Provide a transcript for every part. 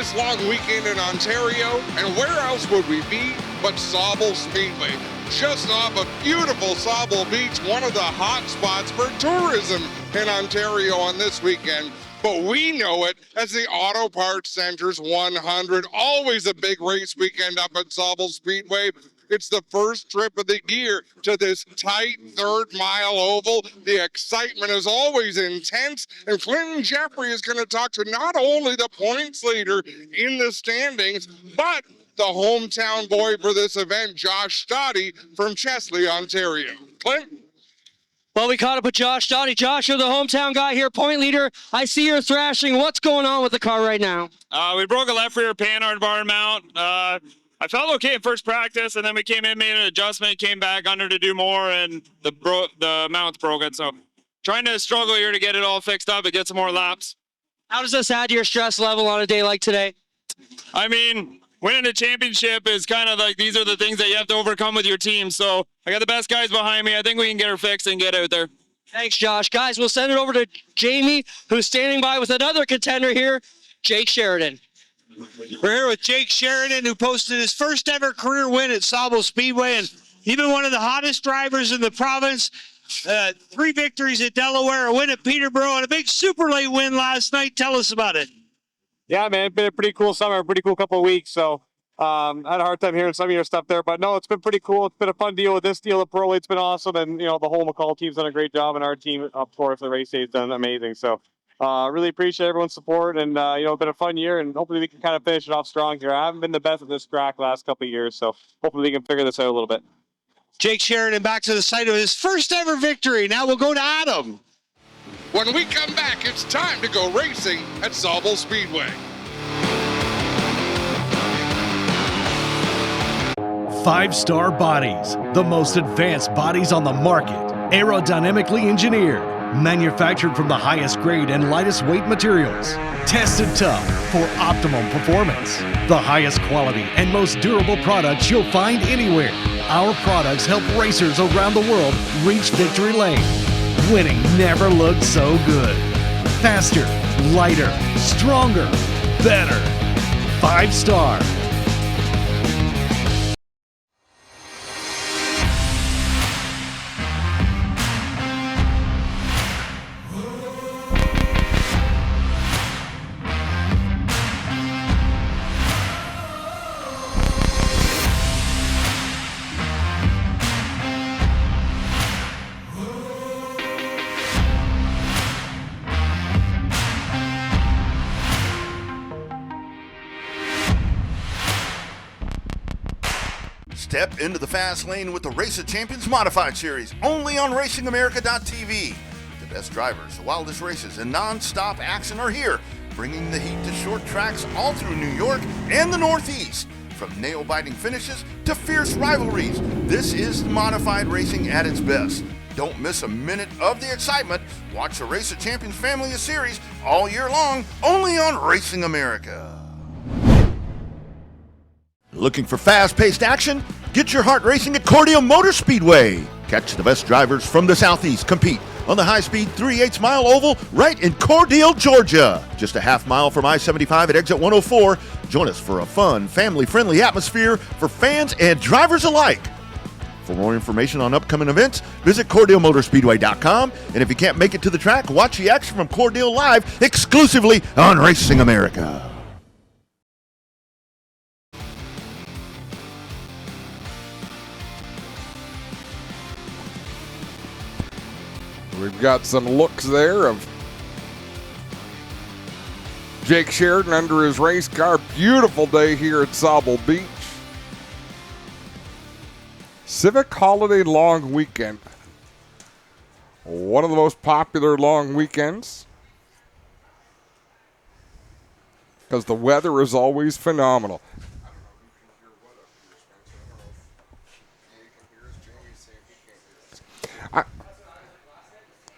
biggest long weekend in Ontario, and where else would we be but Sauble Speedway? Just off of beautiful Sauble Beach, one of the hot spots for tourism in Ontario on this weekend. But we know it as the Auto Parts Center's 100. Always a big race weekend up at Sauble Speedway. It's the first trip of the year to this tight third-mile oval. The excitement is always intense, and Clinton Jeffrey is going to talk to not only the points leader in the standings, but the hometown boy for this event, Josh Stoddy from Chesley, Ontario. Clint? Well, we caught up with Josh Stoddy. Josh, you're the hometown guy here, point leader. I see you're thrashing. What's going on with the car right now? We broke a left rear panhard bar mount. I felt okay in first practice, and then we came in, made an adjustment, came back under to do more, and the mount's broken. So trying to struggle here to get it all fixed up and get some more laps. How does this add to your stress level on a day like today? I mean, winning a championship is kind of like, these are the things that you have to overcome with your team. So I got the best guys behind me. I think we can get her fixed and get out there. Thanks, Josh. Guys, we'll send it over to Jamie, who's standing by with another contender here, Jake Sheridan. We're here with Jake Sheridan, who posted his first ever career win at Sauble Speedway, and even one of the hottest drivers in the province. 3 victories at Delaware, a win at Peterborough, and a big super late win last night. Tell us about it. Yeah, man, it's been a pretty cool summer, pretty cool couple of weeks. So I had a hard time hearing some of your stuff there, but no, it's been pretty cool. It's been a fun deal with this deal. The Pro Late's been awesome, and the whole McCall team's done a great job, and our team up for the race day's done amazing. So really appreciate everyone's support, and it's been a fun year, and hopefully we can kind of finish it off strong here. I haven't been the best at this track the last couple of years, so hopefully we can figure this out a little bit. Jake Sheridan back to the site of his first ever victory. Now we'll go to Adam. When we come back, it's time to go racing at Sauble Speedway. Five-star bodies, the most advanced bodies on the market, aerodynamically engineered, manufactured from the highest grade and lightest weight materials, tested tough for optimum performance. The highest quality and most durable products you'll find anywhere. Our products help racers around the world reach victory lane. Winning never looked so good. Faster, lighter, stronger, better. 5-star. Step into the fast lane with the Race of Champions Modified Series, only on RacingAmerica.tv. The best drivers, the wildest races, and non-stop action are here, bringing the heat to short tracks all through New York and the Northeast. From nail-biting finishes to fierce rivalries, this is modified racing at its best. Don't miss a minute of the excitement. Watch the Race of Champions family of series all year long, only on Racing America. Looking for fast-paced action? Get your heart racing at Cordele Motor Speedway. Catch the best drivers from the Southeast compete on the high-speed 3/8 mile oval right in Cordele, Georgia. Just a half mile from I-75 at exit 104. Join us for a fun, family-friendly atmosphere for fans and drivers alike. For more information on upcoming events, visit CordeleMotorspeedway.com. And if you can't make it to the track, watch the action from Cordele live exclusively on Racing America. We've got some looks there of Jake Sheridan under his race car. Beautiful day here at Sauble Beach. Civic Holiday Long Weekend. One of the most popular long weekends because the weather is always phenomenal.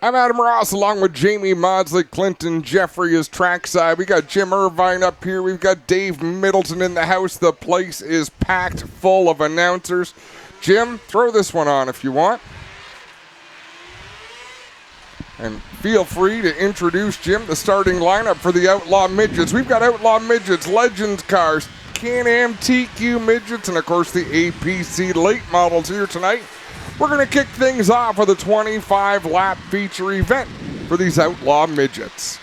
I'm Adam Ross along with Jamie Maudsley. Clinton Jeffrey is trackside. We got Jim Irvine up here. We've got Dave Middleton in the house. The place is packed full of announcers. Jim, throw this one on if you want. And feel free to introduce, Jim, the starting lineup for the Outlaw Midgets. We've got Outlaw Midgets, Legends cars, Can-Am TQ Midgets, and of course the APC late models here tonight. We're going to kick things off with a 25-lap feature event for these Outlaw Midgets.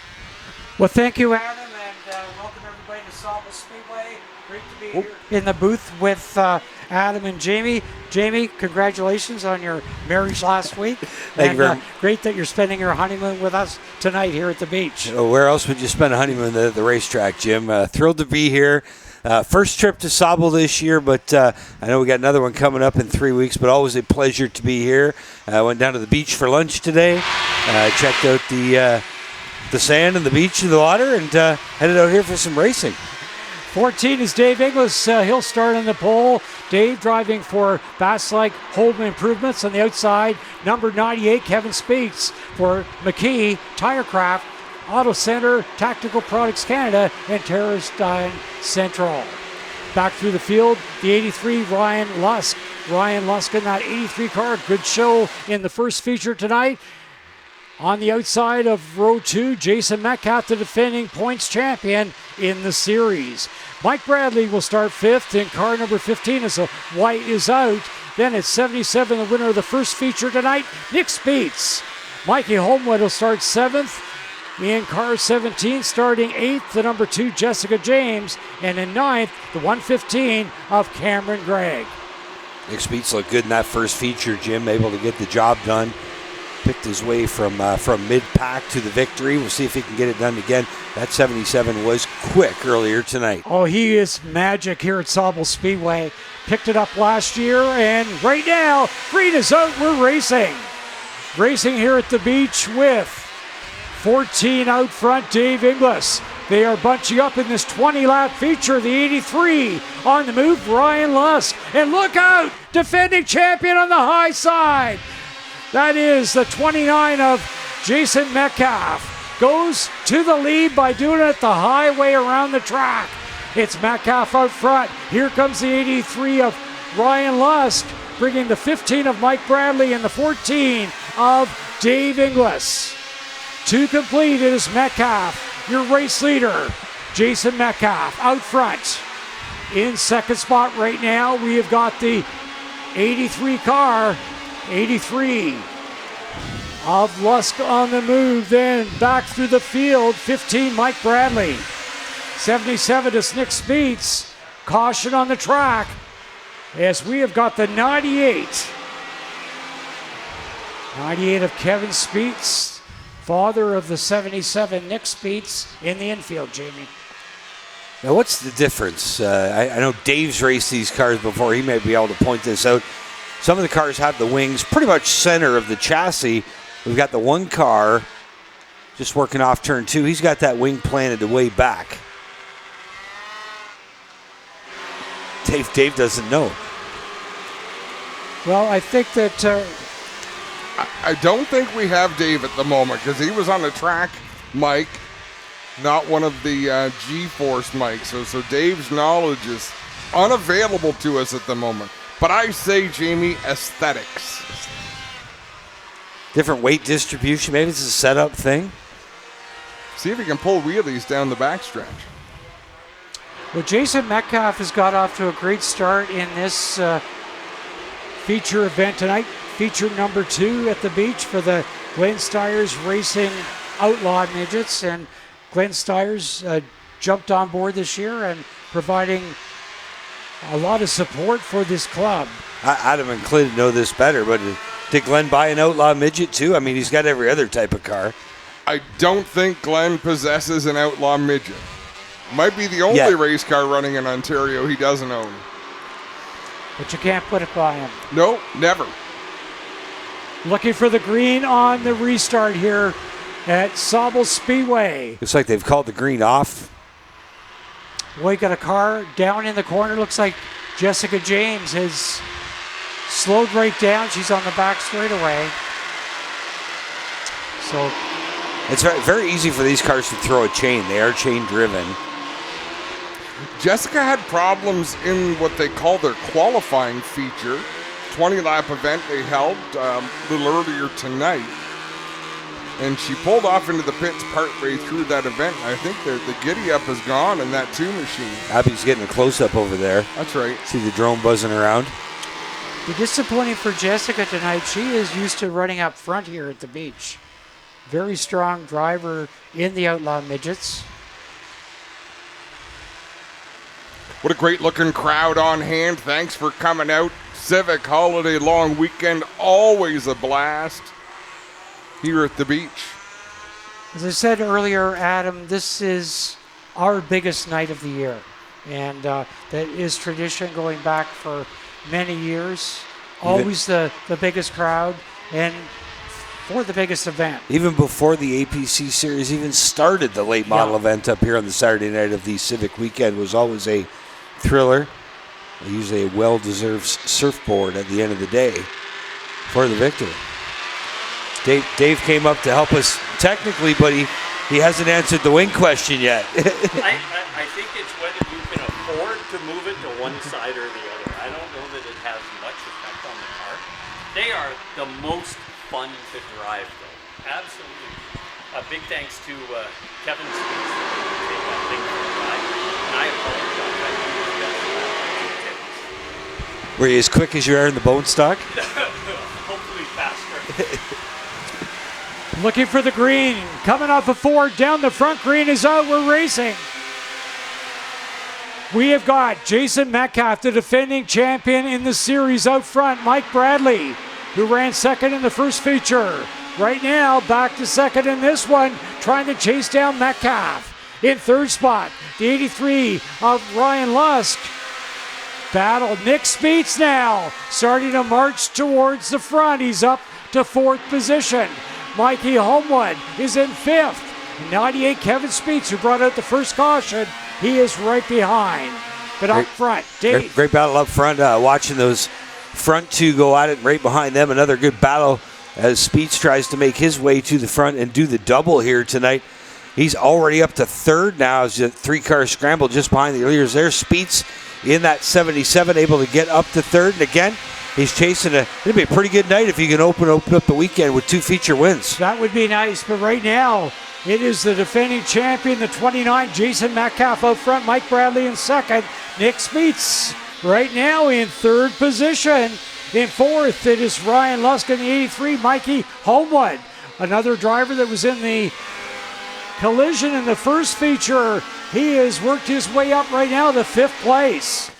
Well, thank you, Adam, and welcome everybody to Sauble Speedway. Great to be here in the booth with Adam and Jamie. Jamie, congratulations on your marriage last week. Thank you very much. Great that you're spending your honeymoon with us tonight here at the beach. Where else would you spend a honeymoon than at the racetrack, Jim? Thrilled to be here. First trip to Sauble this year, but I know we got another one coming up in 3 weeks, but always a pleasure to be here. Went down to the beach for lunch today, checked out the sand and the beach and the water, and headed out here for some racing. 14 is Dave Inglis. He'll start on the pole. Dave driving for Bass-like Holden Improvements on the outside. Number 98, Kevin Speaks for McKee, Tirecraft, Auto Center, Tactical Products Canada, and Terrastine Central. Back through the field, the 83, Ryan Lusk. Ryan Lusk in that 83 car. Good show in the first feature tonight. On the outside of row 2, Jason Metcalf, the defending points champion in the series. Mike Bradley will start 5th in car number 15 as the white is out. Then at 77, the winner of the first feature tonight, Nick Speets. Mikey Holmwood will start 7th. In car 17, starting 8th, the number 2, Jessica James. And in 9th, the 115 of Cameron Gregg. Nick Speets looked good in that first feature, Jim, able to get the job done. Picked his way from mid-pack to the victory. We'll see if he can get it done again. That 77 was quick earlier tonight. Oh, he is magic here at Sauble Speedway. Picked it up last year, and right now, green is out. We're racing. Racing here at the beach with 14 out front, Dave Inglis. They are bunching up in this 20-lap feature. The 83 on the move, Ryan Lusk. And look out, defending champion on the high side. That is the 29 of Jason Metcalf. Goes to the lead by doing it the highway around the track. It's Metcalf out front. Here comes the 83 of Ryan Lusk, bringing the 15 of Mike Bradley and the 14 of Dave Inglis. To complete, it is Metcalf, your race leader. Jason Metcalf out front. In second spot right now, we have got the 83 car. 83 of Lusk on the move, then back through the field, 15 Mike Bradley, 77 is Nick Speets. Caution on the track as we have got the 98 of Kevin Speets, father of the 77 Nick Speets in the infield, Jamie. Now what's the difference? I know Dave's raced these cars before. He may be able to point this out. Some of the cars have the wings pretty much center of the chassis. We've got the one car just working off turn 2. He's got that wing planted way back. Dave doesn't know. Well, I think that... I don't think we have Dave at the moment because he was on the track mic, not one of the G-Force mics. So Dave's knowledge is unavailable to us at the moment. But I say, Jamie, aesthetics. Different weight distribution. Maybe it's a setup thing. See if he can pull wheelies down the backstretch. Well, Jason Metcalf has got off to a great start in this feature event tonight. Feature number 2 at the beach for the Glenn Stiers Racing Outlaw Midgets. And Glenn Stiers jumped on board this year and providing a lot of support for this club. Adam and Clint know this better, but did Glenn buy an Outlaw Midget too? I mean, he's got every other type of car. I don't think Glenn possesses an Outlaw Midget. Might be the only race car running in Ontario he doesn't own. But you can't put it by him. No, never. Looking for the green on the restart here at Sauble Speedway. Looks like they've called the green off. We got a car down in the corner. Looks like Jessica James has slowed right down. She's on the back straightaway. So it's very, very easy for these cars to throw a chain. They are chain driven. Jessica had problems in what they call their qualifying feature. 20-lap event they held a little earlier tonight. and she pulled off into the pits partway through that event. I think the giddy-up is gone in that 2 machine. Abby's getting a close-up over there. That's right. See the drone buzzing around. Be disappointing for Jessica tonight. She is used to running up front here at the beach. Very strong driver in the Outlaw Midgets. What a great looking crowd on hand. Thanks for coming out. Civic holiday long weekend, always a blast here at the beach. As I said earlier, Adam, this is our biggest night of the year. And that is tradition going back for many years. Always the biggest crowd and for the biggest event. Even before the APC series even started, the late model event up here on the Saturday night of the Civic weekend was always a thriller. Usually a well-deserved surfboard at the end of the day for the victory. Dave came up to help us technically, but he hasn't answered the wing question yet. I think it's whether you can afford to move it to one side or the other. I don't know that it has much effect on the car. They are the most fun to drive, though. Absolutely. A big thanks to Kevin Speaks for taking that thing for a ride. And I apologize. I think it's best. Were you as quick as you are in the bone stock? Hopefully faster. Looking for the green. Coming off a 4 down the front. Green is out. We're racing. We have got Jason Metcalf, the defending champion in the series, out front. Mike Bradley, who ran second in the first feature. Right now, back to second in this one, trying to chase down Metcalf. In third spot, the 83 of Ryan Lusk. Battle. Nick Speets now starting to march towards the front. He's up to 4th position. Mikey Homewood is in 5th. 98 Kevin Speets, who brought out the first caution, he is right behind. But up front, Dave. Great battle up front. Watching those front two go at it right behind them. Another good battle as Speets tries to make his way to the front and do the double here tonight. He's already up to 3rd now as a 3-car scramble just behind the leaders there. Speets in that 77, able to get up to 3rd. And again, he's chasing it'll be a pretty good night if he can open up the weekend with 2 feature wins. That would be nice, but right now, it is the defending champion, the 29, Jason Metcalf out front, Mike Bradley in 2nd, Nick Speets right now in 3rd position. In 4th, it is Ryan Lusk in the 83, Mikey Homewood, another driver that was in the collision in the first feature. He has worked his way up right now to 5th place.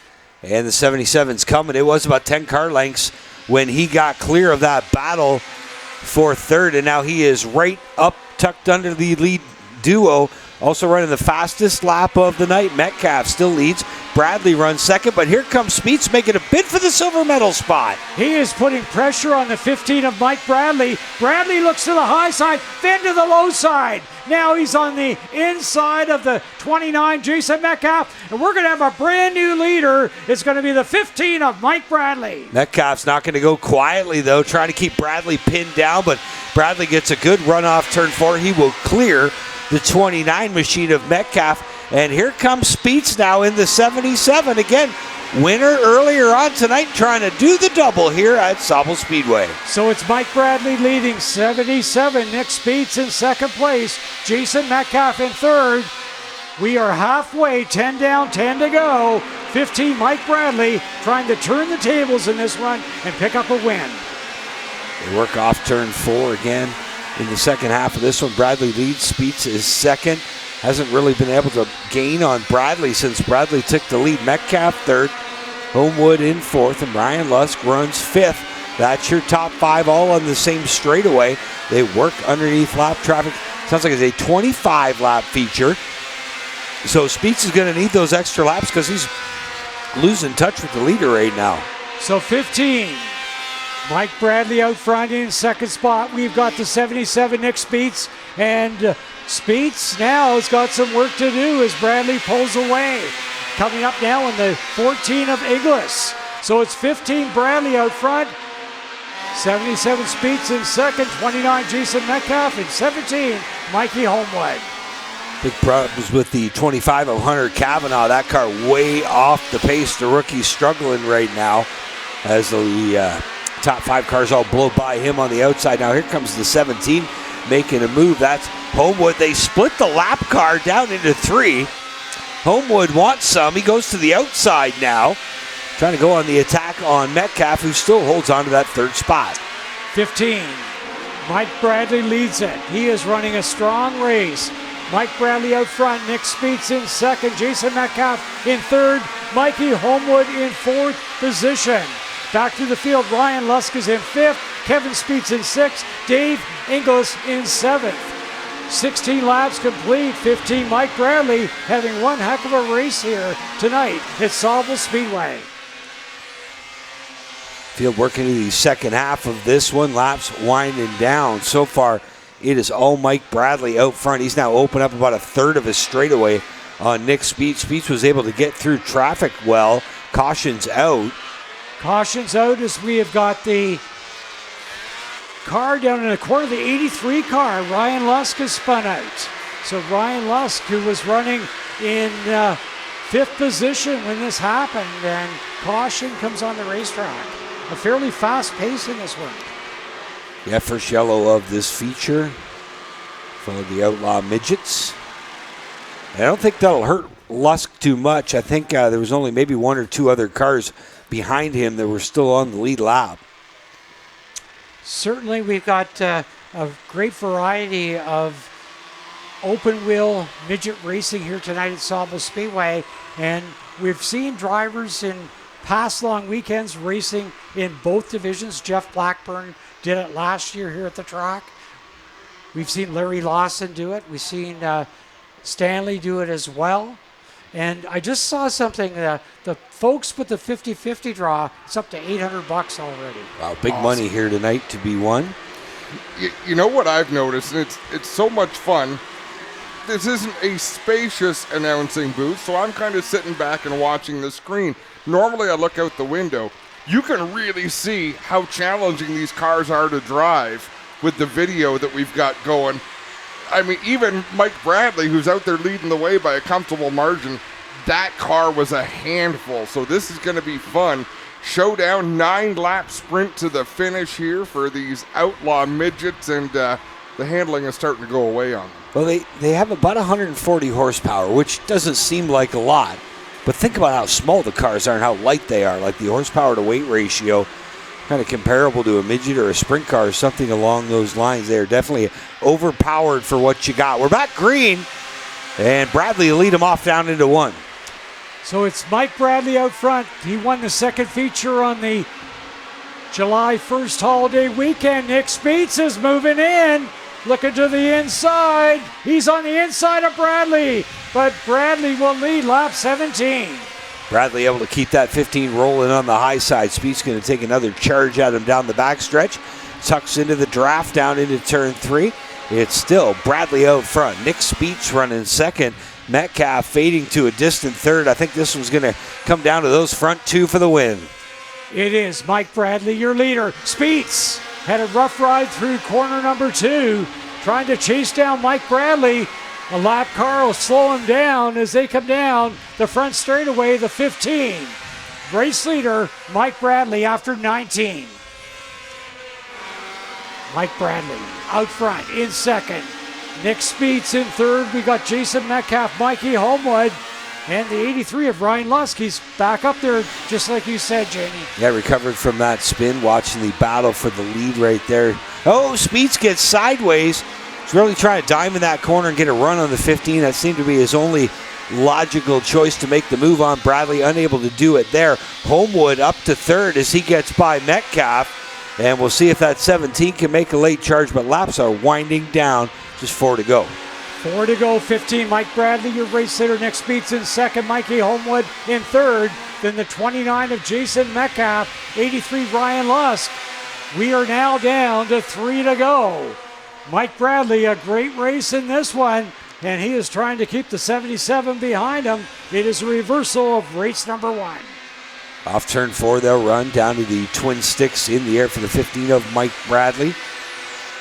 And the 77's coming. It was about 10 car lengths when he got clear of that battle for 3rd, and now he is right up, tucked under the lead duo. Also running the fastest lap of the night. Metcalf still leads. Bradley runs 2nd, but here comes Speets making a bid for the silver medal spot. He is putting pressure on the 15 of Mike Bradley. Bradley looks to the high side, then to the low side. Now he's on the inside of the 29, Jason Metcalf, and we're going to have a brand new leader. It's going to be the 15 of Mike Bradley. Metcalf's not going to go quietly, though, trying to keep Bradley pinned down, but Bradley gets a good run off turn 4. He will clear the 29 machine of Metcalf, and here comes Speets now in the 77. Again, winner earlier on tonight, trying to do the double here at Sauble Speedway. So it's Mike Bradley leading 77, Nick Speets in 2nd place, Jason Metcalf in 3rd. We are halfway, 10 down, 10 to go. 15 Mike Bradley trying to turn the tables in this run and pick up a win. They work off turn 4 again in the second half of this one. Bradley leads. Speets is 2nd. Hasn't really been able to gain on Bradley since Bradley took the lead. Metcalf 3rd. Homewood in 4th. And Ryan Lusk runs 5th. That's your top 5 all on the same straightaway. They work underneath lap traffic. Sounds like it's a 25 lap feature. So Speets is going to need those extra laps because he's losing touch with the leader right now. So 15. Mike Bradley out front in 2nd spot. We've got the 77 Nick Speets, and Speets now has got some work to do as Bradley pulls away. Coming up now in the 14 of Inglis. So it's 15 Bradley out front, 77 Speets in 2nd, 29 Jason Metcalf, and 17 Mikey Homewood. Big problems with the 25 of Hunter Cavanaugh. That car way off the pace. The rookie's struggling right now as the top 5 cars all blow by him on the outside. Now here comes the 17. making a move. That's Homewood. They split the lap car down into 3. Homewood wants some. He goes to the outside now, trying to go on the attack on Metcalf, who still holds on to that 3rd spot. 15. Mike Bradley leads it. He is running a strong race. Mike Bradley out front. Nick Speets in 2nd. Jason Metcalf in 3rd. Mikey Homewood in 4th position. Back to the field, Ryan Lusk is in 5th. Kevin Speets in 6th. Dave Ingles in 7th. 16 laps complete. 15. Mike Bradley having one heck of a race here tonight at Sauble Speedway. Field working into the second half of this one. Laps winding down. So far, it is all Mike Bradley out front. He's now opened up about a third of his straightaway on Nick Speets. Speets was able to get through traffic well. Caution's out. Caution's out as we have got the car down in the corner, the 83 car. Ryan Lusk has spun out. So Ryan Lusk, who was running in 5th position when this happened, and caution comes on the racetrack. A fairly fast pace in this one. Yeah, first yellow of this feature for the Outlaw Midgets. I don't think that'll hurt Lusk too much. I think there was only maybe 1 or 2 other cars behind him that were still on the lead lap. Certainly we've got a great variety of open wheel midget racing here tonight at Sauble Speedway, and we've seen drivers in past long weekends racing in both divisions. Jeff Blackburn did it last year here at the track. We've seen Larry Lawson do it. We've seen Stanley do it as well. And I just saw something, the folks with the 50-50 draw, it's up to $800 already. Wow, big money here tonight to be won. You know what I've noticed, and it's so much fun. This isn't a spacious announcing booth, so I'm kind of sitting back and watching the screen. Normally I look out the window. You can really see how challenging these cars are to drive with the video that we've got going. I mean, even Mike Bradley, who's out there leading the way by a comfortable margin, that car was a handful. So this is going to be fun. Showdown, 9-lap sprint to the finish here for these Outlaw Midgets, and the handling is starting to go away on them. Well, they have about 140 horsepower, which doesn't seem like a lot. But think about how small the cars are and how light they are. Like the horsepower to weight ratio, kind of comparable to a midget or a sprint car or something along those lines. They are definitely overpowered for what you got. We're back green, and Bradley will lead them off down into 1. So it's Mike Bradley out front. He won the 2nd feature on the July 1st holiday weekend. Nick Speets is moving in, looking to the inside. He's on the inside of Bradley, but Bradley will lead lap 17. Bradley able to keep that 15 rolling on the high side. Speed's going to take another charge at him down the backstretch. Tucks into the draft down into turn 3. It's still Bradley out front. Nick Speets running 2nd. Metcalf fading to a distant 3rd. I think this one's going to come down to those front 2 for the win. It is Mike Bradley, your leader. Speets had a rough ride through corner number 2, trying to chase down Mike Bradley. A lap car will slow him down as they come down the front straightaway, the 15. Race leader, Mike Bradley, after 19. Mike Bradley out front in 2nd. Nick Speets in 3rd. We got Jason Metcalf, Mikey Homewood, and the 83 of Ryan Lusk. He's back up there, just like you said, Jamie. Yeah, recovered from that spin, watching the battle for the lead right there. Oh, Speets gets sideways. He's really trying to diamond that corner and get a run on the 15. That seemed to be his only logical choice to make the move on Bradley. Unable to do it there. Homewood up to 3rd as he gets by Metcalf. And we'll see if that 17 can make a late charge, but laps are winding down. Just 4 to go. 4 to go, 15. Mike Bradley, your race leader. Nick Speets in 2nd. Mikey Homewood in 3rd. Then the 29 of Jason Metcalf. 83 Ryan Lusk. We are now down to 3 to go. Mike Bradley, a great race in this one, and he is trying to keep the 77 behind him. It is a reversal of race number 1. Off turn 4, they'll run down to the twin sticks in the air for the 15 of Mike Bradley.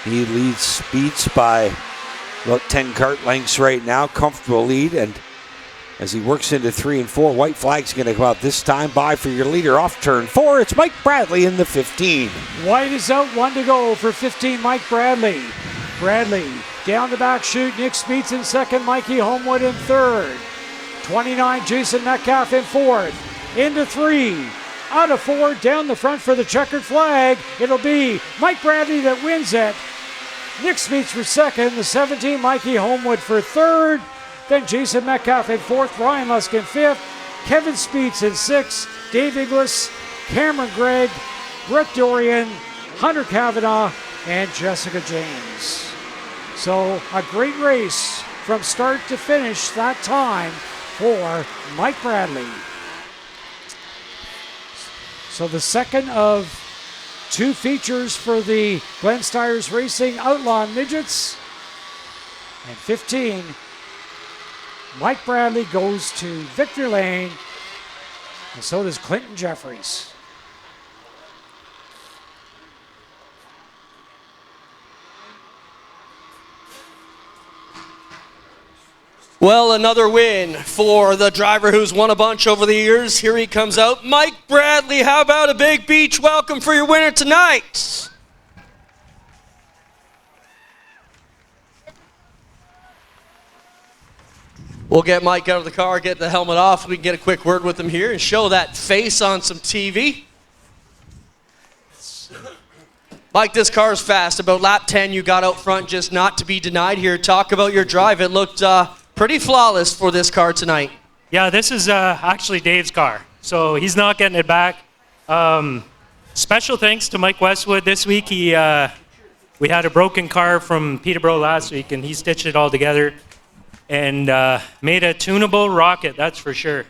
He leads Speeds by about 10 kart lengths right now. Comfortable lead, and as he works into 3 and 4, white flag's going to come out this time. By for your leader off turn 4. It's Mike Bradley in the 15. White is out, 1 to go for 15 Mike Bradley. Bradley down the back chute. Nick Speets in second. Mikey Homewood in third. 29, Jason Metcalf in fourth. Into 3. Out of 4. Down the front for the checkered flag. It'll be Mike Bradley that wins it. Nick Speets for second. The 17, Mikey Homewood for third. Then Jason Metcalf in fourth. Brian Musk in fifth. Kevin Speets in sixth. Dave Inglis, Cameron Gregg, Brett Dorian, Hunter Kavanaugh, and Jessica James. So a great race from start to finish that time for Mike Bradley. So the second of 2 features for the Glenn Stiers Racing Outlaw Midgets. And 15, Mike Bradley goes to victory lane, and so does Clinton Jeffries. Well, another win for the driver who's won a bunch over the years. Here he comes out. Mike Bradley, how about a big beach welcome for your winner tonight? We'll get Mike out of the car, get the helmet off. We can get a quick word with him here and show that face on some TV. Mike, this car's fast. About lap 10, you got out front, just not to be denied here. Talk about your drive. It looked pretty flawless for this car tonight. Yeah, this is actually Dave's car, so he's not getting it back. Special thanks to Mike Westwood this week. We had a broken car from Peterborough last week, and he stitched it all together and made a tunable rocket, that's for sure.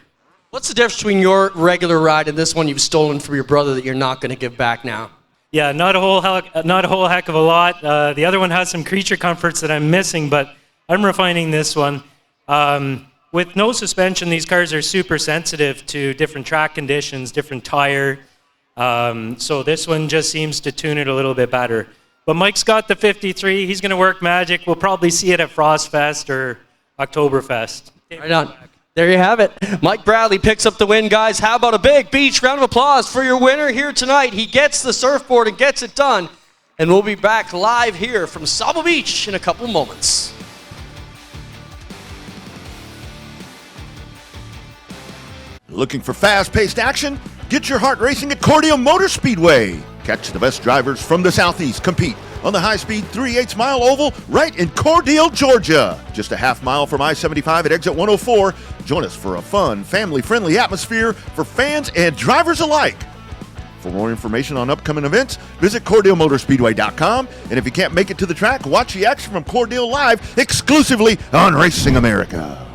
What's the difference between your regular ride and this one you've stolen from your brother that you're not going to give back now? Yeah, not a whole heck of a lot. The other one has some creature comforts that I'm missing, but I'm refining this one. With no suspension, these cars are super sensitive to different track conditions, different tire. So this one just seems to tune it a little bit better. But Mike's got the 53. He's going to work magic. We'll probably see it at Frostfest or Oktoberfest. Right on. There you have it. Mike Bradley picks up the win, guys. How about a big beach round of applause for your winner here tonight? He gets the surfboard and gets it done. And we'll be back live here from Sauble Beach in a couple moments. Looking for fast-paced action? Get your heart racing at Cordia Motor Speedway. Catch the best drivers from the Southeast compete on the high-speed 3/8 mile oval right in Cordele, Georgia. Just a half mile from I-75 at exit 104. Join us for a fun, family-friendly atmosphere for fans and drivers alike. For more information on upcoming events, visit CordealMotorspeedway.com. And if you can't make it to the track, watch the action from Cordele live exclusively on Racing America.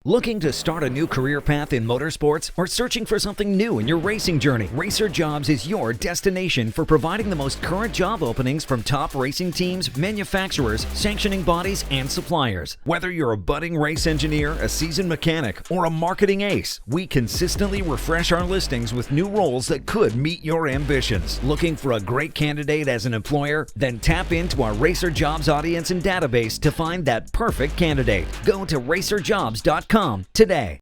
Looking to start a new career path in motorsports or searching for something new in your racing journey? Racer Jobs is your destination for providing the most current job openings from top racing teams, manufacturers, sanctioning bodies, and suppliers. Whether you're a budding race engineer, a seasoned mechanic, or a marketing ace, we consistently refresh our listings with new roles that could meet your ambitions. Looking for a great candidate as an employer? Then tap into our Racer Jobs audience and database to find that perfect candidate. Go to racerjobs.com today.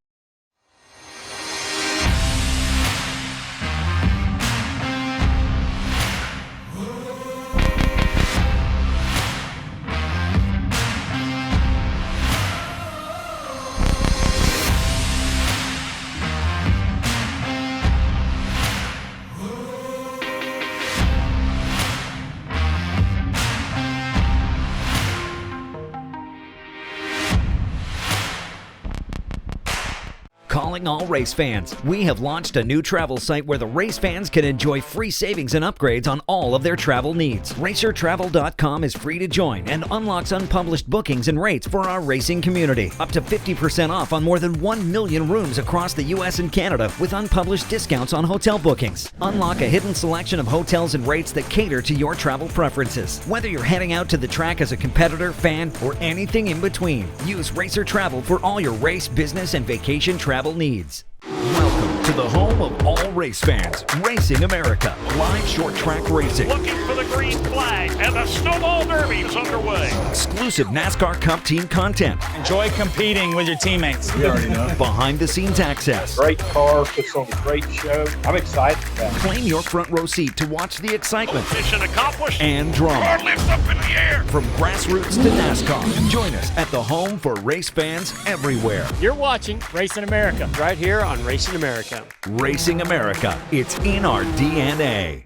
Calling all race fans. We have launched a new travel site where the race fans can enjoy free savings and upgrades on all of their travel needs. RacerTravel.com is free to join and unlocks unpublished bookings and rates for our racing community. Up to 50% off on more than 1 million rooms across the U.S. and Canada with unpublished discounts on hotel bookings. Unlock a hidden selection of hotels and rates that cater to your travel preferences. Whether you're heading out to the track as a competitor, fan, or anything in between, use Racer Travel for all your race, business, and vacation travel needs. Welcome to the home of all race fans, Racing America, live short track racing. Looking for the green flag, and the Snowball Derby is underway. Exclusive NASCAR Cup team content. Enjoy competing with your teammates. You already know. Behind the scenes access. Great car, puts on a great show. I'm excited about it. Claim your front row seat to watch the excitement. Mission accomplished. And drama. Car lifts up in the air. From grassroots to NASCAR. Join us at the home for race fans everywhere. You're watching Racing America. Right here on Racing America. Racing America. It's in our DNA.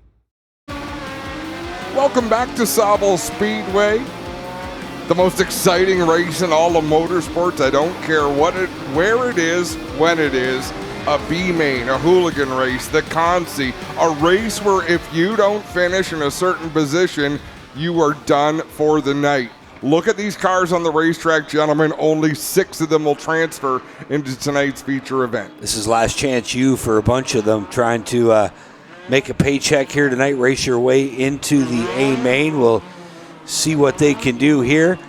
Welcome back to Sauble Speedway. The most exciting race in all of motorsports. I don't care where it is, when it is. A B-main, a hooligan race, the Consi, a race where if you don't finish in a certain position, you are done for the night. Look at these cars on the racetrack, gentlemen. Only 6 of them will transfer into tonight's feature event. This is last chance you for a bunch of them trying to make a paycheck here tonight, race your way into the A-main. We'll see what they can do here.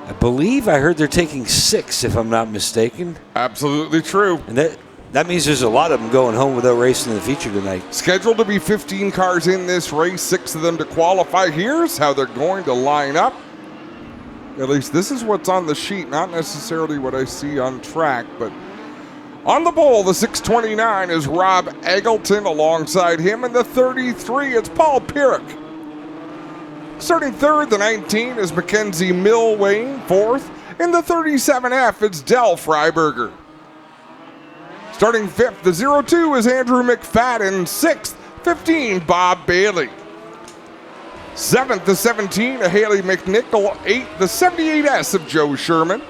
I believe I heard they're taking 6, if I'm not mistaken. Absolutely true. And that means there's a lot of them going home without racing in the feature tonight. Scheduled to be 15 cars in this race, 6 of them to qualify. Here's how they're going to line up. At least this is what's on the sheet, not necessarily what I see on track, but on the pole, the 629 is Rob Eggleton. Alongside him in the 33, it's Paul Pierrick. Starting third, the 19 is Mackenzie Milwayne. Fourth, in the 37F, it's Del Freiberger. Starting fifth, the 02 is Andrew McFadden. Sixth, 15, Bob Bailey. 7th, the 17, Haley McNichol. 8th, the 78S of Joe Sherman.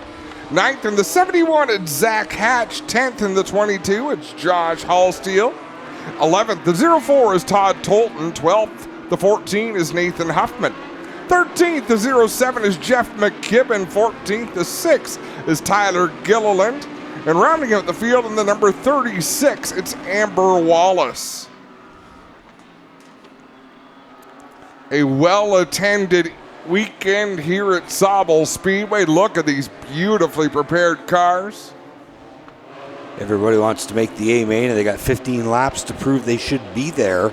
9th in the 71, it's Zach Hatch. 10th in the 22, it's Josh Hallsteel. 11th, the 04 is Todd Tolton. 12th, the 14 is Nathan Huffman. 13th, the 07 is Jeff McKibben. 14th, the 6 is Tyler Gilliland. And rounding out the field in the number 36, it's Amber Wallace. A well-attended weekend here at Sauble Speedway. Look at these beautifully prepared cars. Everybody wants to make the A-main, and they got 15 laps to prove they should be there.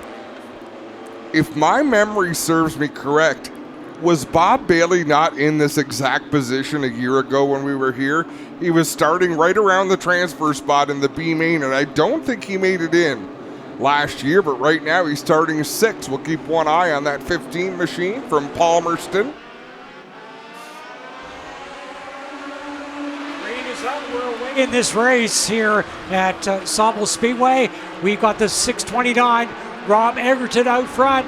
If my memory serves me correct, was Bob Bailey not in this exact position a year ago when we were here? He was starting right around the transfer spot in the B-main, and I don't think he made it in last year, but right now he's starting 6th. We'll keep one eye on that 15 machine from Palmerston. We're away in this race here at Sauble Speedway. We've got the 629 Rob Egerton out front.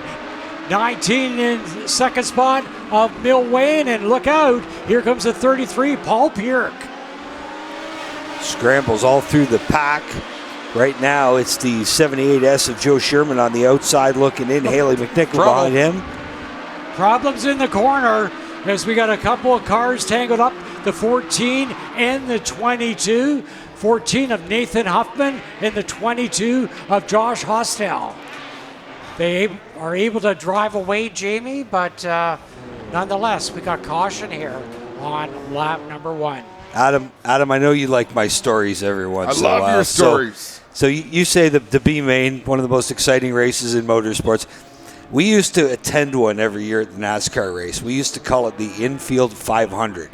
19 in second spot of Bill Wayne, and look out, here comes the 33, Paul Pierrick. Scrambles all through the pack. Right now, it's the 78S of Joe Sherman on the outside looking in. Haley McNichol behind him. Problems in the corner as we got a couple of cars tangled up. The 14 and the 22. 14 of Nathan Huffman and the 22 of Josh Hostel. They are able to drive away, Jamie, but nonetheless, we got caution here on lap number 1. Adam, I know you like my stories every once in a while. I love your stories. So you say the B-main, one of the most exciting races in motorsports. We used to attend one every year at the NASCAR race. We used to call it the Infield 500.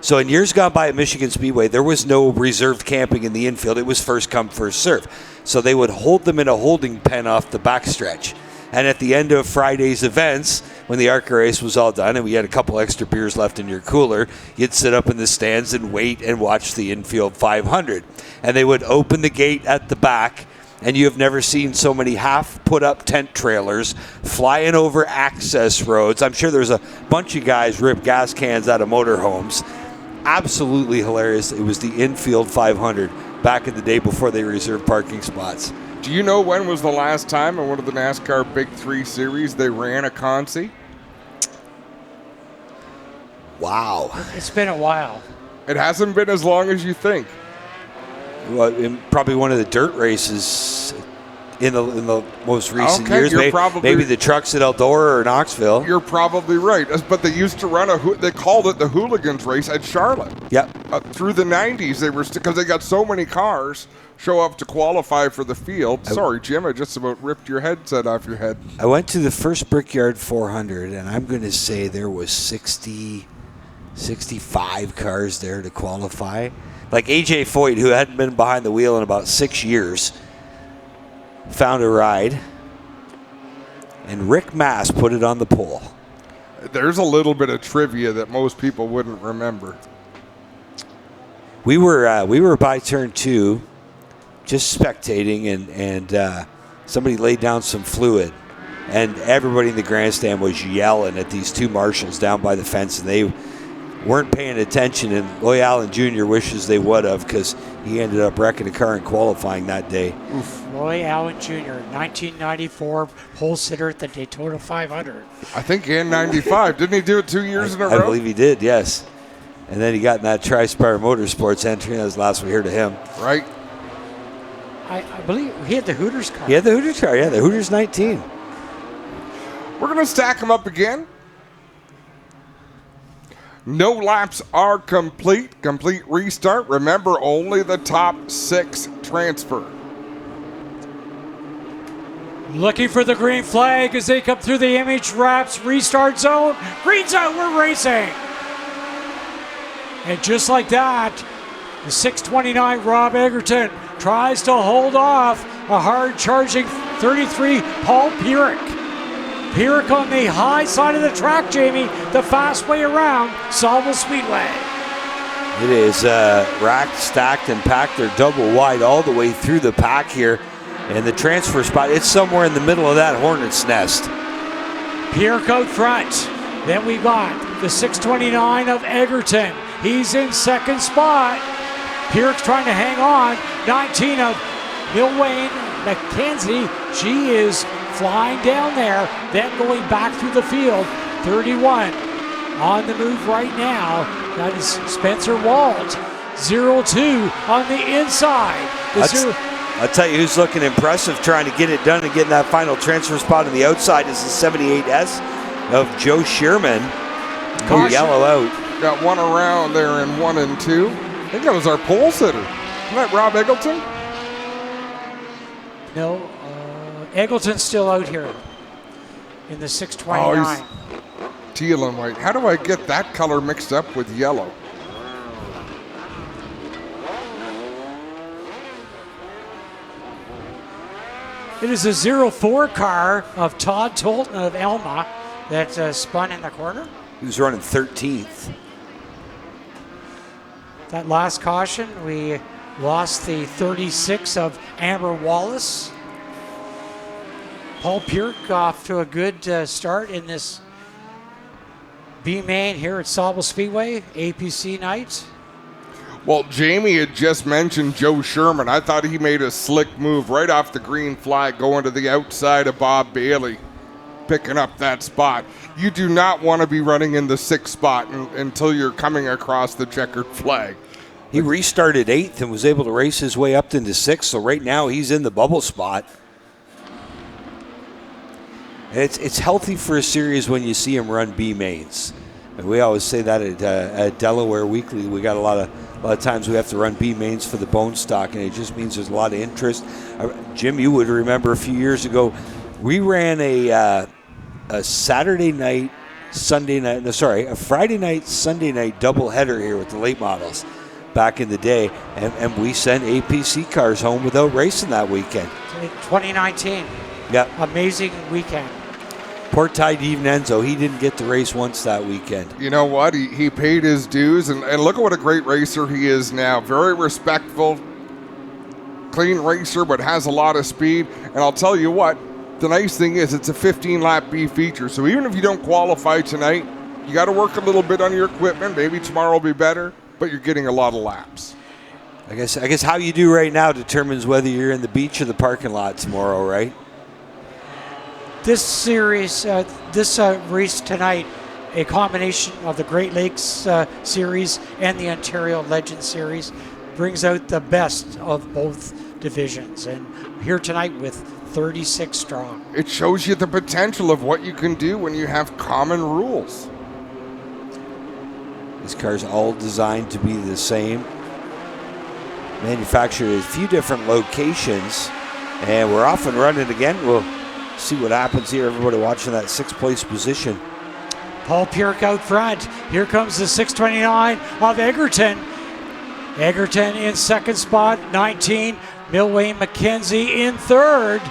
So in years gone by at Michigan Speedway, there was no reserved camping in the infield. It was first come, first serve. So they would hold them in a holding pen off the backstretch. And at the end of Friday's events, when the ARCA race was all done and we had a couple extra beers left in your cooler, you'd sit up in the stands and wait and watch the Infield 500. And they would open the gate at the back, and you have never seen so many half-put-up tent trailers flying over access roads. I'm sure there's a bunch of guys rip gas cans out of motorhomes. Absolutely hilarious. It was the Infield 500 back in the day before they reserved parking spots. Do you know when was the last time in one of the NASCAR Big 3 series they ran a Consi? Wow. It's been a while. It hasn't been as long as you think. Well, in probably one of the dirt races in the most recent years. Maybe the trucks at Eldora or Knoxville. You're probably right. But they used to run they called it the Hooligans race at Charlotte. Yep. through the 90s, they were because they got so many cars show up to qualify for the field. Sorry, Jim, I just about ripped your headset off your head. I went to the first Brickyard 400, and I'm going to say there was 60, 65 cars there to qualify. Like A.J. Foyt, who hadn't been behind the wheel in about 6 years, found a ride, and Rick Mass put it on the pole. There's a little bit of trivia that most people wouldn't remember. We were by turn 2, just spectating, and somebody laid down some fluid, and everybody in the grandstand was yelling at these two marshals down by the fence, and they weren't paying attention, and Loy Allen Jr. wishes they would have, because he ended up wrecking a car in qualifying that day. Oof. Loy Allen Jr., 1994 pole sitter at the Daytona 500. I think in 95. Didn't he do it 2 years in a row? I believe he did, yes. And then he got in that Tri-Spire Motorsports entry. That was the last we heard of him. Right. I believe he had the Hooters car. He had the Hooters car, yeah, the Hooters 19. We're going to stack them up again. No laps are complete. Complete restart. Remember, only the top 6 transfer. Looking for the green flag as they come through the image wraps restart zone. Green zone, we're racing. And just like that, the 629 Rob Egerton tries to hold off a hard charging 33 Paul Pierrick. Pierrick on the high side of the track, Jamie, the fast way around Sauble Speedway. It is racked, stacked, and packed. They're double wide all the way through the pack here. And the transfer spot, it's somewhere in the middle of that hornet's nest. Pierrick out front. Then we got the 629 of Egerton. He's in second spot. Pierrick's trying to hang on. 19 of Milwayne McKenzie. She is flying down there, then going back through the field. 31 on the move right now. That is Spencer Walt. 0-2 on the inside. I'll tell you who's looking impressive trying to get it done and getting that final transfer spot on the outside is the 78S of Joe Shearman. Yellow out. Got one around there in 1 and 2. I think that was our pole sitter. Isn't that Rob Eggleton? No, Eggleton's still out here in the 629. Oh, teal and white. How do I get that color mixed up with yellow? It is a 04 car of Todd Tolton of Elma that spun in the corner. He was running 13th. That last caution, we lost the 36 of Amber Wallace. Paul Pierrick off to a good start in this B main here at Sauble Speedway, APC night. Well, Jamie had just mentioned Joe Sherman. I thought he made a slick move right off the green flag going to the outside of Bob Bailey, picking up that spot. You do not want to be running in the 6th spot until you're coming across the checkered flag. He restarted 8th and was able to race his way up into 6th, so right now he's in the bubble spot. And it's healthy for a series when you see him run B mains. And we always say that at Delaware Weekly. We got a lot of times we have to run B mains for the bone stock, and it just means there's a lot of interest. Jim, you would remember a few years ago, we ran a Saturday night, Sunday night, no, sorry, a Friday night, Sunday night doubleheader here with the late models back in the day, and we sent APC cars home without racing that weekend. 2019. Yeah. Amazing weekend. Poor Ty DiVincenzo, he didn't get to race once that weekend. You know what? He paid his dues, and look at what a great racer he is now. Very respectful, clean racer, but has a lot of speed. And I'll tell you what, the nice thing is it's a 15-lap B feature. So even if you don't qualify tonight, you got to work a little bit on your equipment. Maybe tomorrow will be better, but you're getting a lot of laps. I guess how you do right now determines whether you're in the beach or the parking lot tomorrow, right? This series, this race tonight, a combination of the Great Lakes Series and the Ontario Legend Series, brings out the best of both divisions. And here tonight with 36 strong. It shows you the potential of what you can do when you have common rules. This car's all designed to be the same. Manufactured at a few different locations. And we're off and running again. We'll see what happens here. Everybody watching that 6th place position. Paul Pierce out front. Here comes the 629 of Egerton. Egerton in 2nd spot, 19. Milwayne McKenzie in 3rd.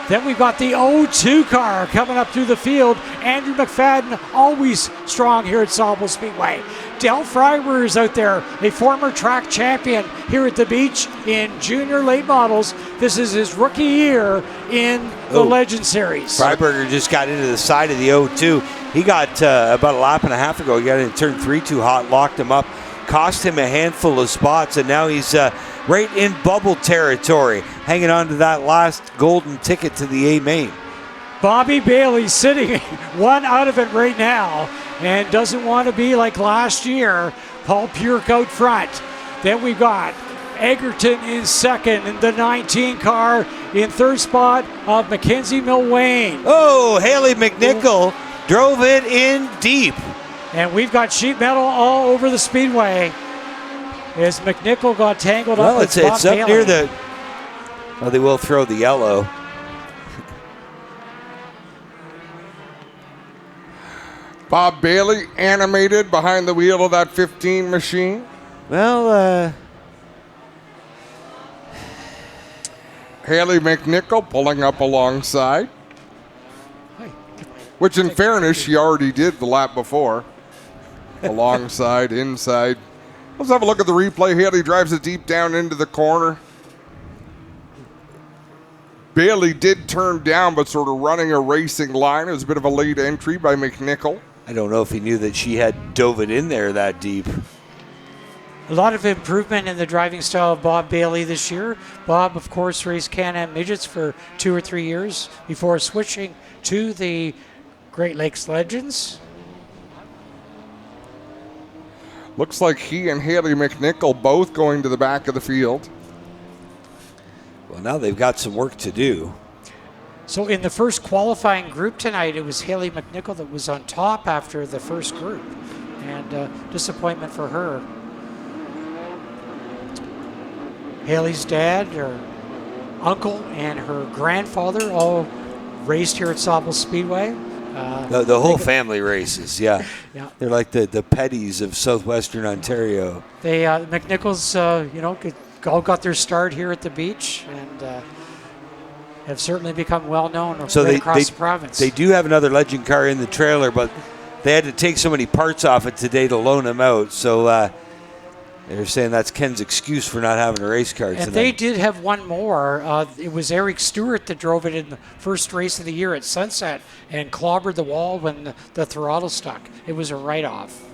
Then we've got the 02 car coming up through the field. Andrew McFadden, always strong here at Sauble Speedway. Del Freiber is out there, a former track champion here at the beach in junior late models. This is his rookie year in the Legend Series. Freiberger just got into the side of the 02. He got about a lap and a half ago. He got in turn 3 too hot, locked him up, cost him a handful of spots, and now he's right in bubble territory, hanging on to that last golden ticket to the A main. Bobby Bailey sitting one out of it right now and doesn't want to be like last year. Paul Pierce out front. Then we've got Egerton in 2nd in the 19 car. In 3rd spot of Mackenzie Milwayne. Oh, Haley McNichol drove it in deep. And we've got sheet metal all over the speedway as McNichol got tangled up with Bob it's up Bailey. near the... Well, they will throw the yellow. Bob Bailey animated behind the wheel of that 15 machine. Well, Haley McNichol pulling up alongside. Which, in fairness, she already did the lap before. Alongside, inside. Let's have a look at the replay. Haley drives it deep down into the corner. Bailey did turn down, but sort of running a racing line. It was a bit of a late entry by McNichol. I don't know if he knew that she had dove it in there that deep. A lot of improvement in the driving style of Bob Bailey this year. Bob, of course, raced Can-Am Midgets for 2 or 3 years before switching to the Great Lakes Legends. Looks like he and Haley McNichol both going to the back of the field. Well, now they've got some work to do. So in the first qualifying group tonight, it was Haley McNichol that was on top after the first group. And disappointment for her. Haley's dad, her uncle, and her grandfather all raced here at Sauble Speedway. The whole family races, yeah. Yeah. They're like the Petties of southwestern Ontario. They McNichols, all got their start here at the beach and have certainly become well known across the province. They do have another Legend car in the trailer, but they had to take so many parts off it today to loan them out. So they're saying that's Ken's excuse for not having a race car tonight. And they did have one more. It was Eric Stewart that drove it in the first race of the year at Sunset and clobbered the wall when the throttle stuck. It was a write-off.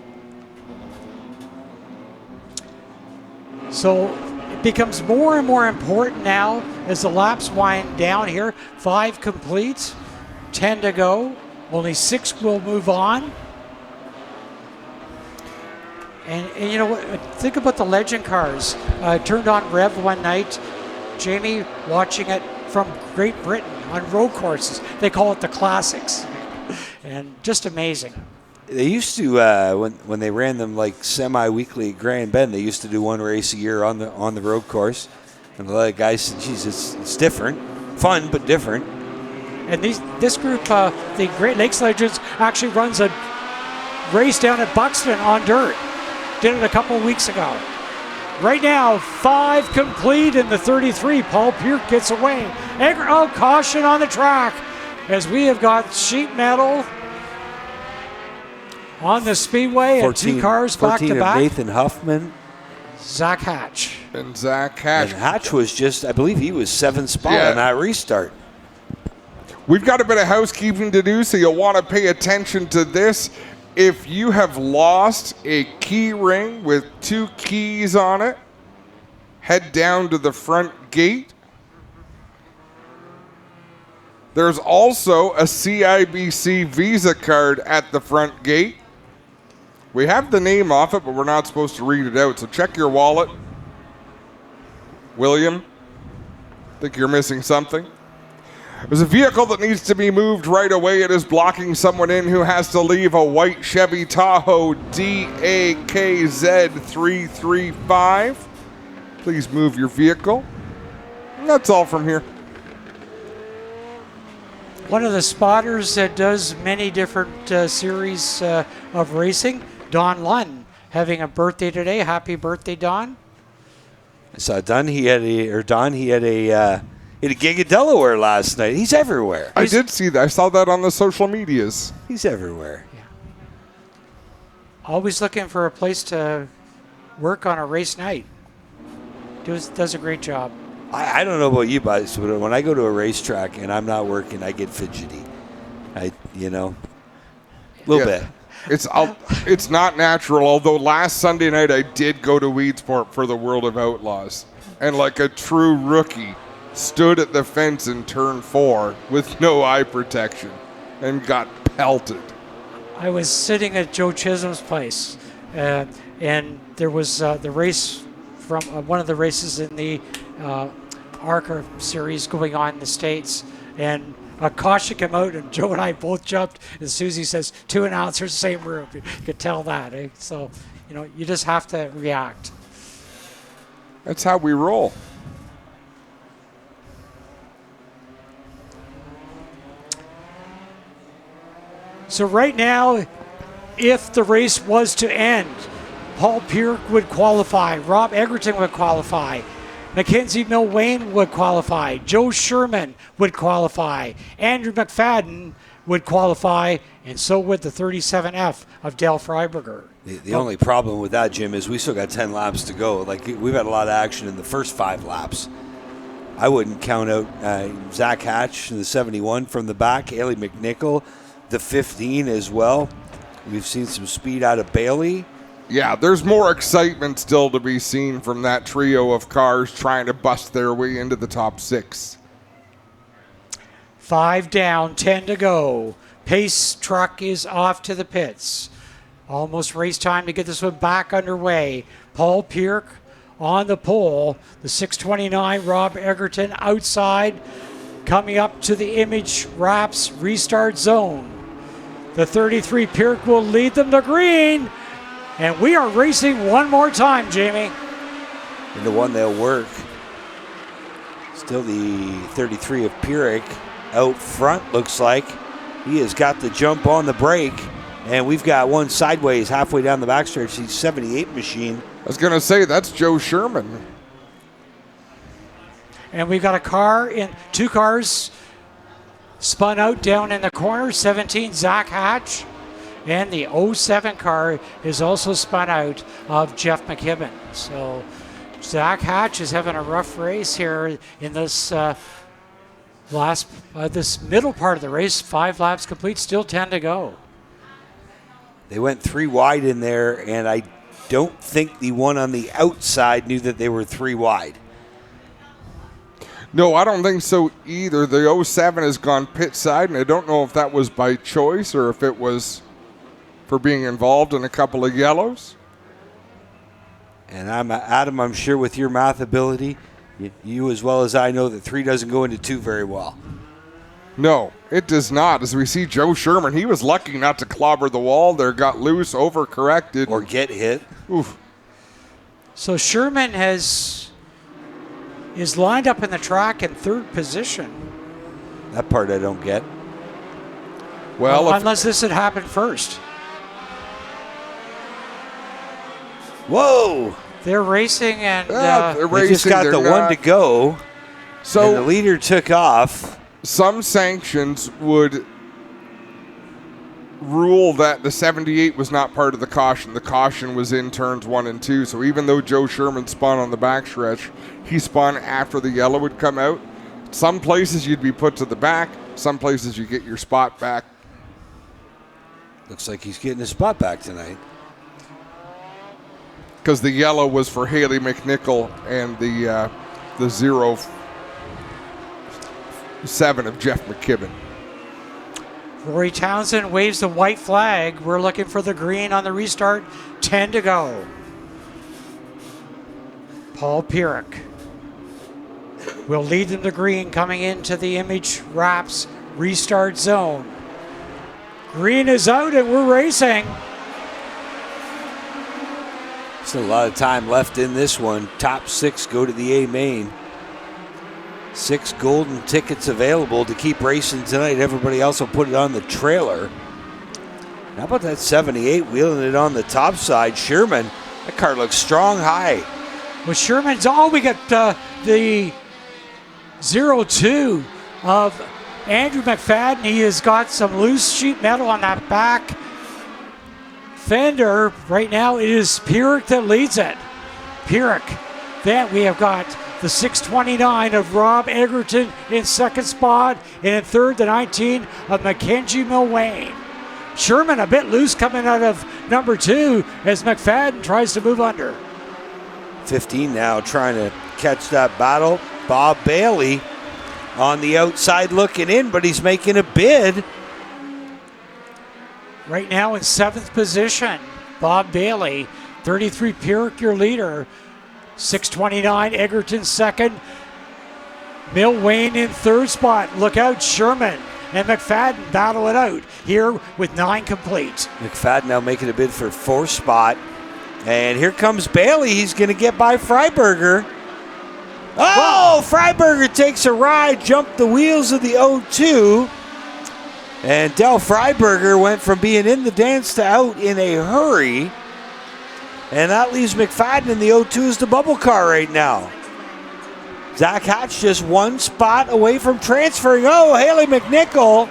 So it becomes more and more important now as the laps wind down here. 5 complete, 10 to go. Only 6 will move on. And you know what? Think about the Legend cars. Turned on Rev one night. Jamie watching it from Great Britain on road courses. They call it the classics. And just amazing. They used to, when they ran them like semi-weekly at Grand Bend, they used to do 1 race a year on the road course. And a lot of guys said, geez, it's different. Fun, but different. And this group, the Great Lakes Legends, actually runs a race down at Buxton on dirt. Did it a couple weeks ago. Right now, 5 complete in the 33. Paul Pierce gets away. Caution on the track as we have got sheet metal on the speedway and 2 cars back to back. Nathan Huffman. Zach Hatch. And Zach Hatch. And Hatch was just, I believe he was 7th spot on that restart. We've got a bit of housekeeping to do, so you'll want to pay attention to this. If you have lost a key ring with 2 keys on it, head down to the front gate. There's also a CIBC Visa card at the front gate. We have the name off it, but we're not supposed to read it out, so check your wallet. William, think you're missing something? There's a vehicle that needs to be moved right away. It is blocking someone in who has to leave a white Chevy Tahoe DAKZ335. Please move your vehicle. And that's all from here. One of the spotters that does many different series of racing, Don Lunn, having a birthday today. Happy birthday, Don. I saw Don. He had a gig at Delaware last night. He's everywhere. I did see that. I saw that on the social medias. He's everywhere. Yeah. Always looking for a place to work on a race night. Does a great job. I don't know about you guys, but when I go to a racetrack and I'm not working, I get fidgety. A little bit. It's not natural, although last Sunday night I did go to Weedsport for the World of Outlaws. And like a true rookie, stood at the fence in turn 4 with no eye protection and got pelted. I was sitting at Joe Chisholm's place, and there was the race from one of the races in the ARCA series going on in the States, and a caution came out, and Joe and I both jumped, and Susie says, 2 announcers, same room. You could tell that, eh? So, you just have to react. That's how we roll. So right now, if the race was to end, Paul Pierce would qualify, Rob Egerton would qualify, Mackenzie Milwayne would qualify, Joe Sherman would qualify, Andrew McFadden would qualify, and so would the 37F of Dale Freiberger. The only problem with that, Jim, is we still got 10 laps to go. Like, we've had a lot of action in the first 5 laps. I wouldn't count out Zach Hatch in the 71 from the back, Ailey McNichol, the 15 as well. We've seen some speed out of Bailey. Yeah, there's more excitement still to be seen from that trio of cars trying to bust their way into the top 6. 5 down, 10 to go. Pace truck is off to the pits. Almost race time to get this one back underway. Paul Pierce on the pole. The 629 Rob Egerton outside, coming up to the Image Wraps restart zone. The 33 Pierce will lead them to green. And we are racing one more time, Jamie. And the one they'll work. Still the 33 of Pierce out front, looks like. He has got the jump on the brake. And we've got one sideways halfway down the backstretch. He's 78 machine. I was going to say, that's Joe Sherman. And we've got two cars spun out down in the corner. 17, Zach Hatch. And the 07 car is also spun out of Jeff McKibben. So Zach Hatch is having a rough race here in this this middle part of the race. 5 laps complete, still 10 to go. They went 3 wide in there, and I don't think the one on the outside knew that they were 3 wide. No, I don't think so either. The 07 has gone pit side, and I don't know if that was by choice or if it was for being involved in a couple of yellows. And Adam, I'm sure with your math ability, you as well as I know that 3 doesn't go into 2 very well. No, it does not. As we see Joe Sherman, he was lucky not to clobber the wall there, got loose, overcorrected. Or get hit. Oof. So Sherman is lined up in the track in 3rd position. That part I don't get. Well, unless this had happened first. Whoa! They're racing and they just got the one to go. So and the leader took off. Some sanctions would rule that the 78 was not part of the caution. The caution was in turns 1 and 2. So even though Joe Sherman spun on the backstretch, he spun after the yellow would come out. Some places you'd be put to the back. Some places you get your spot back. Looks like he's getting his spot back tonight. Because the yellow was for Haley McNichol and the 07 of Jeff McKibben. Rory Townsend waves the white flag. We're looking for the green on the restart. 10 to go. Paul Pierce. will lead them to green coming into the Image Wraps restart zone. Green is out and we're racing. Still a lot of time left in this one. Top 6 go to the A main. 6 golden tickets available to keep racing tonight. Everybody else will put it on the trailer. How about that 78 wheeling it on the top side? Sherman, that car looks strong high. Well, Sherman's all we got the 02 of Andrew McFadden. He has got some loose sheet metal on that back fender. Right now it is Pierrick that leads it. Pierrick. Then we have got the 629 of Rob Egerton in second spot. And in third, the 19 of Mackenzie Milwayne. Sherman a bit loose coming out of number 2 as McFadden tries to move under. 15 now trying to catch that battle. Bob Bailey on the outside looking in, but he's making a bid. Right now in 7th position, Bob Bailey. 33 Pierrick, your leader. 629 Egerton second. Milwayne in third spot. Look out, Sherman and McFadden battle it out here with 9 complete. McFadden now making a bid for 4th spot. And here comes Bailey. He's going to get by Freiberger. Oh, Freiberger takes a ride, jumped the wheels of the 02. And Del Freiberger went from being in the dance to out in a hurry. And that leaves McFadden in the 02 as the bubble car right now. Zach Hatch just 1 spot away from transferring. Oh, Haley McNichol.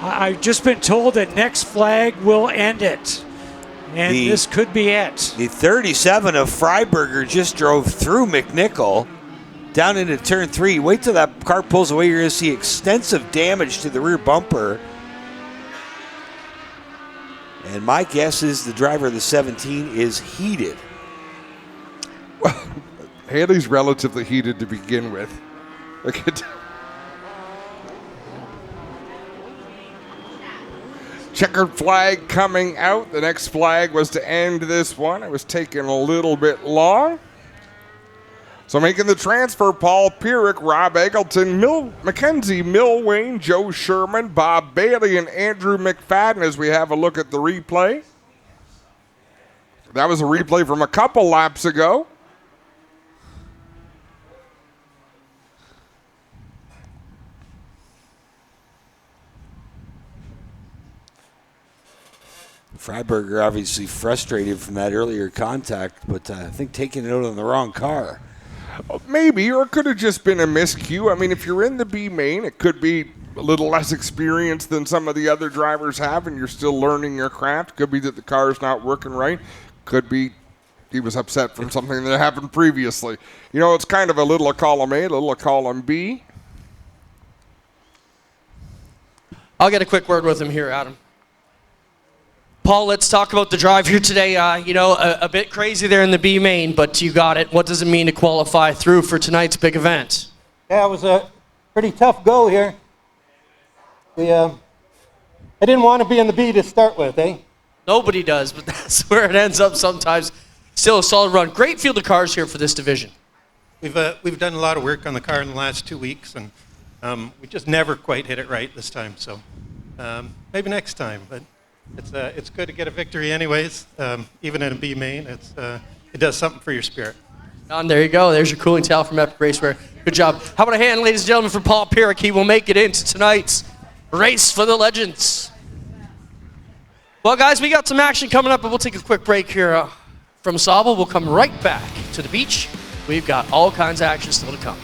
I've just been told that next flag will end it. And this could be it. The 37 of Freiberger just drove through McNichol down into turn 3. Wait till that car pulls away. You're going to see extensive damage to the rear bumper. And my guess is the driver of the 17 is heated. Well, Haley's relatively heated to begin with. Look at checkered flag coming out. The next flag was to end this one. It was taking a little bit long. So making the transfer, Paul Pierrick, Rob Eggleton, Mackenzie Milwayne, Joe Sherman, Bob Bailey, and Andrew McFadden as we have a look at the replay. That was a replay from a couple laps ago. Freiberger obviously frustrated from that earlier contact, but I think taking it out on the wrong car. Maybe, or it could have just been a miscue. I mean, if you're in the B main, it could be a little less experience than some of the other drivers have, and you're still learning your craft. Could be that the car's not working right. Could be he was upset from something that happened previously. You know, it's kind of a little of column A, a little of column B. I'll get a quick word with him here, Adam. Paul, let's talk about the drive here today. A bit crazy there in the B main, but you got it. What does it mean to qualify through for tonight's big event? Yeah, it was a pretty tough go here. I didn't want to be in the B to start with, eh? Nobody does, but that's where it ends up sometimes. Still a solid run. Great field of cars here for this division. We've done a lot of work on the car in the last 2 weeks, and we just never quite hit it right this time. So maybe next time, but. It's good to get a victory anyways, even in a B main. It does something for your spirit. There you go. There's your cooling towel from Epic Racewear. Good job. How about a hand, ladies and gentlemen, for Paul Pierrick? He will make it into tonight's Race for the Legends. Well, guys, we got some action coming up, but we'll take a quick break here from Sauble. We'll come right back to the beach. We've got all kinds of action still to come.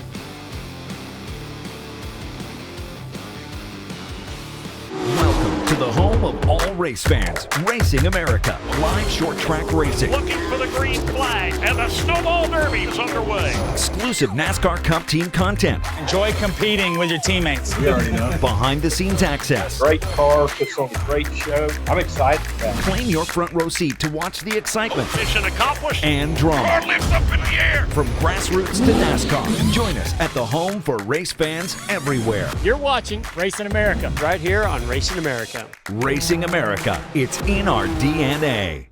Welcome to the home of all race fans, Racing America, live short track racing. Looking for the green flag, and the Snowball Derby is underway. Exclusive NASCAR Cup team content. Enjoy competing with your teammates. We already know. Behind the scenes access. Great car, puts on a great show. I'm excited about it. Claim your front row seat to watch the excitement. Mission accomplished. And drama. Car lifts up in the air. From grassroots to NASCAR. Join us at the home for race fans everywhere. You're watching Racing America. Right here on Racing America. Racing America. It's in our DNA.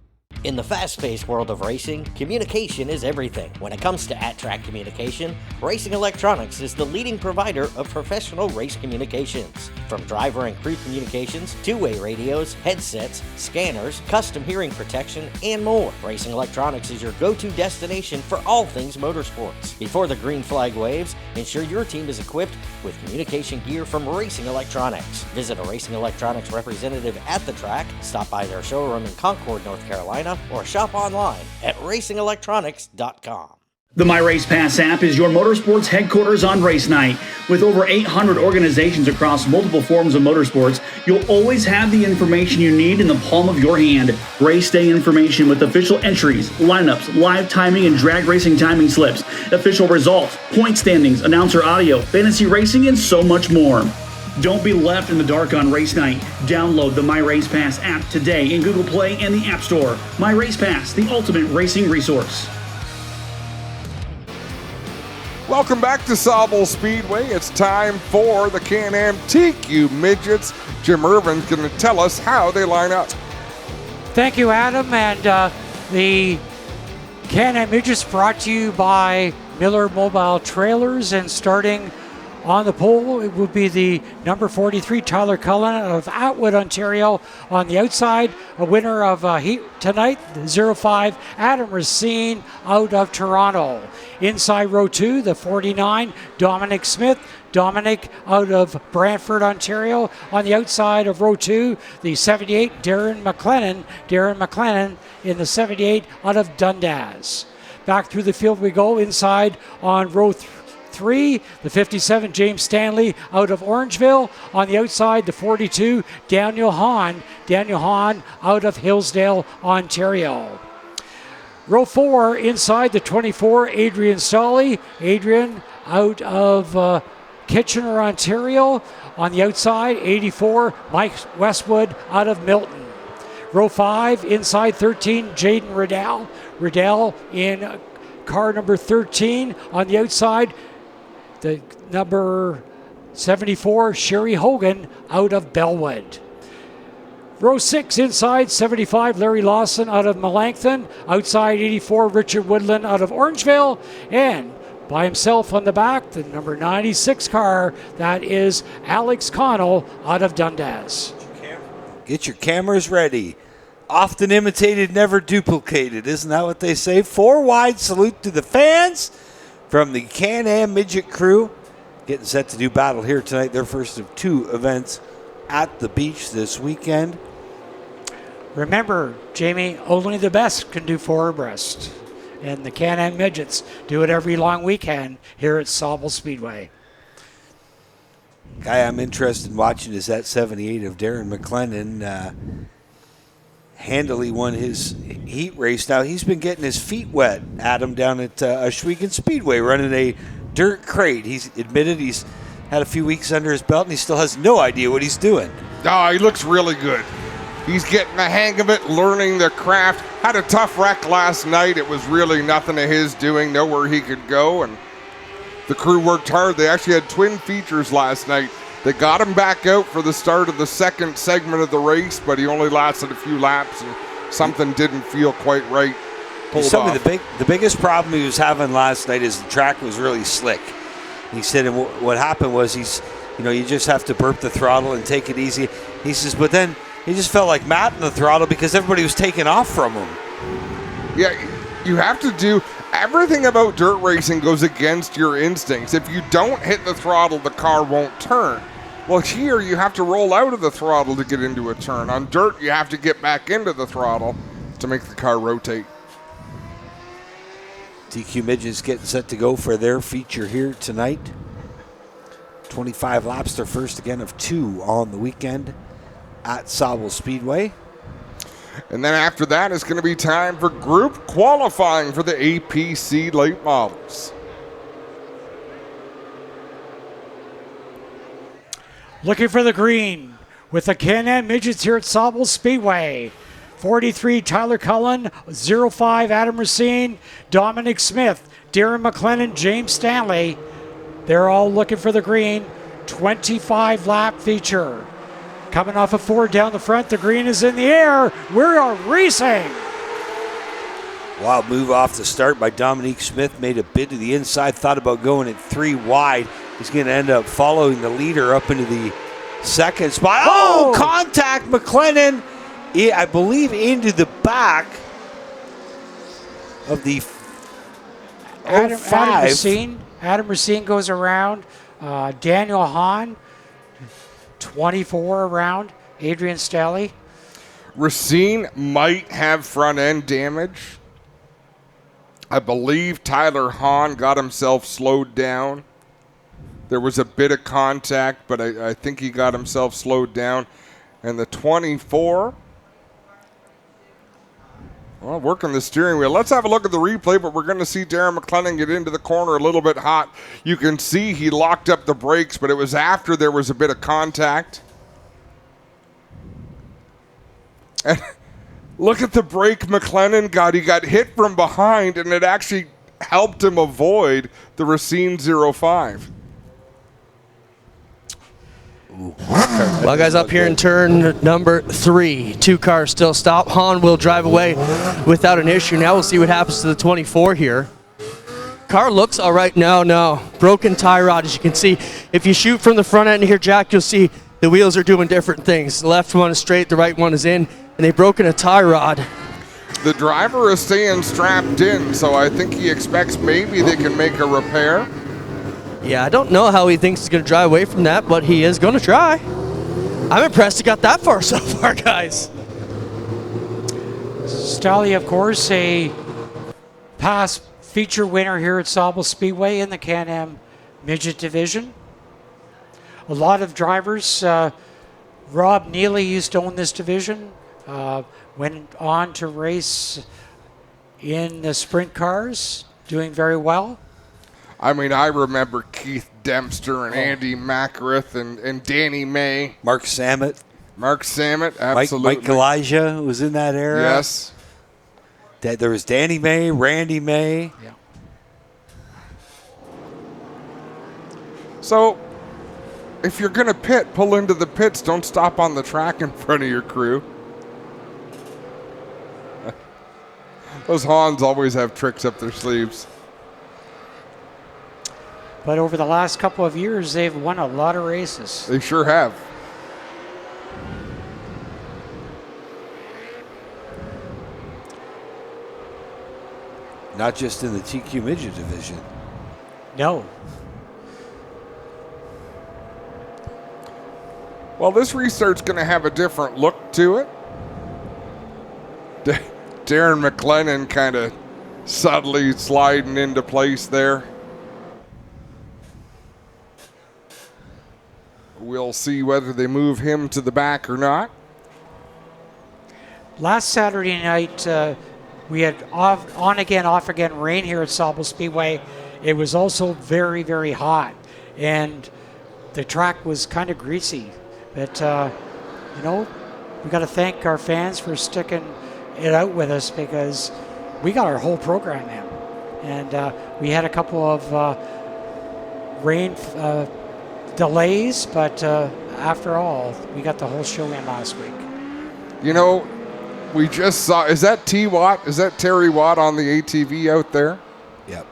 In the fast-paced world of racing, communication is everything. When it comes to at-track communication, Racing Electronics is the leading provider of professional race communications. From driver and crew communications, two-way radios, headsets, scanners, custom hearing protection, and more. Racing Electronics is your go-to destination for all things motorsports. Before the green flag waves, ensure your team is equipped with communication gear from Racing Electronics. Visit a Racing Electronics representative at the track, stop by their showroom in Concord, North Carolina, or shop online at racingelectronics.com. The My Race Pass app is your motorsports headquarters on race night. With over 800 organizations across multiple forms of motorsports, you'll always have the information you need in the palm of your hand. Race day information with official entries, lineups, live timing and drag racing timing slips, official results, point standings, announcer audio, fantasy racing, and so much more. Don't be left in the dark on race night. Download the My Race Pass app today in Google Play and the App Store. My Race Pass, the ultimate racing resource. Welcome back to Sauble Speedway. It's time for the Can-Am TQ Midgets. Jim Irvin's going to tell us how they line up. Thank you, Adam. And the Can-Am Midgets brought to you by Miller Mobile Trailers. And starting on the pole, it would be the number 43, Tyler Cullen of Atwood, Ontario. On the outside, a winner of heat tonight, 05, Adam Racine out of Toronto. Inside row 2, the 49, Dominic Smith. Dominic out of Brantford, Ontario. On the outside of row 2, the 78, Darren McLennan. Darren McLennan in the 78 out of Dundas. Back through the field we go. Inside on row 3, the 57, James Stanley out of Orangeville. On the outside, the 42, Daniel Hahn. Daniel Hahn out of Hillsdale, Ontario. Row 4, inside the 24, Adrian Stolley. Adrian out of Kitchener, Ontario. On the outside, 84, Mike Westwood out of Milton. Row 5, inside 13, Jaden Riddell. Riddell in car number 13. On the outside, the number 74, Sherry Hogan out of Bellwood. Row 6, inside 75, Larry Lawson out of Melanchthon. Outside 84, Richard Woodland out of Orangeville. And by himself on the back, the number 96 car, that is Alex Connell out of Dundas. Get your cameras ready. Often imitated, never duplicated. Isn't that what they say? 4 wide salute to the fans from the Can-Am Midget crew. Getting set to do battle here tonight. Their first of 2 events at the beach this weekend. Remember, Jamie, only the best can do 4 abreast. And the Can-Am Midgets do it every long weekend here at Sauble Speedway. Guy I'm interested in watching is that 78 of Darren McLennan. Handily won his heat race. Now, he's been getting his feet wet, Adam, down at Ashwegan Speedway, running a dirt crate. He's admitted he's had a few weeks under his belt, and he still has no idea what he's doing. Oh, he looks really good. He's getting the hang of it, learning the craft. Had a tough wreck last night. It was really nothing of his doing, nowhere he could go, and the crew worked hard. They actually had twin features last night. They got him back out for the start of the second segment of the race, but he only lasted a few laps, and something didn't feel quite right. The biggest problem he was having last night is the track was really slick. He said what happened was you just have to burp the throttle and take it easy. He says, but then he just felt like Matt in the throttle because everybody was taking off from him. Yeah, you have to do everything about dirt racing goes against your instincts. If you don't hit the throttle, the car won't turn. Well, here you have to roll out of the throttle to get into a turn. On dirt, you have to get back into the throttle to make the car rotate. TQ Midgets getting set to go for their feature here tonight. 25 laps, their first again of 2 on the weekend at Sauble Speedway. And then after that, it's going to be time for group qualifying for the APC late models. Looking for the green with the Can-Am Midgets here at Sauble Speedway. 43, Tyler Cullen. 05, Adam Racine. Dominic Smith. Darren McLennan. James Stanley. They're all looking for the green. 25 lap feature. Coming off a 4 down the front. The green is in the air. We are racing. Wild move off the start by Dominique Smith. Made a bid to the inside. Thought about going at 3 wide. He's going to end up following the leader up into the second spot. Oh, contact McLennan. I believe into the back of the Adam Racine goes around. Daniel Hahn, 24 around. Adrian Staley. Racine might have front end damage. I believe Tyler Hahn got himself slowed down. There was a bit of contact, but I think he got himself slowed down. And the 24, well, working the steering wheel. Let's have a look at the replay, but we're going to see Darren McLennan get into the corner a little bit hot. You can see he locked up the brakes, but it was after there was a bit of contact. And look at the break McLennan got. He got hit from behind, and it actually helped him avoid the Racine 05. Well, guys, up here in turn number 3, 2 cars still stop. Hahn will drive away without an issue. Now we'll see what happens to the 24 here. Car looks all right now. No, broken tie rod, as you can see. If you shoot from the front end here, Jack, you'll see the wheels are doing different things. The left one is straight, the right one is in, and they've broken a tie rod. The driver is staying strapped in, so I think he expects maybe they can make a repair. Yeah, I don't know how he thinks he's going to drive away from that, but he is going to try. I'm impressed he got that far so far, guys. Staley, of course, a past feature winner here at Sauble Speedway in the Can-Am Midget Division. A lot of drivers. Rob Neely used to own this division. Went on to race in the sprint cars, doing very well. I mean, I remember Keith Dempster and Andy Macarith and Danny May. Mark Samet. Absolutely. Mike Elijah was in that era. Yes. There was Danny May, Randy May. Yeah. So, if you're going to pit, pull into the pits. Don't stop on the track in front of your crew. Those Hans always have tricks up their sleeves. But over the last couple of years, they've won a lot of races. They sure have. Not just in the TQ Midget division. No. Well, this restart's going to have a different look to it. Darren McLennan kind of subtly sliding into place there. We'll see whether they move him to the back or not. Last Saturday night, we had on again, off again rain here at Sauble Speedway. It was also very, very hot, and the track was kind of greasy. But, you know, we got to thank our fans for sticking it out with us, because we got our whole program in. And we had a couple of rain delays, but after all, we got the whole show in last week. You know, we just saw, is that T-Watt? Is that Terry Watt on the ATV out there? Yep.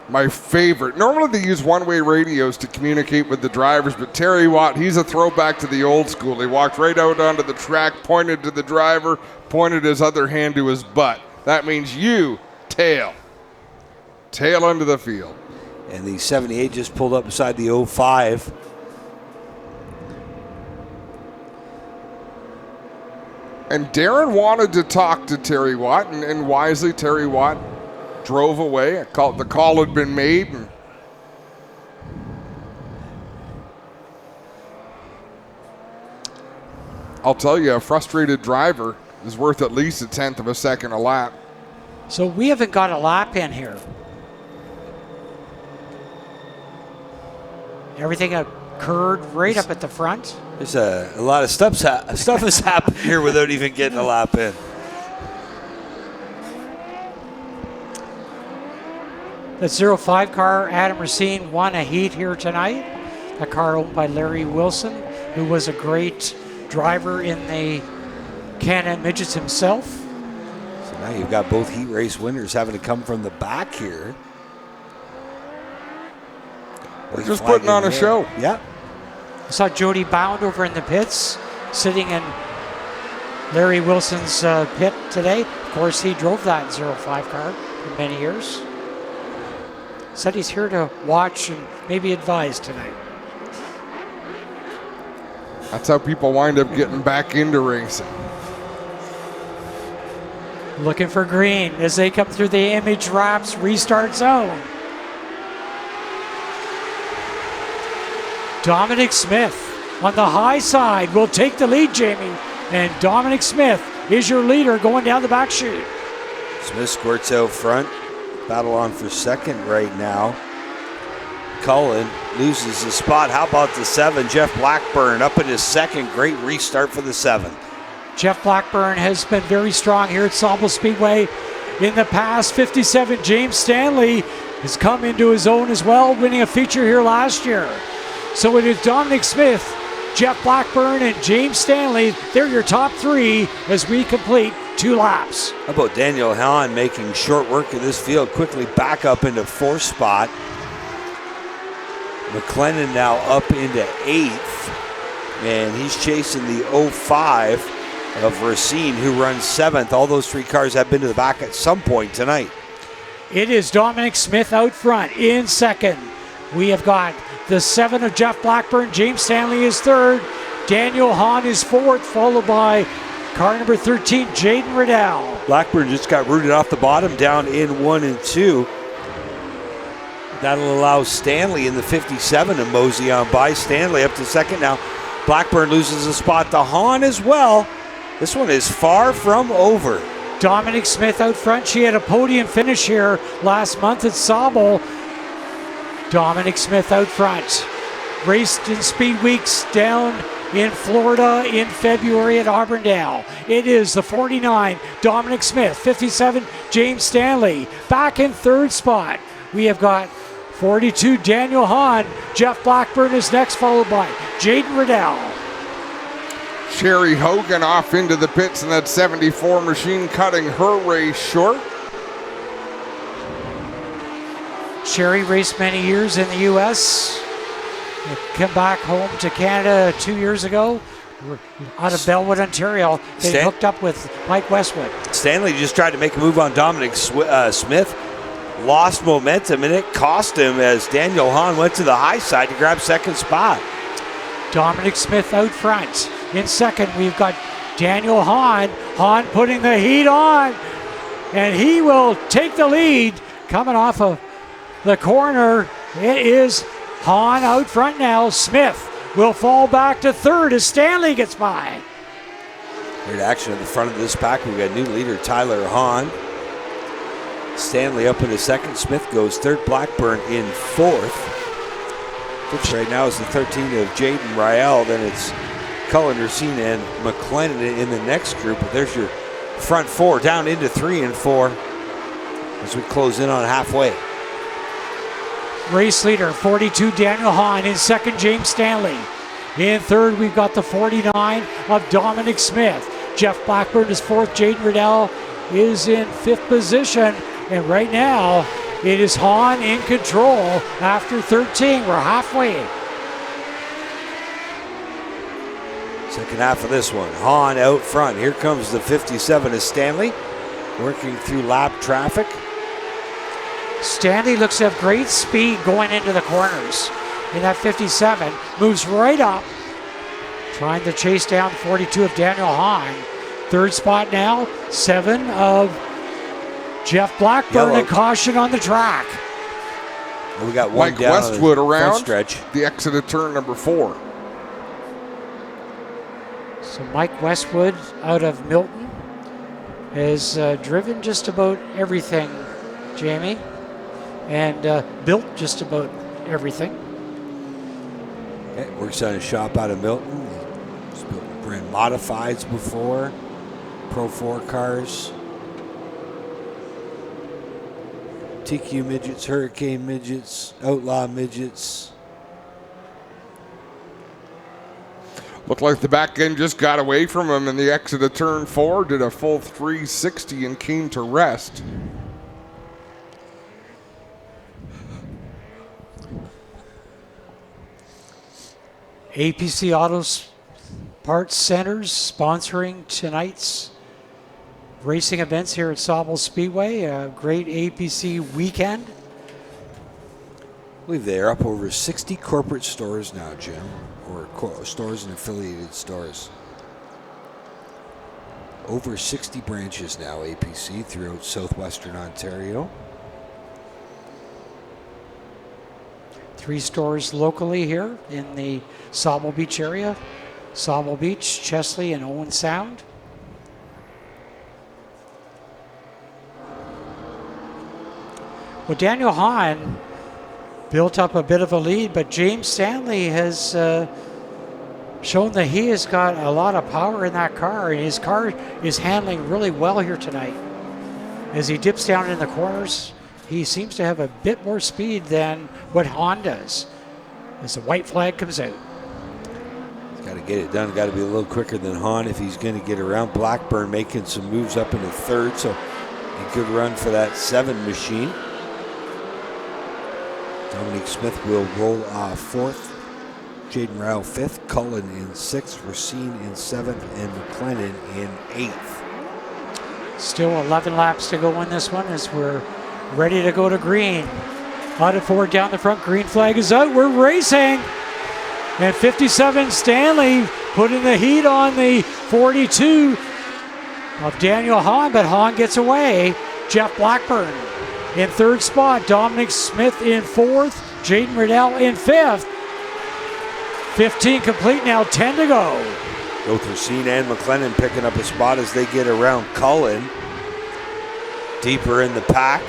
My favorite. Normally they use one-way radios to communicate with the drivers, but Terry Watt, he's a throwback to the old school. He walked right out onto the track, pointed to the driver, pointed his other hand to his butt. That means you, tail. Tail into the field. And the 78 just pulled up beside the 05. And Darren wanted to talk to Terry Watt, and wisely Terry Watt drove away. The call had been made. And I'll tell you, a frustrated driver is worth at least 1/10 of a second a lap. So we haven't got a lap in here. Everything occurred right up at the front. There's a lot of stuff has happened here without even getting a lap in. The 05 car, Adam Racine, won a heat here tonight. A car owned by Larry Wilson, who was a great driver in the Can-Am Midgets himself. So Now you've got both heat race winners having to come from the back here. We're just putting on a show. Yeah. I saw Jody Bound over in the pits, sitting in Larry Wilson's pit today. Of course, he drove that 05 car for many years. Said he's here to watch and maybe advise tonight. That's how people wind up getting back into racing. Looking for green as they come through the image wraps restart zone. Dominic Smith on the high side will take the lead, Jamie. And Dominic Smith is your leader going down the back chute. Smith squirts out front. Battle on for second right now. Cullen loses his spot. How about the 7? Jeff Blackburn up in his second. Great restart for the 7. Jeff Blackburn has been very strong here at Sauble Speedway in the past. 57, James Stanley has come into his own as well, winning a feature here last year. So it is Dominic Smith, Jeff Blackburn, and James Stanley. They're your top 3 as we complete 2 laps. How about Daniel Hahn making short work of this field, quickly back up into 4th spot. McLennan now up into 8th, and he's chasing the 05 of Racine, who runs 7th. All those 3 cars have been to the back at some point tonight. It is Dominic Smith out front in second. We have got the 7 of Jeff Blackburn. James Stanley is 3rd. Daniel Hahn is 4th, followed by car number 13, Jaden Riddell. Blackburn just got rooted off the bottom down in 1 and 2. That'll allow Stanley in the 57 to mosey on by. Stanley up to second now. Blackburn loses a spot to Hahn as well. This one is far from over. Dominic Smith out front. She had a podium finish here last month at Sauble. Dominic Smith out front. Raced in Speed Weeks down in Florida in February at Auburndale. It is the 49, Dominic Smith. 57, James Stanley. Back in 3rd spot. We have got 42, Daniel Hahn. Jeff Blackburn is next, followed by Jaden Riddell. Sherry Hogan off into the pits in that 74 machine, cutting her race short. Sherry raced many years in the U.S. Came back home to Canada 2 years ago. Out of Bellwood, Ontario. They hooked up with Mike Westwood. Stanley just tried to make a move on Dominic Smith. Lost momentum, and it cost him as Daniel Hahn went to the high side to grab second spot. Dominic Smith out front. In second, we've got Daniel Hahn. Hahn putting the heat on, and he will take the lead. Coming off of the corner, it is Hahn out front now. Smith will fall back to 3rd as Stanley gets by. Great action at the front of this pack. We've got new leader Tyler Hahn. Stanley up into 2nd. Smith goes 3rd. Blackburn in 4th. 5th right now is the 13 of Jaden Riel. Then it's Cullen, Racine, and McLennan in the next group. But there's your front 4 down into 3 and 4 as we close in on halfway. Race leader, 42, Daniel Hahn. In second, James Stanley. In third, we've got the 49 of Dominic Smith. Jeff Blackburn is 4th. Jaden Riddell is in 5th position. And right now, it is Hahn in control after 13. We're halfway. Second half of this one. Hahn out front. Here comes the 57 of Stanley, working through lap traffic. Stanley looks to have great speed going into the corners. In that 57, moves right up, trying to chase down 42 of Daniel Hahn. 3rd spot now, 7 of Jeff Blackburn. Yellow. A caution on the track. We got one Mike down Westwood the front around stretch. the exit of turn number 4. So Mike Westwood out of Milton has driven just about everything, Jamie, and built just about everything. Okay, works on a shop out of Milton. He's built brand modifieds before, Pro 4 cars. TQ Midgets, Hurricane Midgets, Outlaw Midgets. Looked like the back end just got away from him and the exit of turn 4, did a full 360 and came to rest. APC Auto Parts Centers sponsoring tonight's racing events here at Sauble Speedway. A great APC weekend. I believe they're up over 60 corporate stores now, Jim, or stores and affiliated stores. Over 60 branches now, APC, throughout southwestern Ontario. 3 stores locally here in the Sauble Beach area. Sauble Beach, Chesley, and Owen Sound. Well, Daniel Hahn built up a bit of a lead, but James Stanley has shown that he has got a lot of power in that car, and his car is handling really well here tonight. As he dips down in the corners, he seems to have a bit more speed than what Hahn does. As the white flag comes out. He's got to get it done. Got to be a little quicker than Hahn if he's going to get around. Blackburn making some moves up into third, so a good run for that 7 machine. Dominic Smith will roll fourth. Jaden Rao 5th. Cullen in 6th. Racine in 7th. And McLennan in 8th. Still 11 laps to go in this one as we're ready to go to green. Out of 4 down the front. Green flag is out. We're racing. And 57 Stanley putting the heat on the 42 of Daniel Hahn, but Hahn gets away. Jeff Blackburn in 3rd spot. Dominic Smith in 4th. Jaden Riddell in 5th. 15 complete now, 10 to go. Both Racine and McLennan picking up a spot as they get around Cullen. Deeper in the pack.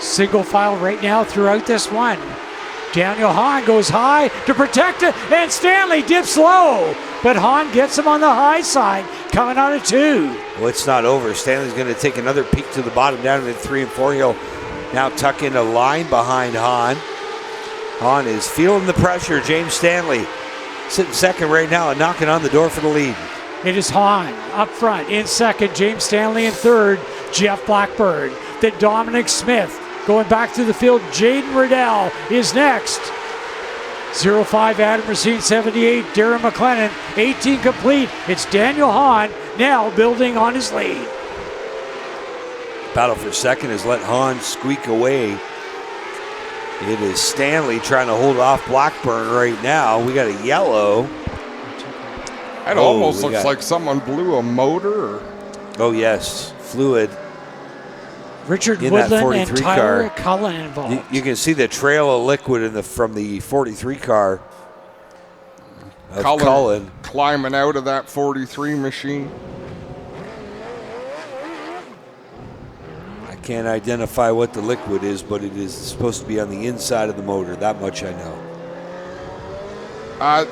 Single file right now throughout this one. Daniel Hahn goes high to protect it, and Stanley dips low. But Hahn gets him on the high side, coming out of 2. Well, it's not over. Stanley's going to take another peek to the bottom down in 3 and 4. He'll now tuck in a line behind Hahn. Hahn is feeling the pressure. James Stanley sitting second right now and knocking on the door for the lead. It is Hahn up front in 2nd, James Stanley in 3rd, Jeff Blackburn. Then Dominic Smith going back to the field. Jaden Riddell is next. 05 Adam Racine, 78 Darren McLennan, 18 complete. It's Daniel Hahn now building on his lead. Battle for second has let Hahn squeak away. It is Stanley trying to hold off Blackburn right now. We got a yellow. It almost looks like someone blew a motor. Oh, yes. Fluid. Richard in Woodland that 43 and Tyler car. Cullen involved. You can see the trail of liquid from the 43 car of Cullen. Climbing out of that 43 machine. I can't identify what the liquid is, but it is supposed to be on the inside of the motor. That much I know.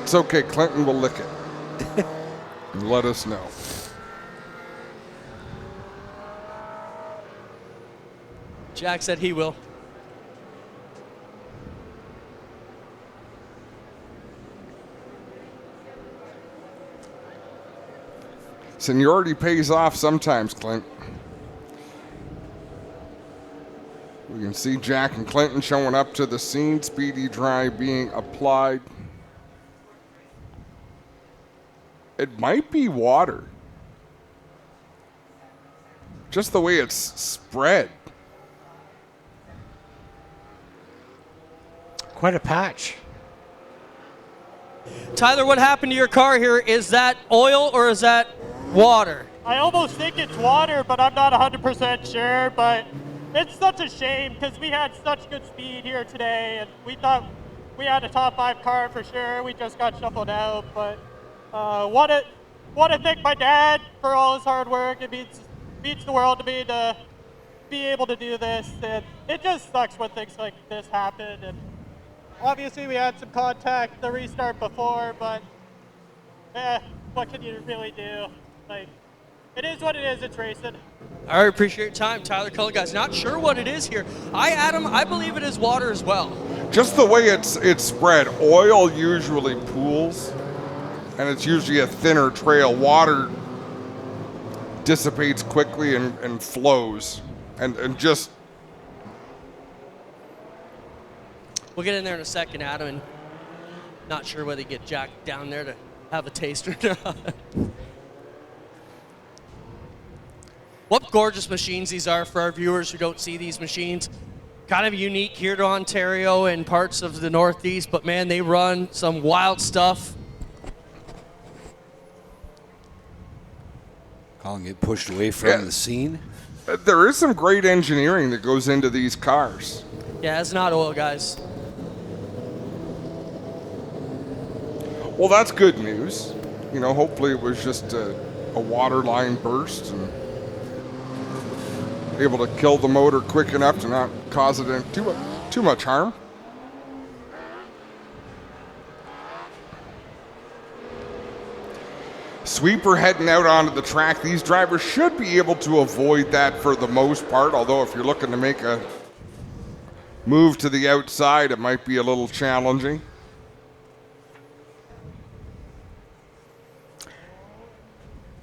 It's okay. Clinton will lick it. And let us know. Jack said he will. Seniority pays off sometimes, Clint. We can see Jack and Clinton showing up to the scene. Speedy dry being applied. It might be water. Just the way it's spread. Quite a patch. Tyler, what happened to your car here? Is that oil or is that water? I almost think it's water, but I'm not 100% sure. But it's such a shame because we had such good speed here today, and we thought we had a top 5 car for sure. We just got shuffled out, but want to thank my dad for all his hard work. It means the world to me to be able to do this, and it just sucks when things like this happen. And obviously, we had some contact the restart before, but what can you really do? Like, it is what it is. It's racing. I appreciate your time, Tyler Cullen. Guys, not sure what it is here. Adam, I believe it is water as well. just the way it's spread. Oil usually pools, and it's usually a thinner trail. Water dissipates quickly and flows, and just. We'll get in there in a second, Adam, and not sure whether you get Jack down there to have a taste or not. What gorgeous machines these are for our viewers who don't see these machines. Kind of unique here to Ontario and parts of the Northeast, but man, they run some wild stuff. Calling it pushed away from the scene. There is some great engineering that goes into these cars. Yeah, it's not oil, guys. Well, that's good news. You know, hopefully it was just a water line burst and able to kill the motor quick enough to not cause it too much harm. Sweeper heading out onto the track. These drivers should be able to avoid that for the most part, although if you're looking to make a move to the outside, it might be a little challenging.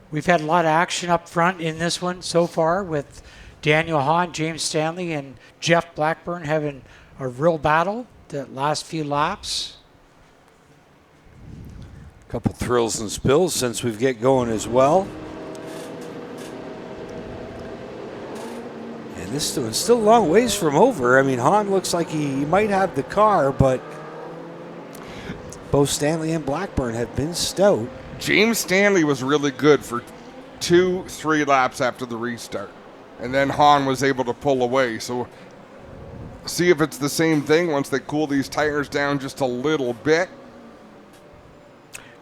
We've had a lot of action up front in this one so far with Daniel Hahn, James Stanley, and Jeff Blackburn having a real battle the last few laps. A couple thrills and spills since we've get going as well. And this one's still a long ways from over. I mean, Hahn looks like he might have the car, but both Stanley and Blackburn have been stout. James Stanley was really good for 2-3 laps after the restart. And then Hahn was able to pull away. So see if it's the same thing once they cool these tires down just a little bit.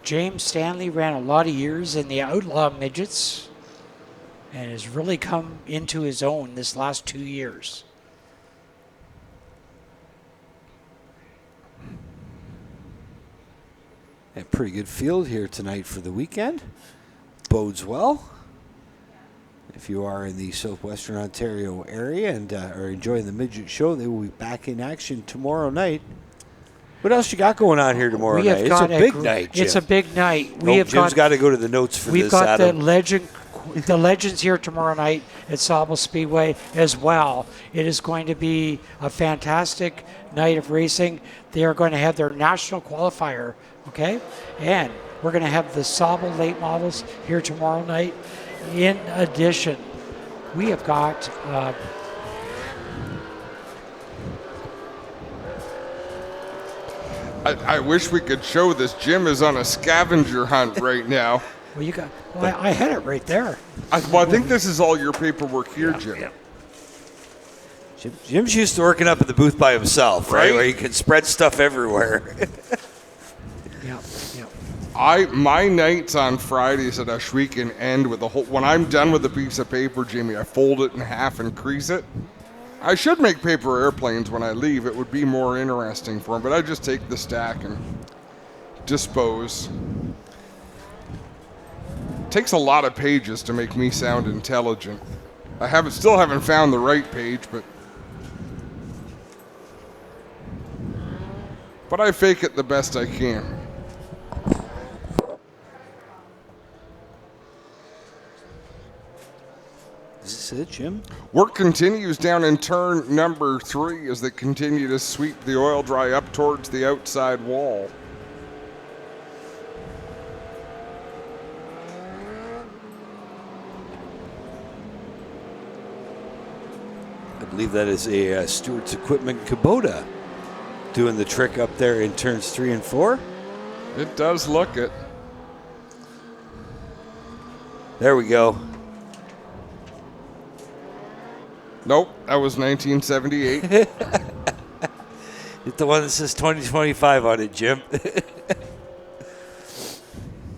James Stanley ran a lot of years in the Outlaw Midgets and has really come into his own this last 2 years. A pretty good field here tonight for the weekend. Bodes well. If you are in the southwestern Ontario area and are enjoying the Midget show, they will be back in action tomorrow night. What else you got going on here tomorrow night? It's a big night, Jim. It's a big night. Jim's got to go to the notes for this, We've got Adam. the legends here tomorrow night at Sauble Speedway as well. It is going to be a fantastic night of racing. They are going to have their national qualifier, okay? And we're going to have the Sauble late models here tomorrow night. In addition, we have got I wish we could show this. Jim is on a scavenger hunt right now. Well, you got. Well, I had it right there. I think this is all your paperwork here, Jim. Yeah. Jim's used to working up at the booth by himself, right? Where he can spread stuff everywhere. Yeah. My nights on Fridays at Ashweek can end with a whole. When I'm done with a piece of paper, Jimmy, I fold it in half and crease it. I should make paper airplanes when I leave. It would be more interesting for them, but I just take the stack and dispose. It takes a lot of pages to make me sound intelligent. I still haven't found the right page, but I fake it the best I can. Is this it, Jim? Work continues down in turn number 3 as they continue to sweep the oil dry up towards the outside wall. I believe that is a Stewart's Equipment Kubota doing the trick up there in turns 3 and 4. It does look it. There we go. Nope, that was 1978. It's the one that says 2025 on it, Jim.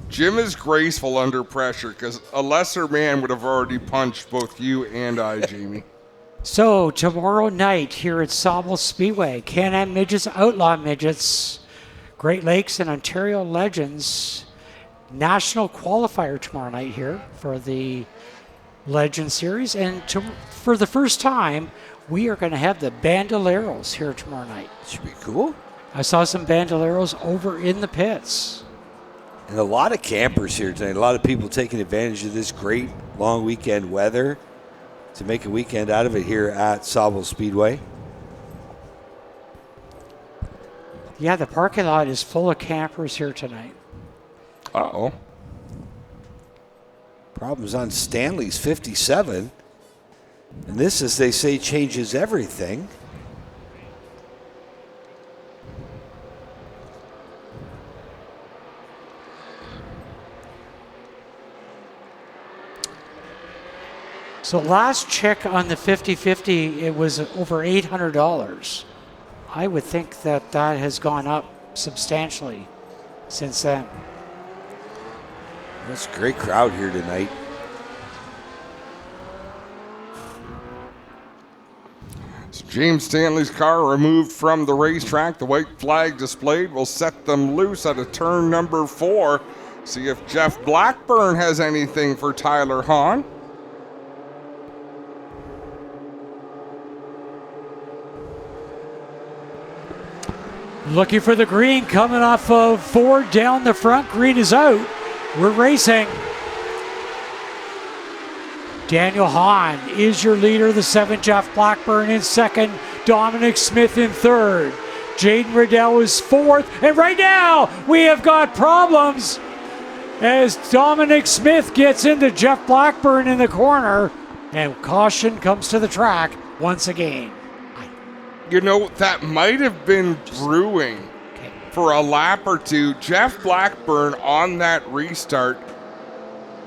Jim is graceful under pressure because a lesser man would have already punched both you and I, Jamie. So tomorrow night here at Sauble Speedway, Can-Am Midgets, Outlaw Midgets, Great Lakes and Ontario Legends national qualifier tomorrow night here for the Legend Series. And for the first time, we are going to have the Bandoleros here tomorrow night. Should be cool. I saw some Bandoleros over in the pits. And a lot of campers here tonight. A lot of people taking advantage of this great long weekend weather to make a weekend out of it here at Sauble Speedway. Yeah, the parking lot is full of campers here tonight. Uh-oh. Problems on Stanley's 57. And this, as they say, changes everything. So last check on the 50-50, it was over $800. I would think that that has gone up substantially since then. That's a great crowd here tonight. So James Stanley's car removed from the racetrack. The white flag displayed will set them loose at a turn number 4. See if Jeff Blackburn has anything for Tyler Hahn. Looking for the green, coming off of 4 down the front. Green is out. We're racing. Daniel Hahn is your leader. The 7, Jeff Blackburn in second. Dominic Smith in third. Jaden Riddell is fourth. And right now, we have got problems as Dominic Smith gets into Jeff Blackburn in the corner. And caution comes to the track once again. You know, that might have been brewing for a lap or two. Jeff Blackburn on that restart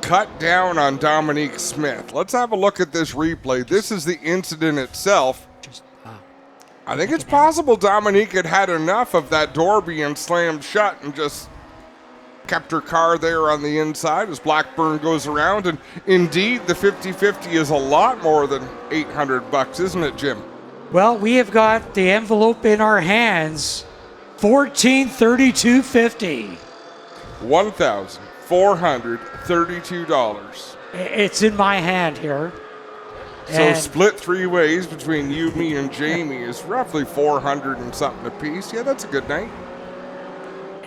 cut down on Dominique Smith. Let's have a look at this replay. This is the incident itself. I think it's possible Dominique had enough of that door being slammed shut and just kept her car there on the inside as Blackburn goes around. And indeed, the 50-50 is a lot more than $800, isn't it, Jim? Well, we have got the envelope in our hands. $1,432.50. $1,432. It's in my hand here. So And split 3 ways between you, me, and Jamie is roughly 400 and something apiece. Yeah, that's a good night.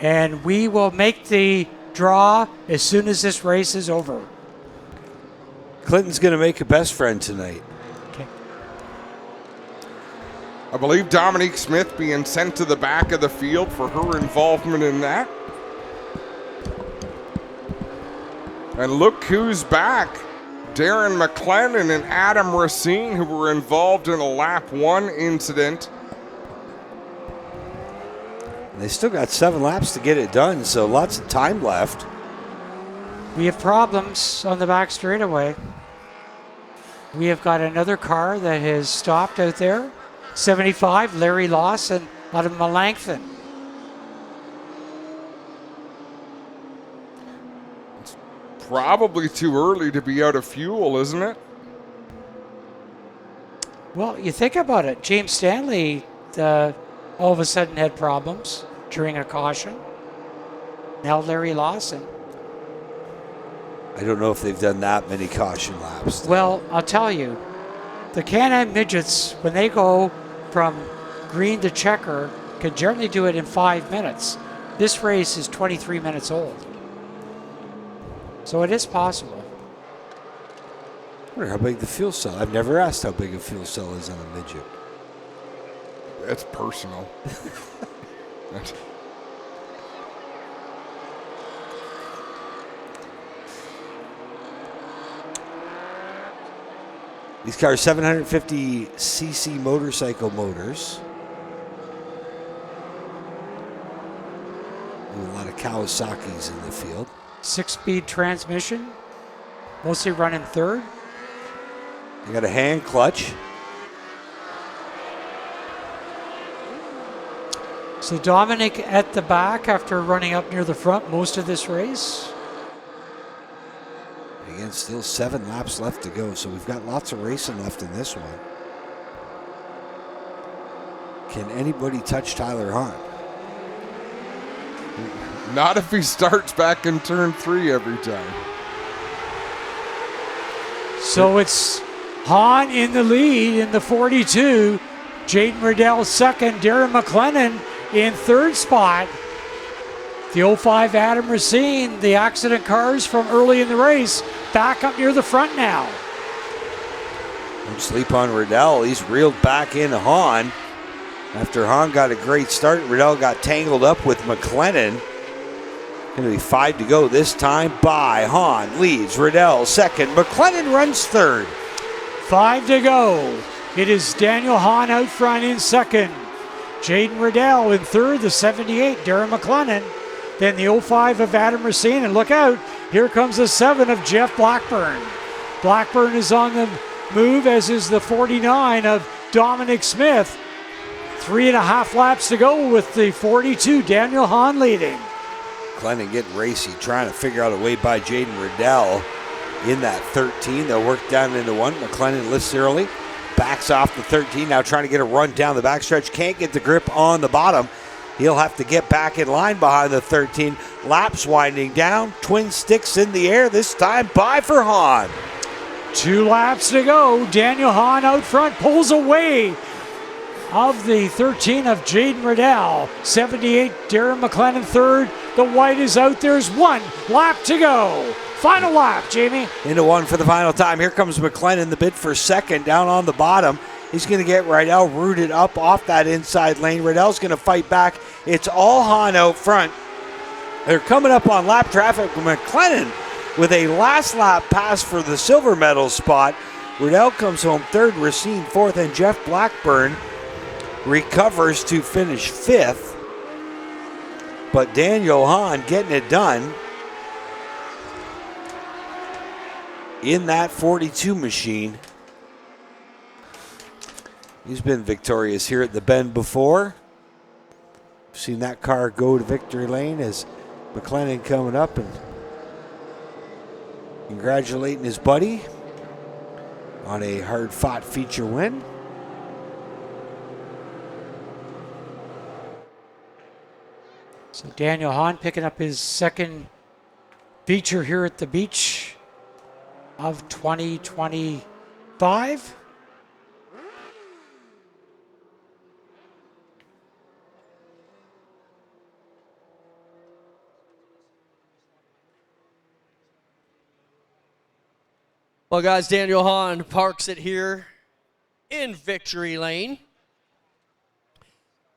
And we will make the draw as soon as this race is over. Clinton's going to make a best friend tonight. I believe Dominique Smith being sent to the back of the field for her involvement in that. And look who's back. Darren McLennan and Adam Racine, who were involved in a lap 1 incident. They still got 7 laps to get it done, so lots of time left. We have problems on the back straightaway. We have got another car that has stopped out there. 75, Larry Lawson out of Melanchthon. It's probably too early to be out of fuel, isn't it? Well, you think about it. James Stanley all of a sudden had problems during a caution. Now Larry Lawson. I don't know if they've done that many caution laps, though. Well, I'll tell you, the Can-Am Midgets, when they go from green to checker, can generally do it in 5 minutes. This race is 23 minutes old. So it is possible. I wonder how big the fuel cell. I've never asked how big a fuel cell is on a midget. It's personal. These cars, 750cc motorcycle motors. Ooh, a lot of Kawasaki's in the field. 6-speed transmission, mostly running third. They got a hand clutch. So Dominic at the back after running up near the front most of this race. Again, still 7 laps left to go, so we've got lots of racing left in this one. Can anybody touch Tyler Hahn? Not if he starts back in turn 3 every time. So it's Hahn in the lead in the 42. Jaden Riddell second. Darren McLennan in third spot. The 05 Adam Racine, the accident cars from early in the race, back up near the front now. Don't sleep on Riddell. He's reeled back in Hahn. After Hahn got a great start, Riddell got tangled up with McLennan. Going to be 5 to go this time by Hahn. Leads Riddell second. McLennan runs third. 5 to go. It is Daniel Hahn out front in second. Jaden Riddell in third, the 78, Darren McLennan. Then the 05 of Adam Racine, and look out, here comes the 7 of Jeff Blackburn. Blackburn is on the move, as is the 49 of Dominic Smith. 3.5 laps to go with the 42, Daniel Hahn leading. McLennan getting racy, trying to figure out a way by Jaden Riddell in that 13. They'll work down into 1. McLennan lifts early, backs off the 13, now trying to get a run down the backstretch. Can't get the grip on the bottom. He'll have to get back in line behind the 13. Laps winding down. Twin sticks in the air. This time by for Hahn. 2 laps to go. Daniel Hahn out front pulls away of the 13 of Jaden Riddell. 78, Darren McLennan third. The white is out. There's 1 lap to go. Final lap, Jamie. Into 1 for the final time. Here comes McLennan, the bid for second down on the bottom. He's going to get Riddell rooted up off that inside lane. Riddell's going to fight back. It's all Hahn out front. They're coming up on lap traffic. McLennan with a last lap pass for the silver medal spot. Riddell comes home third, Racine fourth, and Jeff Blackburn recovers to finish 5th. But Daniel Hahn getting it done in that 42 machine. He's been victorious here at the Bend before. We've seen that car go to victory lane as McLennan coming up and congratulating his buddy on a hard-fought feature win. So Daniel Hahn picking up his second feature here at the beach of 2025. Well, guys, Daniel Hahn parks it here in victory lane.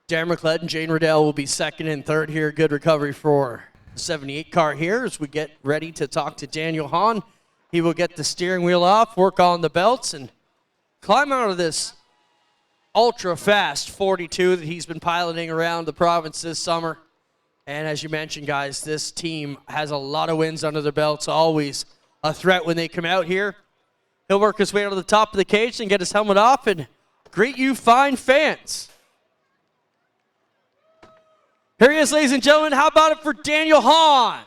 Darren McLennan and Jaden Riddell will be second and third here. Good recovery for the 78 car here as we get ready to talk to Daniel Hahn. He will get the steering wheel off, work on the belts, and climb out of this ultra-fast 42 that he's been piloting around the province this summer. And as you mentioned, guys, this team has a lot of wins under their belts, always a threat when they come out here. He'll work his way to the top of the cage and get his helmet off and greet you fine fans. Here he is, ladies and gentlemen. How about it for Daniel Hahn?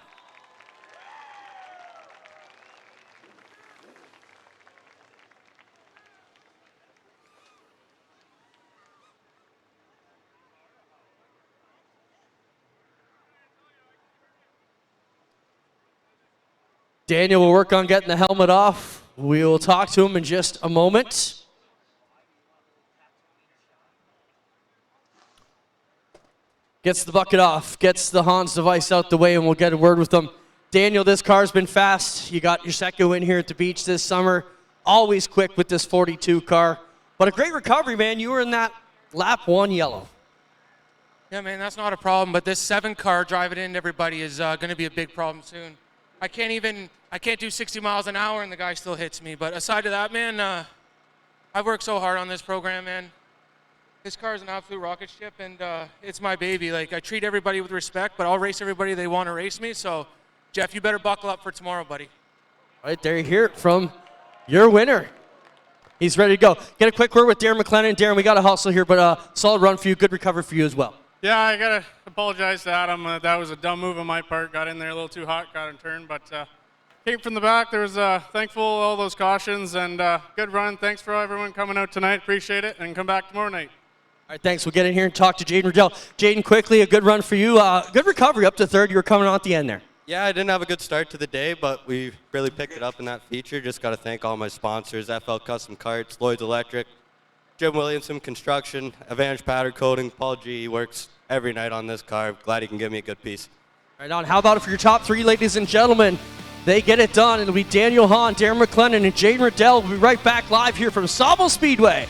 Daniel will work on getting the helmet off. We will talk to him in just a moment. Gets the bucket off, gets the Hahn's device out the way, and we'll get a word with them. Daniel, this car's been fast. You got your second win here at the beach this summer. Always quick with this 42 car. But a great recovery, man. You were in that lap 1 yellow. Yeah, man, that's not a problem. But this 7 car driving in everybody is going to be a big problem soon. I can't do 60 miles an hour and the guy still hits me. But aside of that, man, I've worked so hard on this program, man. This car is an absolute rocket ship, and it's my baby. Like, I treat everybody with respect, but I'll race everybody they want to race me. So, Jeff, you better buckle up for tomorrow, buddy. Right there, you hear it from your winner. He's ready to go. Get a quick word with Darren McLennan. Darren, we got a hustle here, but solid run for you. Good recovery for you as well. Yeah, I got to apologize to Adam. That was a dumb move on my part. Got in there a little too hot, got in turn, but came from the back. There was thankful all those cautions, and good run. Thanks for everyone coming out tonight. Appreciate it, and come back tomorrow night. All right, thanks. We'll get in here and talk to Jaden Riddell. Jaden, quickly, a good run for you. Good recovery up to third. You were coming on at the end there. Yeah, I didn't have a good start to the day, but we really picked it up in that feature. Just got to thank all my sponsors, FL Custom Carts, Lloyd's Electric, Jim Williamson Construction, Advantage Powder Coating, Paul G. He works every night on this car. Glad he can give me a good piece. Right on. How about it for your top three, ladies and gentlemen? They get it done. It'll be Daniel Hahn, Darren McLennan, and Jaden Riddell. We'll be right back live here from Sauble Speedway.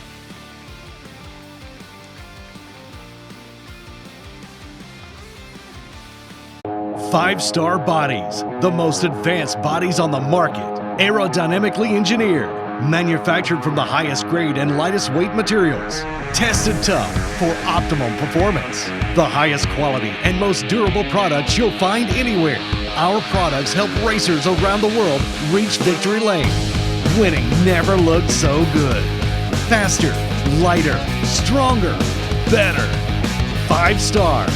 Five-star bodies, the most advanced bodies on the market, aerodynamically engineered, manufactured from the highest grade and lightest weight materials, tested tough for optimum performance. The highest quality and most durable products you'll find anywhere. Our products help racers around the world reach victory lane. Winning never looked so good. Faster, lighter, stronger, better. 5-star.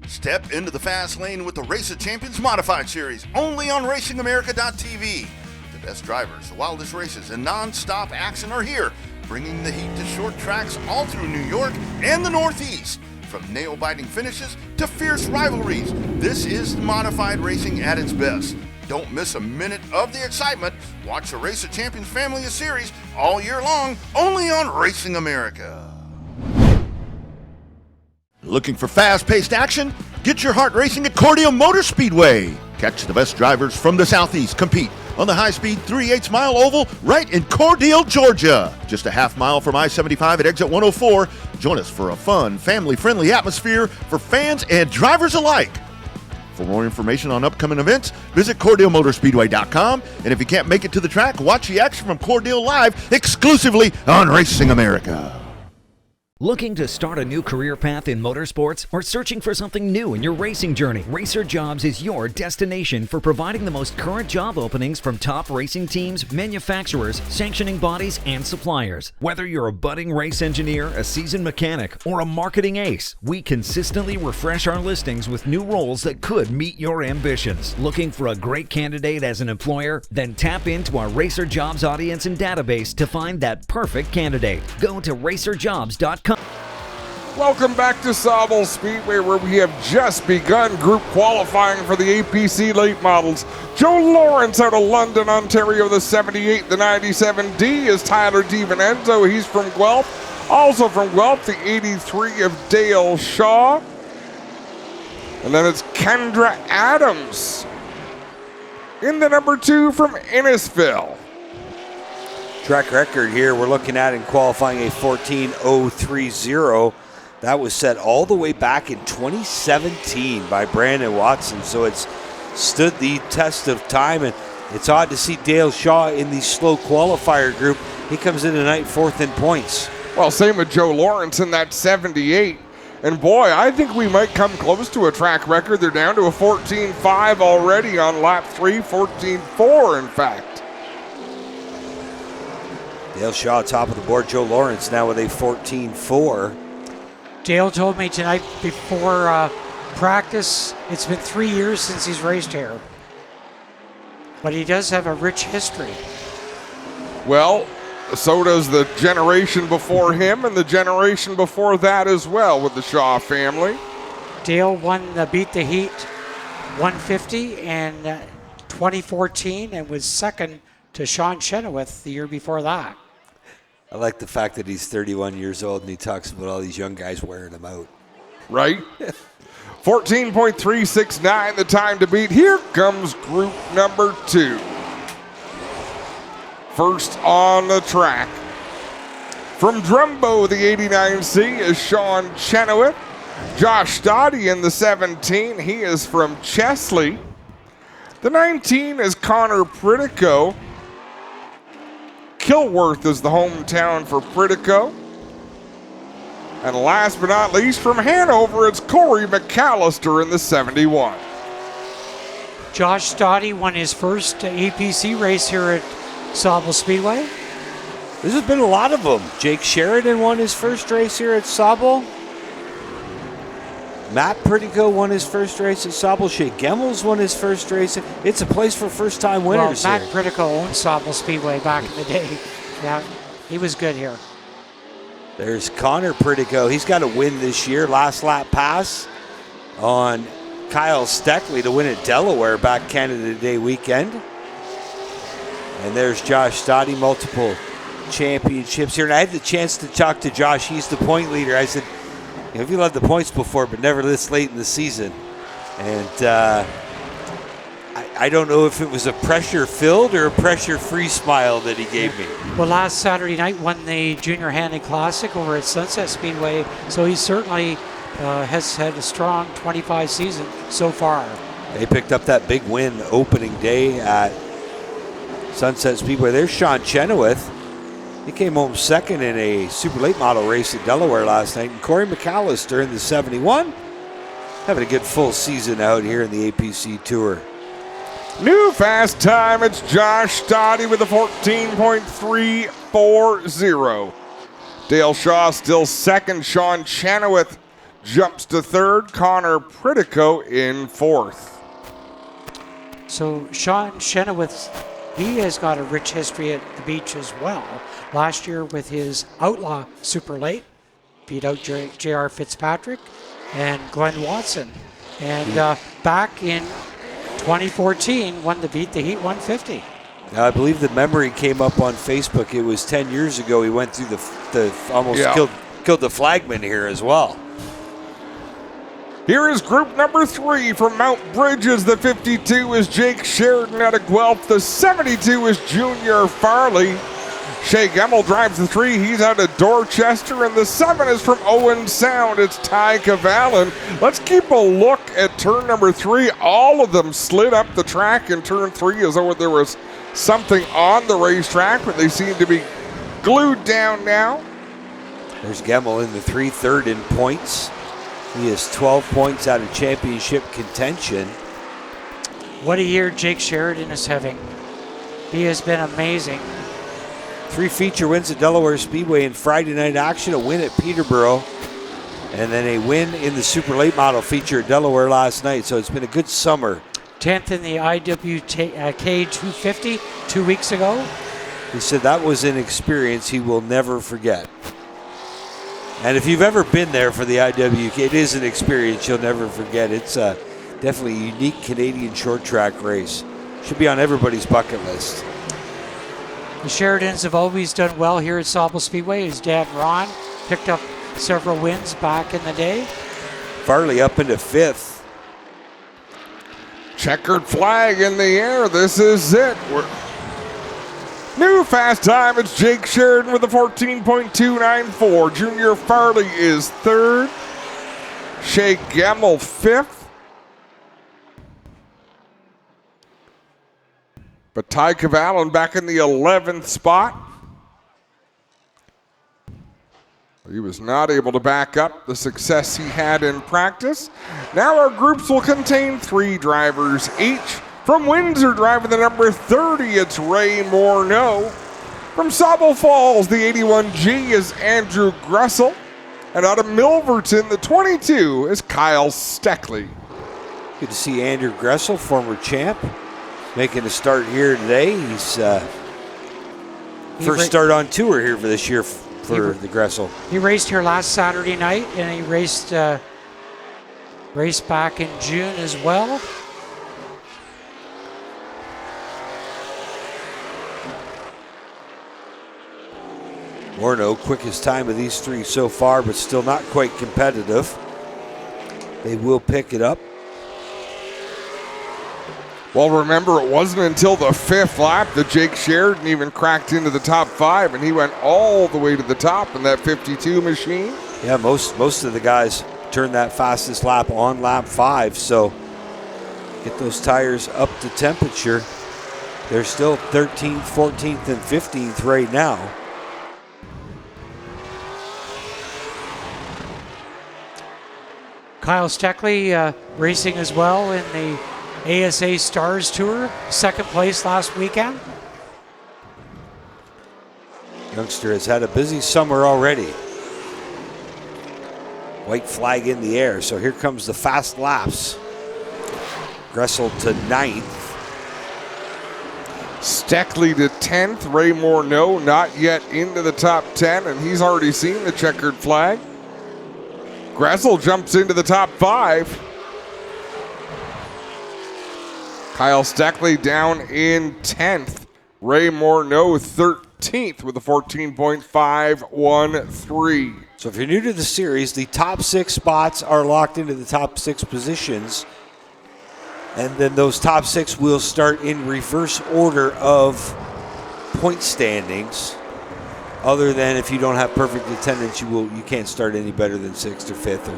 Step into the fast lane with the Race of Champions Modified Series, only on RacingAmerica.tv. The best drivers, the wildest races, and non-stop action are here, bringing the heat to short tracks all through New York and the Northeast. From nail-biting finishes to fierce rivalries, this is modified racing at its best. Don't miss a minute of the excitement. Watch the Race of Champions family of series all year long, only on Racing America. Looking for fast-paced action? Get your heart racing at Cordeo Motor Speedway. Catch the best drivers from the Southeast compete on the high-speed 3/8 mile oval right in Cordele, Georgia. Just a half mile from I-75 at exit 104. Join us for a fun, family-friendly atmosphere for fans and drivers alike. For more information on upcoming events, visit CordeoMotorspeedway.com. And if you can't make it to the track, watch the action from Cordele live exclusively on Racing America. Looking to start a new career path in motorsports or searching for something new in your racing journey? Racer Jobs is your destination for providing the most current job openings from top racing teams, manufacturers, sanctioning bodies, and suppliers. Whether you're a budding race engineer, a seasoned mechanic, or a marketing ace, we consistently refresh our listings with new roles that could meet your ambitions. Looking for a great candidate as an employer? Then tap into our Racer Jobs audience and database to find that perfect candidate. Go to racerjobs.com. Welcome back to Sauble Speedway, where we have just begun group qualifying for the APC late models. Joe Lawrence out of London, Ontario, the 78, the 97D is Tyler DiVincenzo. He's from Guelph. Also from Guelph, the 83 of Dale Shaw. And then it's Kendra Adams in the number 2 from Innisfil. Track record here we're looking at in qualifying a 14.030. That was set all the way back in 2017 by Brandon Watson, so it's stood the test of time, and it's odd to see Dale Shaw in the slow qualifier group. He comes in tonight 4th in points. Well, same with Joe Lawrence in that 78. And boy, I think we might come close to a track record. They're down to a 14.5 already on lap 3, 14.4 in fact. Dale Shaw top of the board. Joe Lawrence now with a 14.4. Dale told me tonight before practice, it's been 3 years since he's raced here. But he does have a rich history. Well, so does the generation before him and the generation before that as well with the Shaw family. Dale won the Beat the Heat 150 in 2014 and was second to Sean Chenoweth the year before that. I like the fact that he's 31 years old and he talks about all these young guys wearing him out. Right? 14.369 the time to beat. Here comes group number 2. First on the track. From Drumbo, the 89C is Sean Chenoweth. Josh Stoddy in the 17. He is from Chesley. The 19 is Connor Pritico. Kilworth is the hometown for Pritico. And last but not least, from Hanover, it's Corey McAllister in the 71. Josh Stoddy won his first APC race here at Sauble Speedway. This has been a lot of them. Jake Sheridan won his first race here at Sauble. Matt Pritico won his first race at Sauble. Shea Gemmels won his first race. It's a place for first-time winners. Well, Matt Pritico owned Sauble Speedway back in the day. Yeah, he was good here. There's Connor Pritico. He's got a win this year. Last lap pass on Kyle Steckley to win at Delaware back Canada Day weekend. And there's Josh Stoddy, multiple championships here. And I had the chance to talk to Josh. He's the point leader. I said, have you led the points before, but never this late in the season? And I don't know if it was a pressure-filled or a pressure-free smile that he gave me. Well, last Saturday night won the Junior Handy Classic over at Sunset Speedway, so he certainly has had a strong 25 season so far. They picked up that big win opening day at Sunset Speedway. There's Sean Chenoweth. He came home second in a super late model race at Delaware last night. And Corey McAllister in the 71, having a good full season out here in the APC Tour. New fast time, it's Josh Stoddy with a 14.340. Dale Shaw still second. Sean Chenoweth jumps to third. Connor Pritico in fourth. So Sean Chenoweth, he has got a rich history at the beach as well. Last year with his Outlaw Super Late, beat out J.R. Fitzpatrick and Glenn Watson. And back in 2014, won the Beat the Heat 150. Now, I believe the memory came up on Facebook. It was 10 years ago. He went through the almost killed the flagman here as well. Here is group number 3 from Mount Bridges. The 52 is Jake Sheridan out of Guelph. The 72 is Junior Farley. Shea Gemmel drives the 3. He's out of Dorchester. And the 7 is from Owen Sound. It's Ty Cavallan. Let's keep a look at turn number 3. All of them slid up the track in turn 3 as though there was something on the racetrack, but they seem to be glued down now. There's Gemmel in the 3, third in points. He has 12 points out of championship contention. What a year Jake Sheridan is having. He has been amazing. 3 feature wins at Delaware Speedway in Friday night action, a win at Peterborough, and then a win in the super late model feature at Delaware last night. So it's been a good summer. 10th in the IWK 250 2 weeks ago. He said that was an experience he will never forget. And if you've ever been there for the IWK, it is an experience you'll never forget. It's definitely a unique Canadian short track race. Should be on everybody's bucket list. The Sheridans have always done well here at Sauble Speedway. His dad, Ron, picked up several wins back in the day. Farley up into 5th. Checkered flag in the air. This is it. New fast time. It's Jake Sheridan with a 14.294. Junior Farley is 3rd. Shea Gemmel 5th. But Ty Cavallan back in the 11th spot. He was not able to back up the success he had in practice. Now our groups will contain 3 drivers each. From Windsor, driving the number 30, it's Ray Morneau. From Sauble Falls, the 81G is Andrew Gressel. And out of Milverton, the 22 is Kyle Steckley. Good to see Andrew Gressel, former champ, making a start here today. He's first start on tour here for this year for the Gressel. He raced here last Saturday night, and he raced back in June as well. Morneau, quickest time of these 3 so far, but still not quite competitive. They will pick it up. Well, remember, it wasn't until the 5th lap that Jake Sheridan even cracked into the top 5, and he went all the way to the top in that 52 machine. Yeah, most of the guys turned that fastest lap on lap 5, so get those tires up to temperature. They're still 13th, 14th, and 15th right now. Kyle Steckley racing as well in the ASA Stars Tour, second place last weekend. Youngster has had a busy summer already. White flag in the air, so here comes the fast laps. Gressel to 9th. Steckley to 10th. Ray Morneau not yet into the top 10, and he's already seen the checkered flag. Gressel jumps into the top 5. Kyle Steckley down in 10th. Ray Morneau 13th with a 14.513. So if you're new to the series, the top 6 spots are locked into the top 6 positions. And then those top 6 will start in reverse order of point standings. Other than if you don't have perfect attendance, you can't start any better than 6th or 5th.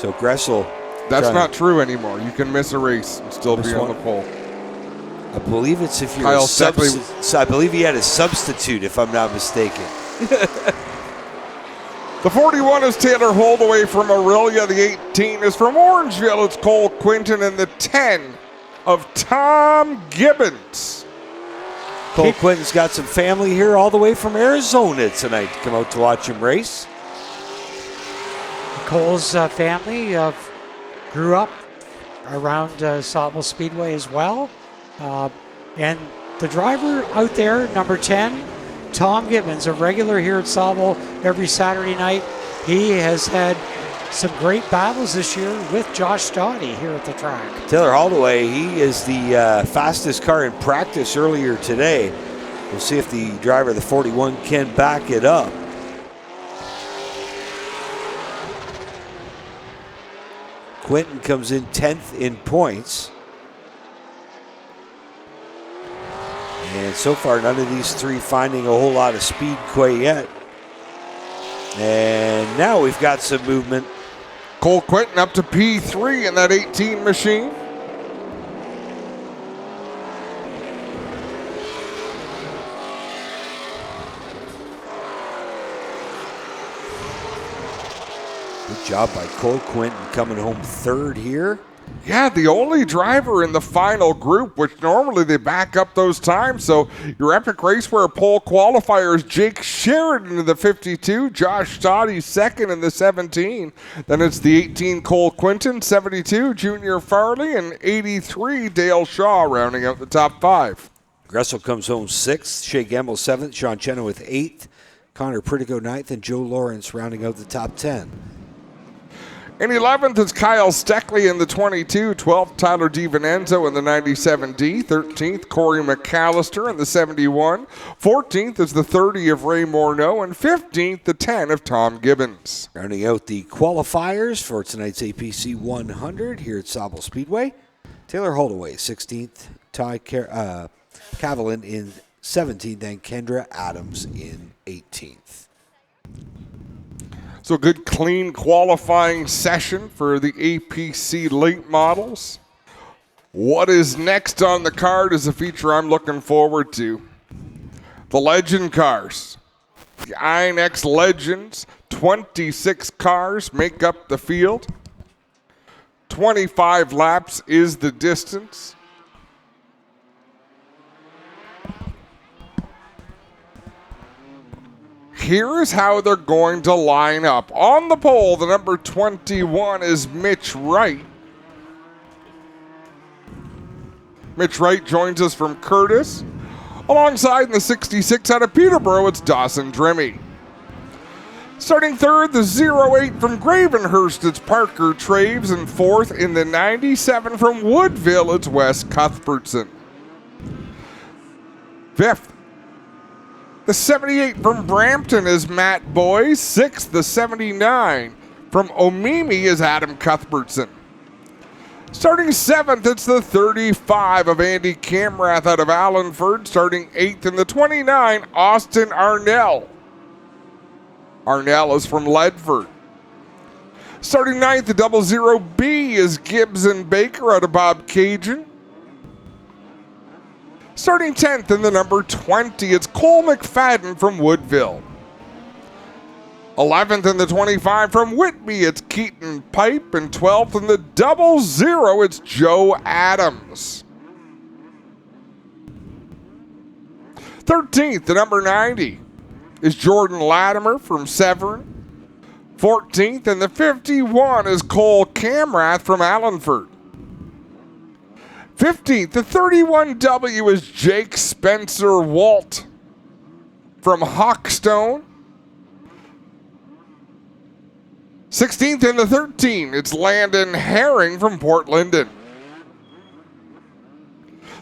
So Gressel. That's not true anymore. You can miss a race and still be on the pole. I believe it's if you're Kyle so I believe he had a substitute, if I'm not mistaken. The 41 is Taylor Holdaway from Aurelia. The 18 is from Orangeville. It's Cole Quinton, and the 10 of Tom Gibbons. Cole Quinton's got some family here all the way from Arizona tonight to come out to watch him race. Cole's family grew up around Sauble Speedway as well. And the driver out there, number 10, Tom Gibbons, a regular here at Sauble every Saturday night. He has had some great battles this year with Josh Stoddy here at the track. Taylor Holdaway, he is the fastest car in practice earlier today. We'll see if the driver, the 41, can back it up. Quinton comes in 10th in points. And so far, none of these 3 finding a whole lot of speed quite yet. And now we've got some movement. Cole Quinton up to P3 in that 18 machine. Good job by Cole Quinton coming home 3rd here. Yeah, the only driver in the final group, which normally they back up those times. So your epic raceware pole qualifiers, Jake Sheridan in the 52, Josh Stoddy 2nd in the 17. Then it's the 18 Cole Quinton, 72 Junior Farley, and 83 Dale Shaw rounding out the top 5. Gressel comes home 6th, Shea Gamble 7th, Sean Chenoweth 8th, Connor Pritigo 9th, and Joe Lawrence rounding out the top 10. In 11th is Kyle Steckley in the 22, 12th Tyler DiVincenzo in the 97D, 13th Corey McAllister in the 71, 14th is the 30 of Ray Morneau, and 15th the 10 of Tom Gibbons. Rounding out the qualifiers for tonight's APC 100 here at Sauble Speedway, Taylor Holdaway 16th, Ty Cavalin in 17th, and Kendra Adams in 18th. So good, clean qualifying session for the APC late models. What is next on the card is a feature I'm looking forward to. The Legend cars. The INX Legends, 26 cars make up the field. 25 laps is the distance. Here is how they're going to line up. On the pole, the number 21 is Mitch Wright. Mitch Wright joins us from Curtis. Alongside in the 66 out of Peterborough, it's Dawson Drimmie. Starting 3rd, the 08 from Gravenhurst, it's Parker Traves. And 4th in the 97 from Woodville, it's Wes Cuthbertson. 5th, the 78 from Brampton is Matt Boyce. 6th, the 79 from Omimi is Adam Cuthbertson. Starting 7th, it's the 35 of Andy Camrath out of Allenford. Starting 8th in the 29, Austin Arnell. Arnell is from Ledford. Starting 9th, the 00B is Gibbs and Baker out of Bob Cajun. Starting 10th in the number 20, it's Cole McFadden from Woodville. 11th in the 25 from Whitby, it's Keaton Pipe. And 12th in the 00, it's Joe Adams. 13th, the number 90, is Jordan Latimer from Severn. 14th in the 51 is Cole Camrath from Allenford. 15th, the 31W is Jake Spencer Walt from Hawkstone. 16th in the 13, it's Landon Herring from Port Linden.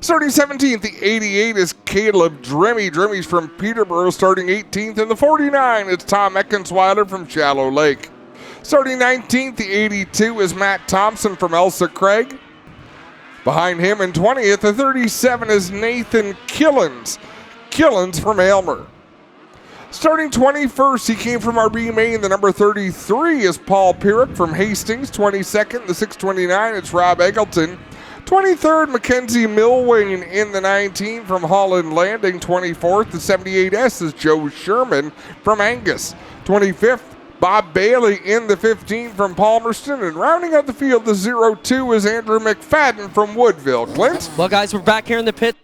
Starting 17th, the 88 is Caleb Drimmy. Drimmy's from Peterborough. Starting 18th in the 49, it's Tom Eckensweiler from Shallow Lake. Starting 19th, the 82 is Matt Thompson from Elsa Craig. Behind him in 20th, the 37 is Nathan Killens. Killens from Aylmer. Starting 21st, he came from RB Maine. The number 33 is Paul Pirrick from Hastings. 22nd, the 629, it's Rob Eggleton. 23rd, Mackenzie Milwain in the 19 from Holland Landing. 24th, the 78S is Joe Sherman from Angus. 25th, Bob Bailey in the 15 from Palmerston. And rounding out the field, the 02 is Andrew McFadden from Woodville. Clint? Well, guys, we're back here in the pit.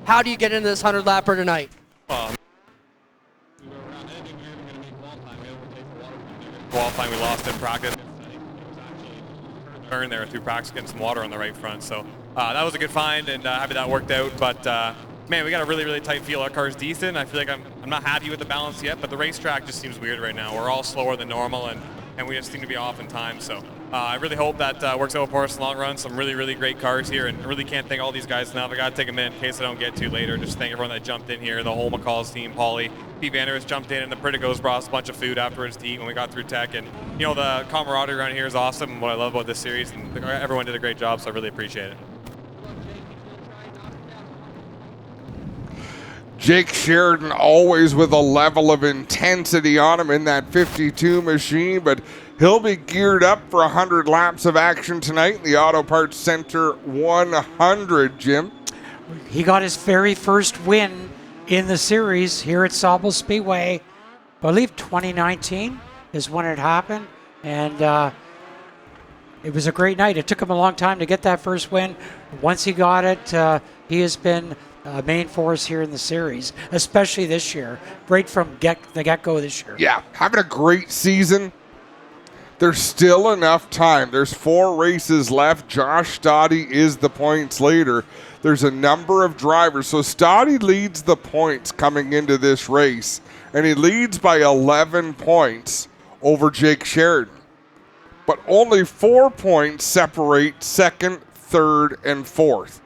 How do you get into this 100-lapper tonight? Qualifying, we lost in practice. Turn there through practice, getting some water on the right front. So that was a good find, and happy that worked out. But man, we got a really, really tight field. Our car's decent. I feel like I'm not happy with the balance yet, but the racetrack just seems weird right now. We're all slower than normal, and we just seem to be off in time. So I really hope that works out for us in the long run. Some really, really great cars here, and I really can't thank all these guys enough. I got to take a minute in case I don't get to later. Just thank everyone that jumped in here, the whole McCall's team, Paulie, Pete Vanders jumped in, and the Priticos brought us a bunch of food afterwards to eat when we got through tech. And, you know, the camaraderie around here is awesome, and what I love about this series, and everyone did a great job, so I really appreciate it. Jake Sheridan always with a level of intensity on him in that 52 machine, but he'll be geared up for 100 laps of action tonight in the Auto Parts Center 100, Jim. He got his very first win in the series here at Sauble Speedway. I believe 2019 is when it happened, and it was a great night. It took him a long time to get that first win. Once he got it, he has been a main force here in the series, especially this year. Great from the get-go this year. Yeah, having a great season. There's still enough time. There's 4 races left. Josh Stoddy is the points leader. There's a number of drivers. So Stoddy leads the points coming into this race, and he leads by 11 points over Jake Sheridan. But only 4 points separate second, third, and fourth.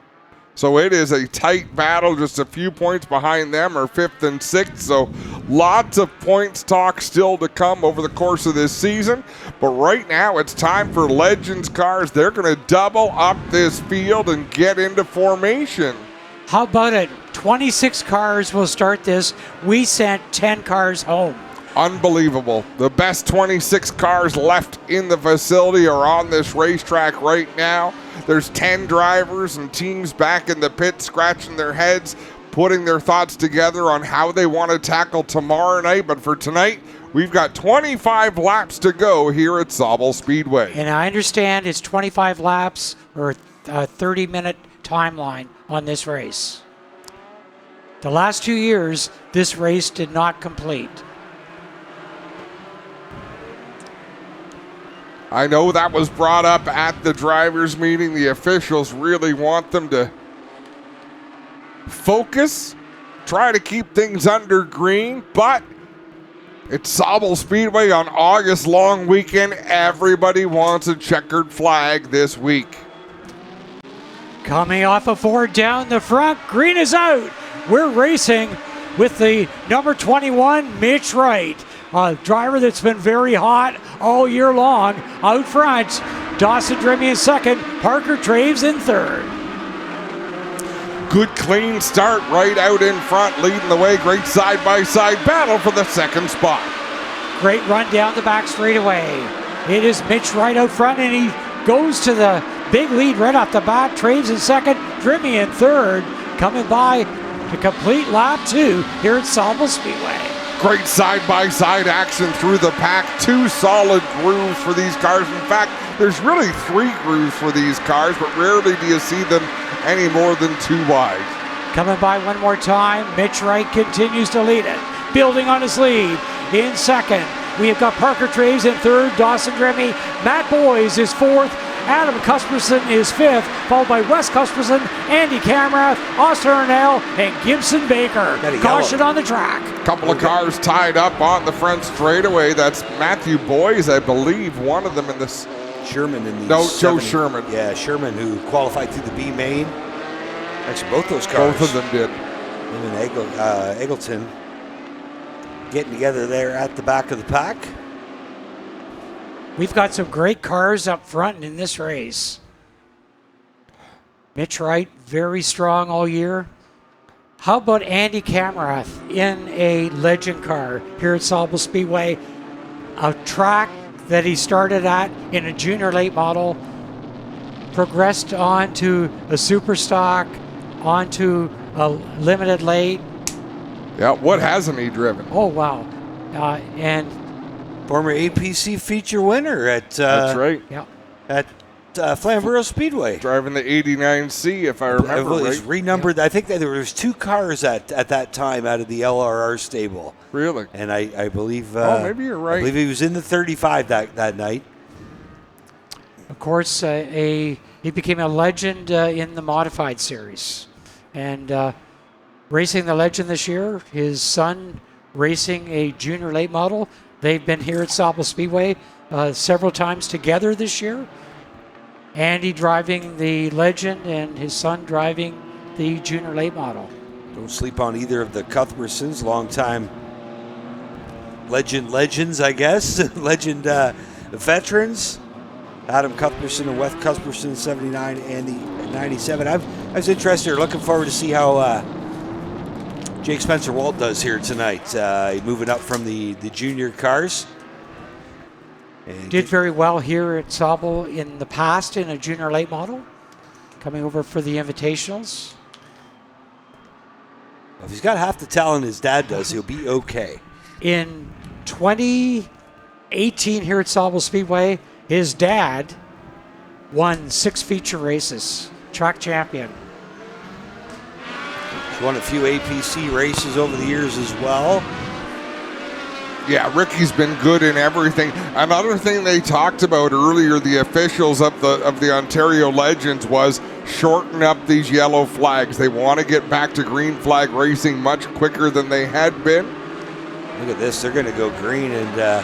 So it is a tight battle. Just a few points behind them are 5th and 6th. So lots of points talk still to come over the course of this season. But right now it's time for Legends cars. They're going to double up this field and get into formation. How about it? 26 cars will start this. We sent 10 cars home. Unbelievable. The best 26 cars left in the facility are on this racetrack right now. There's 10 drivers and teams back in the pit scratching their heads, putting their thoughts together on how they want to tackle tomorrow night. But for tonight, we've got 25 laps to go here at Sauble Speedway. And I understand it's 25 laps or a 30-minute timeline on this race. The last 2 years, this race did not complete. I know that was brought up at the drivers' meeting. The officials really want them to focus, try to keep things under green, but it's Sauble Speedway on August long weekend. Everybody wants a checkered flag this week. Coming off a 4 down the front, green is out. We're racing with the number 21, Mitch Wright. A driver that's been very hot all year long. Out front, Dawson Drimmie in second, Parker Traves in third. Good clean start right out in front, leading the way. Great side-by-side battle for the second spot. Great run down the back straightaway. It is Mitch Wright out front, and he goes to the Big lead right off the bat. Traves in second, Drimmy in third. Coming by to complete lap 2 here at Sauble Speedway. Great side-by-side action through the pack. 2 solid grooves for these cars. In fact, there's really 3 grooves for these cars, but rarely do you see them any more than 2 wide. Coming by one more time, Mitch Wright continues to lead it. Building on his lead in second. We have got Parker Traves in third, Dawson Drimmy. Matt Boys is fourth. Adam Cusperson is fifth, followed by Wes Cusperson, Andy Camrath, Austin Arnell, and Gibson Baker. Caution on the track. Couple of cars tied up on the front straightaway. That's Matthew Boys, I believe, one of them in this. Sherman in the No, Joe Sherman. Yeah, Sherman, who qualified through the B main. Actually, both those cars. Both of them did. Him and Eggleton getting together there at the back of the pack. We've got some great cars up front in this race. Mitch Wright, very strong all year. How about Andy Camrath in a legend car here at Sauble Speedway? A track that he started at in a junior late model, progressed on to a super stock, onto a limited late. Yeah, what hasn't he driven? Oh, wow. And former APC feature winner at that's right. Yeah. At Flamborough Speedway. Driving the 89C, if I remember right. It's renumbered. Yeah. I think that there was 2 cars at that time out of the LRR stable. Really? And I believe... maybe you're right. I believe he was in the 35 that night. Of course, he became a legend in the modified series. And racing the legend this year, his son racing a junior late model. They've been here at Sauble Speedway several times together this year. Andy driving the legend and his son driving the junior late model. Don't sleep on either of the Cuthbertsons, long-time legends, I guess. Legend veterans. Adam Cuthbertson and Wes Cusperson, 79 and the 97. I was interested, looking forward to see how Jake Spencer Walt does here tonight. Moving up from the junior cars. And did very well here at Sauble in the past in a junior late model. Coming over for the invitationals. If he's got half the talent his dad does, he'll be okay. In 2018 here at Sauble Speedway, his dad won 6 feature races, track champion. He's won a few APC races over the years as well. Yeah, Ricky's been good in everything. Another thing they talked about earlier, the officials of the Ontario Legends, was shorten up these yellow flags. They want to get back to green flag racing much quicker than they had been. Look at this, they're going to go green, and the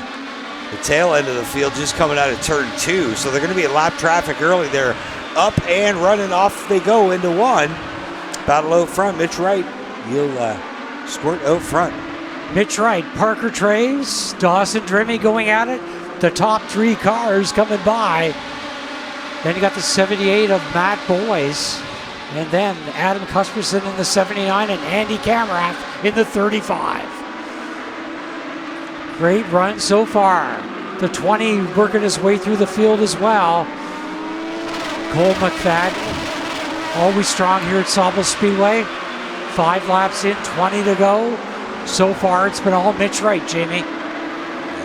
tail end of the field just coming out of turn 2. So they're going to be in lap traffic early. They're up and running, off they go into 1. Battle out front, Mitch Wright, he'll squirt out front. Mitch Wright, Parker Traves, Dawson Drimmy going at it. The top 3 cars coming by. Then you got the 78 of Matt Boys. And then Adam Cusperson in the 79 and Andy Camrath in the 35. Great run so far. The 20 working his way through the field as well. Cole McFadden, always strong here at Sauble Speedway. 5 laps in, 20 to go. So far, it's been all Mitch Wright, Jamie.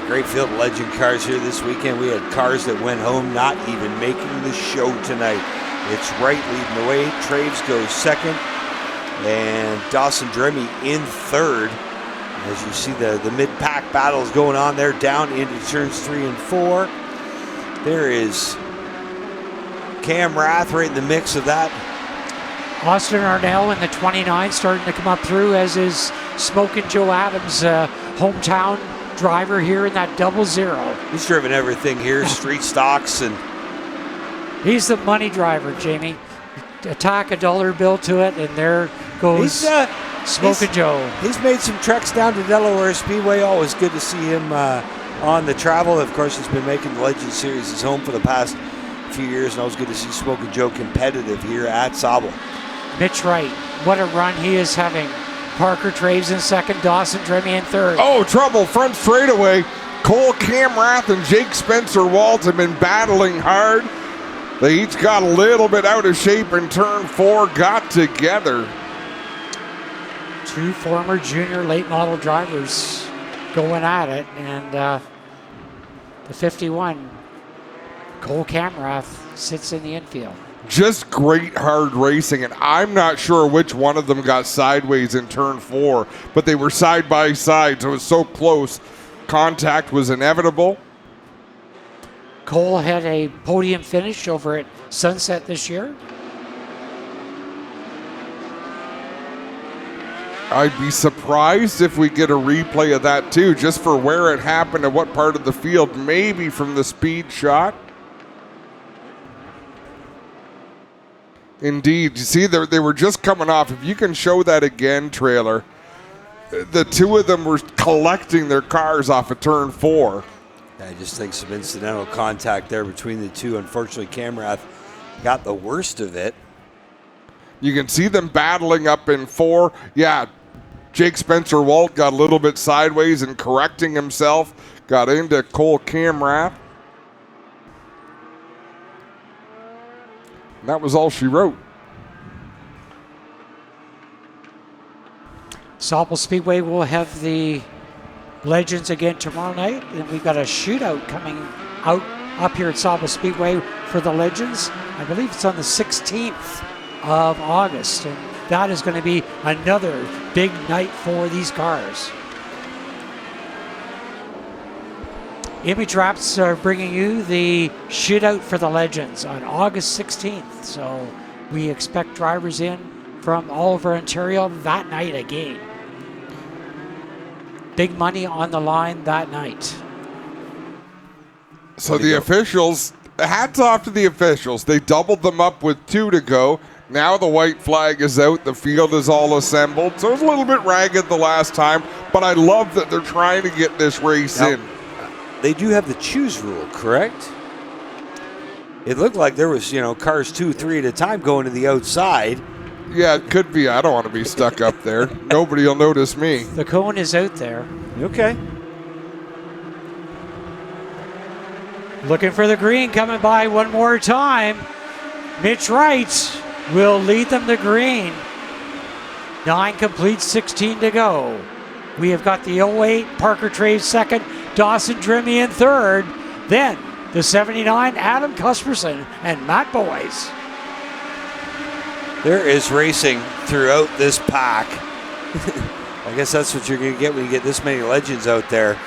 Great field of legend cars here this weekend. We had cars that went home not even making the show tonight. It's Wright leading the way. Traves goes second. And Dawson Drimmy in third. As you see the mid-pack battles going on there down into turns 3 and 4. There is Cam Rath right in the mix of that. Austin Arnell in the 29 starting to come up through, as is Smokin' Joe Adams, hometown driver here in that 00. He's driven everything here, street stocks, and he's the money driver, Jamie. Attack a dollar bill to it, and there goes Smokin' Joe. He's made some treks down to Delaware Speedway. Always good to see him on the travel. Of course, he's been making the Legend Series his home for the past few years, and always good to see Smokin' Joe competitive here at Sauble. Mitch Wright, what a run he is having. Parker Traves in second, Dawson Drimmy in third. Oh, trouble, front straightaway. Cole Camrath and Jake Spencer Walt have been battling hard. They each got a little bit out of shape in turn 4, got together. Two former junior late model drivers going at it, and the 51, Cole Camrath, sits in the infield. Just great hard racing, and I'm not sure which one of them got sideways in turn 4, but they were side by side, so it was so close. Contact was inevitable. Cole had a podium finish over at Sunset this year. I'd be surprised if we get a replay of that too, just for where it happened and what part of the field, maybe from the speed shot. Indeed. You see, they were just coming off. If you can show that again, trailer, the two of them were collecting their cars off of turn 4. I just think some incidental contact there between the two. Unfortunately, Camrath got the worst of it. You can see them battling up in 4. Yeah, Jake Spencer Walt got a little bit sideways and correcting himself. Got into Cole Camrath. And that was all she wrote. Sauble Speedway will have the Legends again tomorrow night, and we've got a shootout coming out up here at Sauble Speedway for the Legends. I believe it's on the 16th of August, and that is going to be another big night for these cars. Image Wraps are bringing you the shootout for the Legends on August 16th, so we expect drivers in from all over Ontario that night again. Big money on the line that night. So the officials, hats off to the officials. They doubled them up with 2 to go. Now the white flag is out. The field is all assembled. So it was a little bit ragged the last time, but I love that they're trying to get this race in. They do have the choose rule, correct? It looked like there was, cars 2, 3 at a time going to the outside. Yeah, it could be. I don't want to be stuck up there. Nobody will notice me. The cone is out there. Okay. Looking for the green, coming by one more time. Mitch Wright will lead them to green. 9 complete, 16 to go. We have got the 08, Parker Traves second, Dawson Drimmie in third. Then the 79, Adam Cusperson and Matt Boys. There is racing throughout this pack. I guess that's what you're going to get when you get this many Legends out there.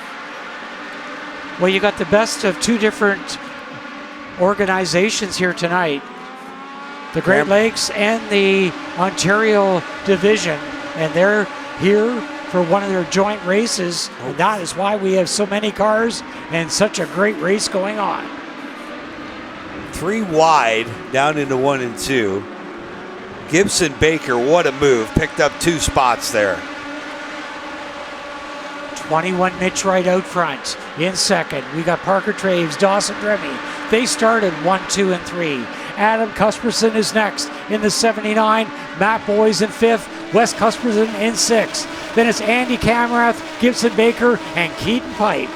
Well, you got the best of 2 different organizations here tonight. The Great Lakes and the Ontario Division. And they're here for one of their joint races. And that is why we have so many cars and such a great race going on. 3 wide down into 1 and 2. Gibson Baker, what a move. Picked up 2 spots there. 21 Mitch Wright out front. In second, we got Parker Traves, Dawson Drimmie. They started 1, 2, and 3. Adam Cusperson is next in the 79. Matt Boys in 5th. Wes Cusperson in 6th. Then it's Andy Camrath, Gibson Baker, and Keaton Pipe.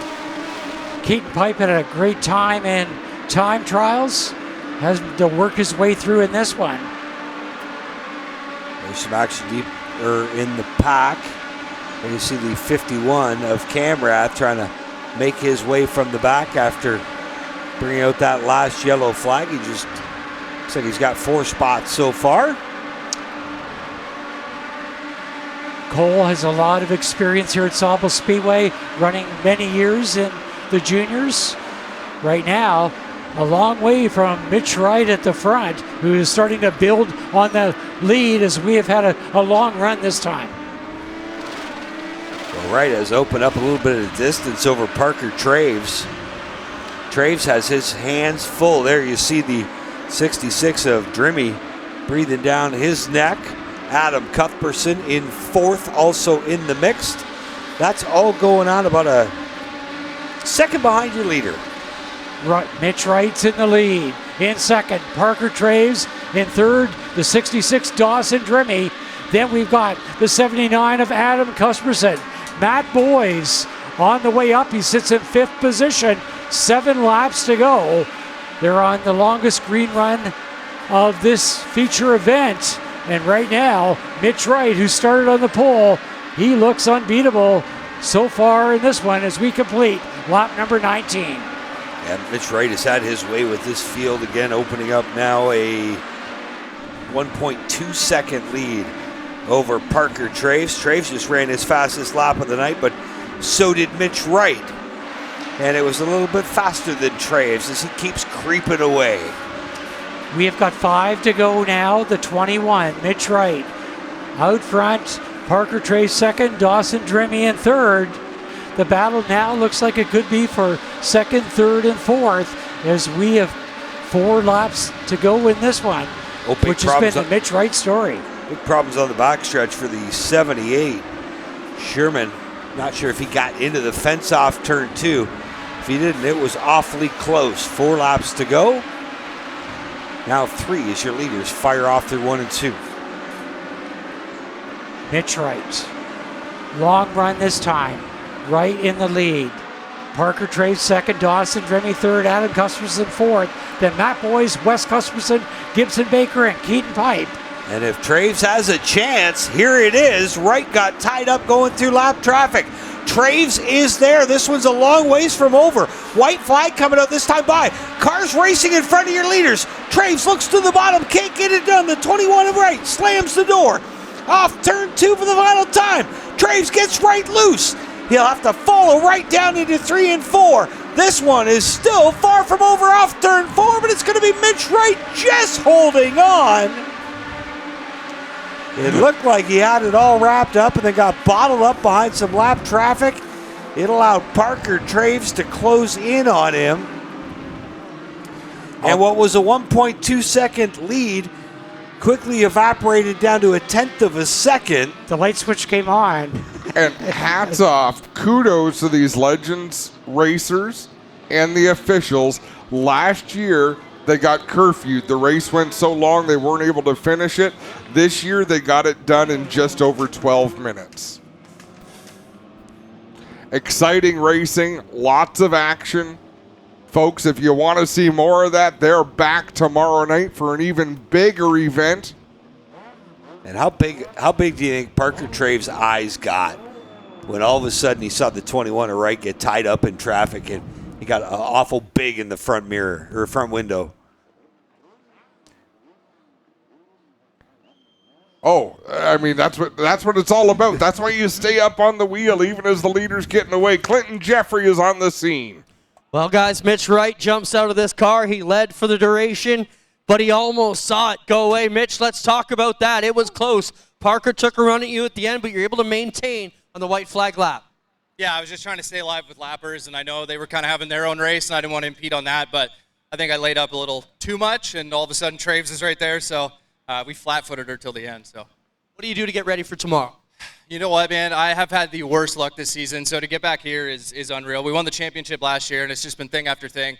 Keaton Pipe had a great time in time trials. Has to work his way through in this one. There's some action deeper in the pack. And you see the 51 of Camrath trying to make his way from the back after bringing out that last yellow flag. He just looks like he's got 4 spots so far. Cole has a lot of experience here at Sauble Speedway, running many years in the juniors. Right now, a long way from Mitch Wright at the front, who is starting to build on the lead as we have had a long run this time. Well, Wright has opened up a little bit of distance over Parker Traves. Traves has his hands full. There you see the 66 of Drimmie breathing down his neck. Adam Cuthbertson in 4th, also in the mixed. That's all going on about a second behind your leader. Mitch Wright's in the lead. In second, Parker Traves. In third, the 66, Dawson Drimmie. Then we've got the 79 of Adam Cusperson. Matt Boys on the way up. He sits in 5th position. 7 laps to go. They're on the longest green run of this feature event. And right now, Mitch Wright, who started on the pole, he looks unbeatable so far in this one as we complete lap number 19. And Mitch Wright has had his way with this field again, opening up now a 1.2 second lead over Parker Traves. Traves just ran his fastest lap of the night, but so did Mitch Wright. And it was a little bit faster than Traves as he keeps creeping away. We have got 5 to go now. The 21, Mitch Wright. Out front, Parker Traves second, Dawson Drimmie in third. The battle now looks like it could be for second, third, and fourth as we have 4 laps to go in this one, which has been the Mitch Wright story. Big problems on the backstretch for the 78. Sherman, not sure if he got into the fence off turn 2. If he didn't, it was awfully close. 4 laps to go. Now 3 as your leaders fire off their 1 and 2. Mitch Wright. Long run this time. Right in the lead. Parker Traves second, Dawson Drimmie third, Adam Cusperson fourth. Then Matt Boyes, Wes Cusperson, Gibson Baker, and Keaton Pipe. And if Traves has a chance, here it is. Wright got tied up going through lap traffic. Traves is there. This one's a long ways from over. White flag coming out this time by. Cars racing in front of your leaders. Traves looks to the bottom, can't get it done. The 21 of Wright slams the door. Off turn 2 for the final time. Traves gets Wright loose. He'll have to follow right down into 3 and 4. This one is still far from over off turn 4, but it's going to be Mitch Wright just holding on. It looked like he had it all wrapped up and then got bottled up behind some lap traffic. It allowed Parker Traves to close in on him. And what was a 1.2 second lead quickly evaporated down to a 1/10 of a second. The light switch came on. And hats off, kudos to these Legends racers and the officials. Last year, they got curfewed. The race went so long they weren't able to finish it. This year, they got it done in just over 12 minutes. Exciting racing, lots of action. Folks, if you want to see more of that, they're back tomorrow night for an even bigger event. And how big do you think Parker Traves' eyes got when all of a sudden he saw the 21 of Wright get tied up in traffic and he got awful big in the front mirror or front window? Oh, I mean, that's what it's all about. That's why you stay up on the wheel even as the leader's getting away. Clinton Jeffrey is on the scene. Well, guys, Mitch Wright jumps out of this car. He led for the duration, but he almost saw it go away. Mitch, let's talk about that. It was close. Parker took a run at you at the end, but you're able to maintain on the white flag lap. Yeah, I was just trying to stay alive with lappers, and I know they were kind of having their own race, and I didn't want to impede on that, but I think I laid up a little too much, and all of a sudden Traves is right there, so we flat-footed her till the end. So, what do you do to get ready for tomorrow? You know what, man? I have had the worst luck this season, so to get back here is unreal. We won the championship last year, and it's just been thing after thing.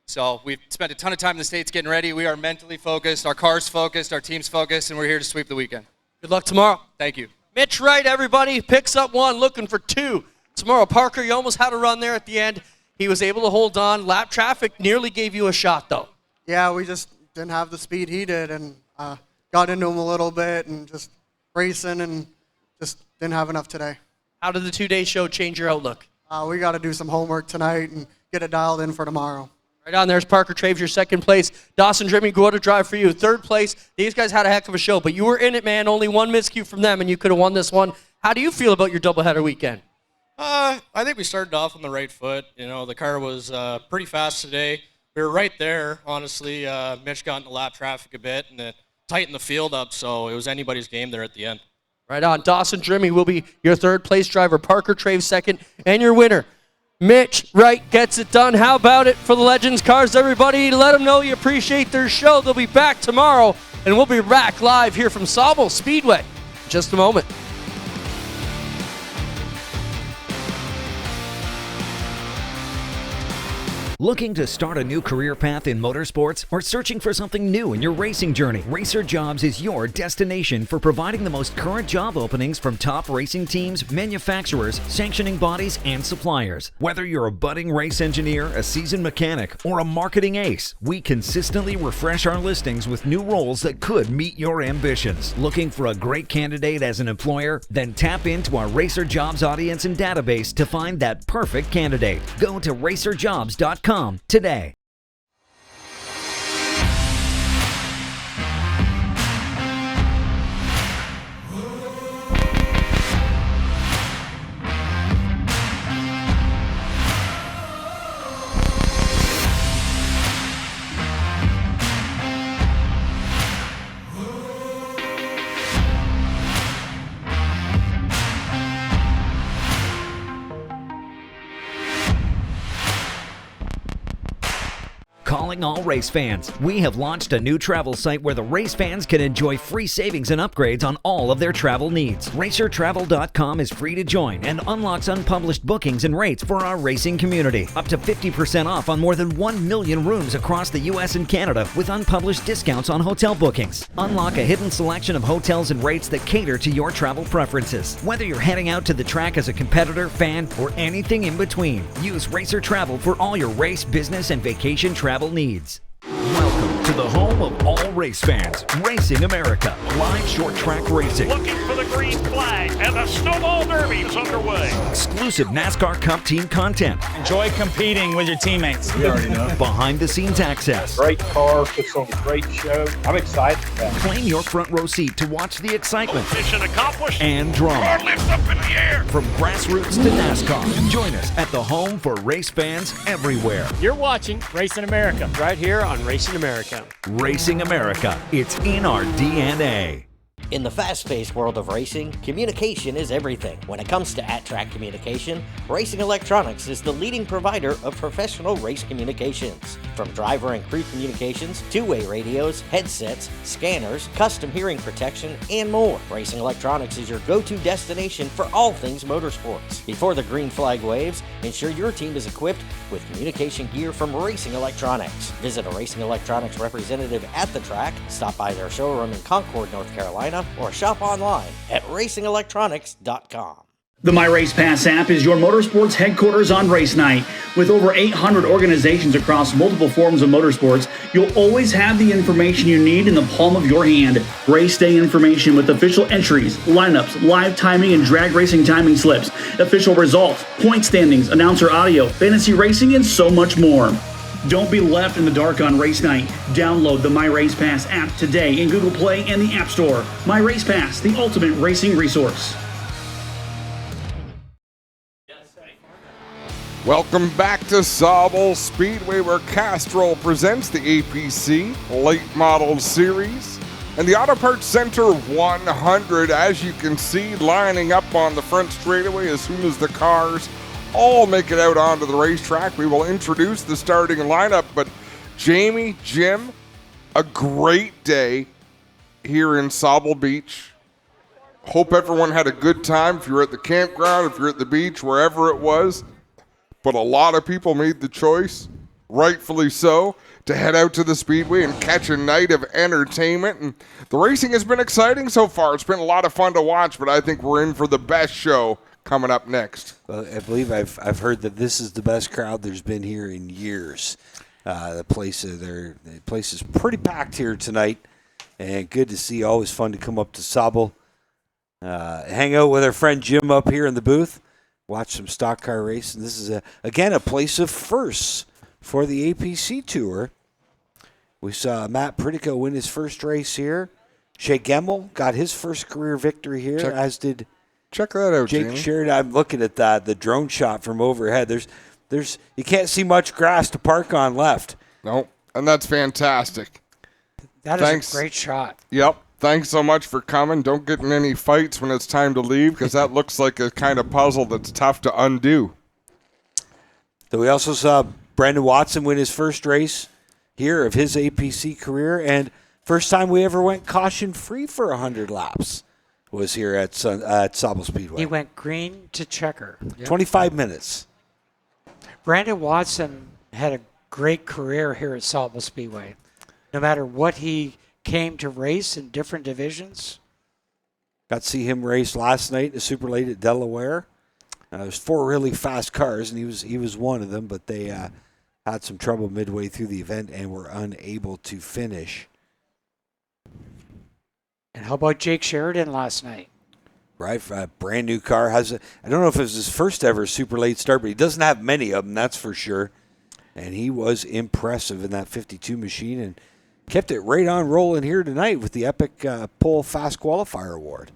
So we've spent a ton of time in the States getting ready. We are mentally focused, our car's focused, our team's focused, and we're here to sweep the weekend. Good luck tomorrow. Thank you. Mitch Wright, everybody, picks up 1, looking for 2. Tomorrow, Parker, you almost had a run there at the end. He was able to hold on. Lap traffic nearly gave you a shot, though. Yeah, we just didn't have the speed he did, and got into him a little bit and just racing and just didn't have enough today. How did the 2-day show change your outlook? We got to do some homework tonight and get it dialed in for tomorrow. Right on, there's Parker Traves, your second place. Dawson Drimmie, go out to drive for you. Third place, these guys had a heck of a show, but you were in it, man. Only 1 miscue from them, and you could have won this one. How do you feel about your doubleheader weekend? I think we started off on the right foot. You know, the car was pretty fast today. We were right there, honestly. Mitch got into lap traffic a bit, and it tightened the field up, so it was anybody's game there at the end. Right on. Dawson Drimmie will be your third place driver. Parker Traves second, and your winner, Mitch Wright, gets it done. How about it for the Legends cars, everybody? Let them know you appreciate their show. They'll be back tomorrow, and we'll be back live here from Sauble Speedway in just a moment. Looking to start a new career path in motorsports or searching for something new in your racing journey? Racer Jobs is your destination for providing the most current job openings from top racing teams, manufacturers, sanctioning bodies, and suppliers. Whether you're a budding race engineer, a seasoned mechanic, or a marketing ace, we consistently refresh our listings with new roles that could meet your ambitions. Looking for a great candidate as an employer? Then tap into our Racer Jobs audience and database to find that perfect candidate. Go to racerjobs.com today. Calling all race fans. We have launched a new travel site where the race fans can enjoy free savings and upgrades on all of their travel needs. RacerTravel.com is free to join and unlocks unpublished bookings and rates for our racing community. Up to 50% off on more than 1 million rooms across the U.S. and Canada with unpublished discounts on hotel bookings. Unlock a hidden selection of hotels and rates that cater to your travel preferences. Whether you're heading out to the track as a competitor, fan, or anything in between, use Racer Travel for all your race, business, and vacation travel needs. Welcome to the home of all race fans, Racing America, live short track racing. Looking for the green flag, and the Snowball Derby is underway. Exclusive NASCAR Cup team content. Enjoy competing with your teammates. You already know. Behind the scenes access. Great car, puts on a great show. I'm excited about it. Claim your front row seat to watch the excitement. Mission accomplished. And drama. Car lifts up in the air. From grassroots to NASCAR. Join us at the home for race fans everywhere. You're watching Racing America. Right here on Racing America. Racing America. It's in our DNA. In the fast-paced world of racing, communication is everything. When it comes to at-track communication, Racing Electronics is the leading provider of professional race communications. From driver and crew communications, two-way radios, headsets, scanners, custom hearing protection, and more. Racing Electronics is your go-to destination for all things motorsports. Before the green flag waves, ensure your team is equipped with communication gear from Racing Electronics. Visit a Racing Electronics representative at the track, stop by their showroom in Concord, North Carolina, or shop online at racingelectronics.com. The My Race Pass app is your motorsports headquarters on race night. With over 800 organizations across multiple forms of motorsports, you'll always have the information you need in the palm of your hand. Race day information with official entries, lineups, live timing and drag racing timing slips, official results, point standings, announcer audio, fantasy racing, and so much more. Don't be left in the dark on race night. Download the My Race Pass app today in Google Play and the App Store. My Race Pass, the ultimate racing resource. Welcome back to Sauble Speedway, where Castrol presents the APC Late Model Series. And the Auto Parts Center 100, as you can see, lining up on the front straightaway as soon as the cars all make it out onto the racetrack. We will introduce the starting lineup, but Jamie, Jim, a great day here in Sauble Beach. Hope everyone had a good time. If you're at the campground, if you're at the beach, wherever it was. But a lot of people made the choice, rightfully so, to head out to the Speedway and catch a night of entertainment. And the racing has been exciting so far. It's been a lot of fun to watch, but I think we're in for the best show coming up next. Well, I believe I've heard that this is the best crowd there's been here in years. The place is pretty packed here tonight, and good to see. Always fun to come up to Sauble, hang out with our friend Jim up here in the booth, watch some stock car racing. This is again a place of firsts for the APC Tour. We saw Matt Pritico win his first race here. Shea Gemmel got his first career victory here, as did. Check that out, Jake Jamie. Sheridan. I'm looking at the drone shot from overhead. There's you can't see much grass to park on left. Nope, and that's fantastic. That is a great shot. Yep. Thanks so much for coming. Don't get in any fights when it's time to leave, because that looks like a kind of puzzle that's tough to undo. So we also saw Brandon Watson win his first race here of his APC career, and first time we ever went caution-free for 100 laps was here at Sauble Speedway. He went green to checker. Yep. 25 minutes. Brandon Watson had a great career here at Sauble Speedway. No matter what he came to race in different divisions. Got to see him race last night in the Super Late at Delaware. There's 4 really fast cars, and he was one of them, but they had some trouble midway through the event and were unable to finish. And how about Jake Sheridan last night? Right, a brand new car. I don't know if it was his first ever Super Late start, but he doesn't have many of them, that's for sure. And he was impressive in that 52 machine and kept it right on rolling here tonight with the Epic Pole Fast Qualifier Award.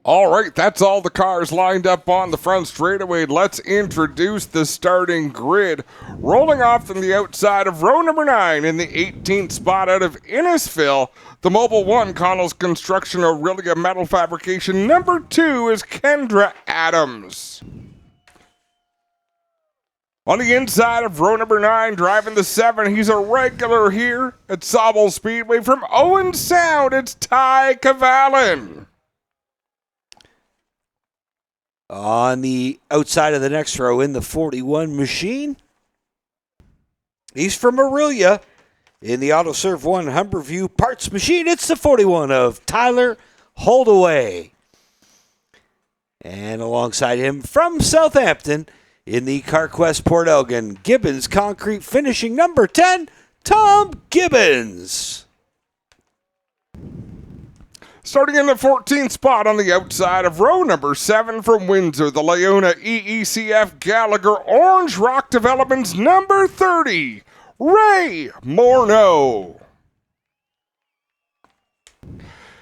All right, that's all the cars lined up on the front straightaway. Let's introduce the starting grid. Rolling off from the outside of row number 9 in the 18th spot out of Innisfil, the Mobile 1 Connell's Construction Aurelia Metal Fabrication. Number 2 is Kendra Adams. On the inside of row number 9, driving the 7, he's a regular here at Sauble Speedway. From Owen Sound, it's Ty Cavalin. On the outside of the next row in the 41 machine, he's from Aurelia. In the AutoServe 1 Humberview parts machine, it's the 41 of Tyler Holdaway. And alongside him from Southampton, in the CarQuest Port Elgin Gibbons Concrete finishing number 10, Tom Gibbons. Starting in the 14th spot on the outside of row number 7 from Windsor, the Leona EECF Gallagher Orange Rock Developments number 30, Ray Morneau.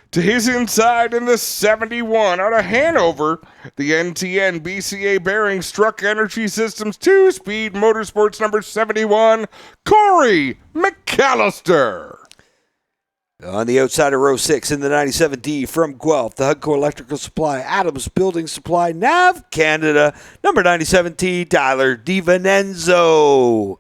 To his inside in the 71 out of Hanover, the NTN BCA Bearing Struck Energy Systems 2-Speed Motorsports number 71, Corey McAllister. On the outside of row 6 in the 97D from Guelph, the Hudco Electrical Supply, Adams Building Supply, Nav Canada, number 97T, Tyler DiVincenzo.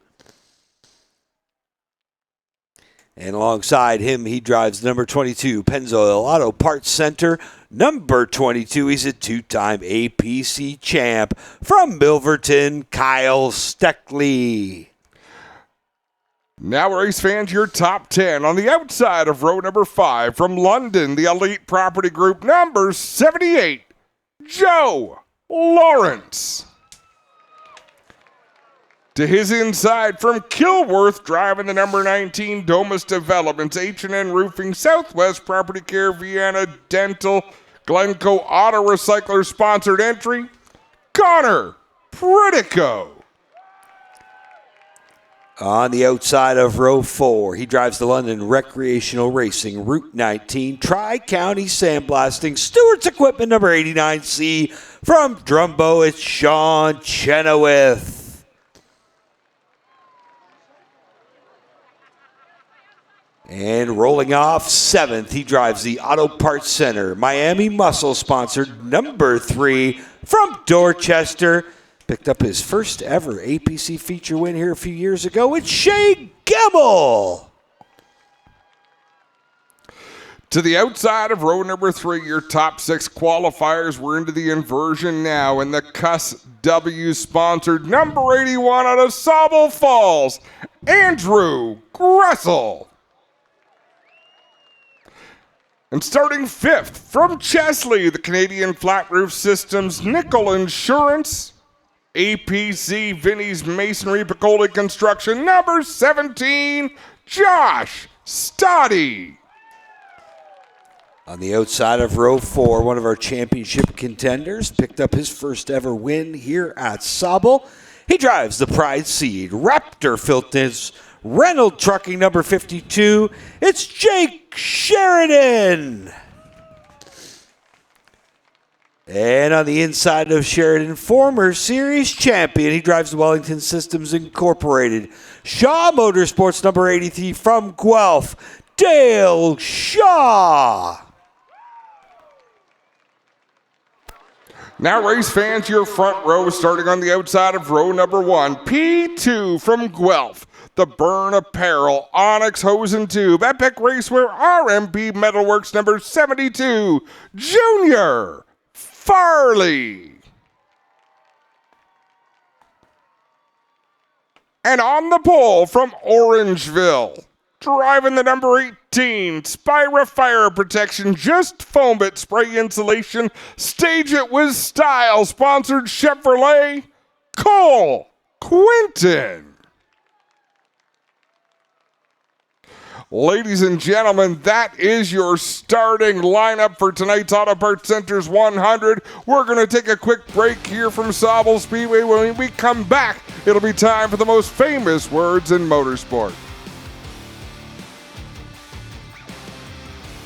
And alongside him, he drives number 22, Pennzoil Auto Parts Center. Number 22, he's a 2-time APC champ from Milverton, Kyle Steckley. Now, race fans, your top 10 on the outside of row number 5 from London, the Elite Property Group, number 78, Joe Lawrence. To his inside from Kilworth, driving the number 19 Domus Developments, H&N Roofing, Southwest Property Care, Vienna Dental, Glencoe Auto Recycler sponsored entry, Connor Pritico. On the outside of row 4, he drives the London Recreational Racing Route 19 Tri-County Sandblasting Stewart's Equipment number 89C from Drumbo. It's Sean Chenoweth. And rolling off 7th, he drives the Auto Parts Center Miami Muscle sponsored number 3 from Dorchester. Picked up his first ever APC feature win here a few years ago. It's Shay Gamble. To the outside of row number 3, your top 6 qualifiers. We're into the inversion now, and the Cuss W sponsored number 81 out of Sauble Falls, Andrew Gressel. And starting 5th from Chesley, the Canadian Flat Roof Systems Nickel Insurance, APC Vinnie's Masonry Piccoli Construction, number 17, Josh Stoddy. On the outside of row 4, one of our championship contenders picked up his first ever win here at Sauble. He drives the Pride Seed Raptor Filters Reynolds Trucking number 52. It's Jake Sheridan. And on the inside of Sheridan, former series champion, he drives the Wellington Systems Incorporated. Shaw Motorsports number 83 from Guelph, Dale Shaw. Now, race fans, your front row starting on the outside of row number 1. P2 from Guelph, the Burn Apparel, Onyx Hose and Tube, Epic Racewear, RMP Metalworks number 72, Junior Farley. And on the pole from Orangeville, driving the number 18, Spira Fire Protection, just foam it, spray insulation, stage it with style, sponsored Chevrolet, Cole Quinton. Ladies and gentlemen, that is your starting lineup for tonight's Auto Parts Center's 100. We're going to take a quick break here from Sauble Speedway. When we come back, it'll be time for the most famous words in motorsport.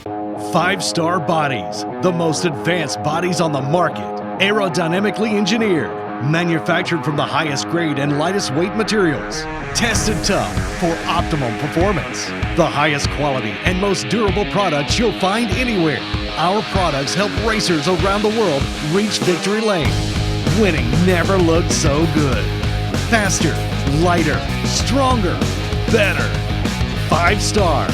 5-star bodies, the most advanced bodies on the market, aerodynamically engineered, manufactured from the highest grade and lightest weight materials, tested tough for optimum performance, the highest quality and most durable products you'll find anywhere. Our products help racers around the world reach victory lane. Winning never looked so good. Faster, lighter, stronger, better. 5-star.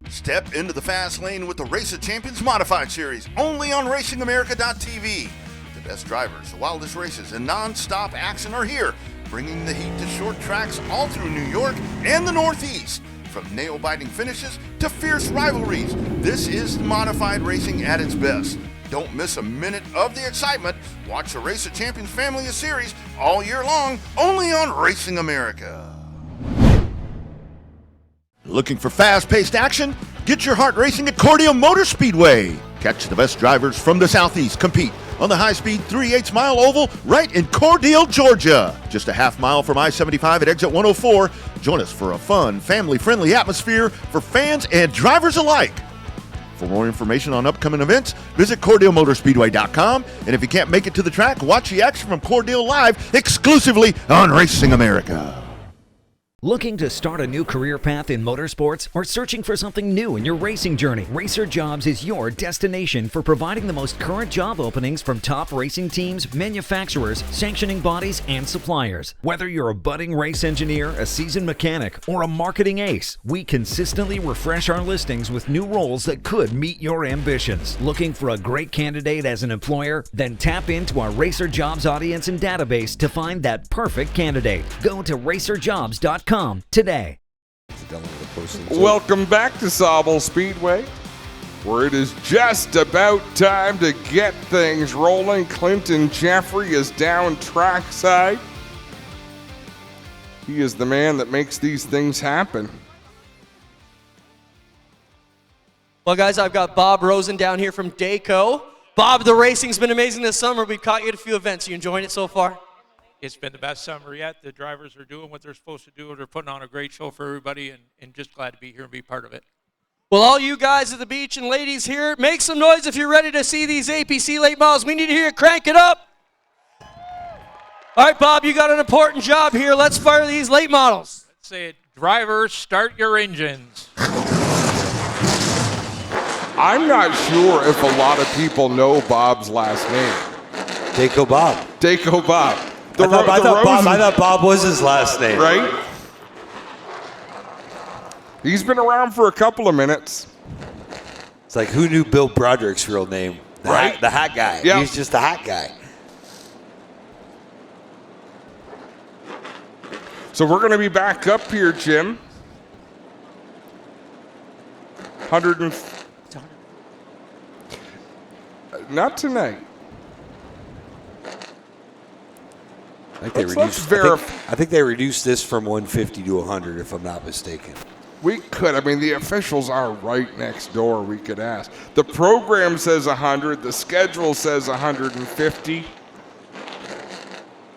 Step into the fast lane with the Race of Champions Modified Series, only on RacingAmerica.tv. The best drivers, the wildest races, and non-stop action are here, bringing the heat to short tracks all through New York and the Northeast. From nail-biting finishes to fierce rivalries, this is modified racing at its best. Don't miss a minute of the excitement. Watch the Race of Champions family of series all year long, only on Racing America. Looking for fast-paced action? Get your heart racing at Cordeo Motor Speedway. Catch the best drivers from the Southeast compete on the high-speed 3/8 mile oval right in Cordele, Georgia. Just a half mile from I-75 at exit 104. Join us for a fun, family-friendly atmosphere for fans and drivers alike. For more information on upcoming events, visit CordeoMotorspeedway.com. And if you can't make it to the track, watch the action from Cordele live exclusively on Racing America. Looking to start a new career path in motorsports or searching for something new in your racing journey? Racer Jobs is your destination for providing the most current job openings from top racing teams, manufacturers, sanctioning bodies, and suppliers. Whether you're a budding race engineer, a seasoned mechanic, or a marketing ace, we consistently refresh our listings with new roles that could meet your ambitions. Looking for a great candidate as an employer? Then tap into our Racer Jobs audience and database to find that perfect candidate. Go to racerjobs.com today. Welcome back to Sauble Speedway, where it is just about time to get things rolling. Clinton Jeffrey is down trackside. He is the man that makes these things happen. Well, guys, I've got Bob Rosen down here from Dayco. Bob, the racing's been amazing this summer. We've caught you at a few events. You enjoying it so far? It's been the best summer yet. The drivers are doing what they're supposed to do. They're putting on a great show for everybody, and just glad to be here and be part of it. Well, all you guys at the beach and ladies here, make some noise if you're ready to see these APC late models. We need to hear you crank it up. All right, Bob, you got an important job here. Let's fire these late models. Let's say it. Drivers, start your engines. I'm not sure if a lot of people know Bob's last name. Dayco Bob. Dayco Bob. I thought Bob was his last name. Right? He's been around for a couple of minutes. It's like, who knew Bill Broderick's real name? The hat guy. Yep. He's just the hat guy. So we're going to be back up here, Jim. 100 not tonight. I think they reduced this from 150 to 100, if I'm not mistaken. We could. I mean, the officials are right next door. We could ask. The program says 100. The schedule says 150.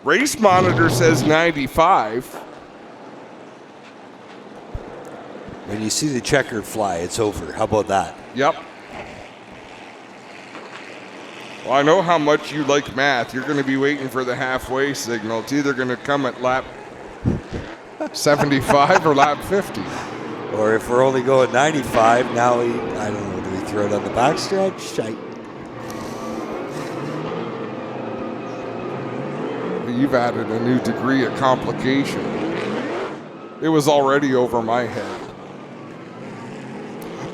Race Monitor says 95. When you see the checkered fly, it's over. How about that? Yep. Well, I know how much you like math. You're going to be waiting for the halfway signal. It's either going to come at lap 75 or lap 50. Or if we're only going 95, now I don't know, do we throw it on the backstretch? You've added a new degree of complication. It was already over my head.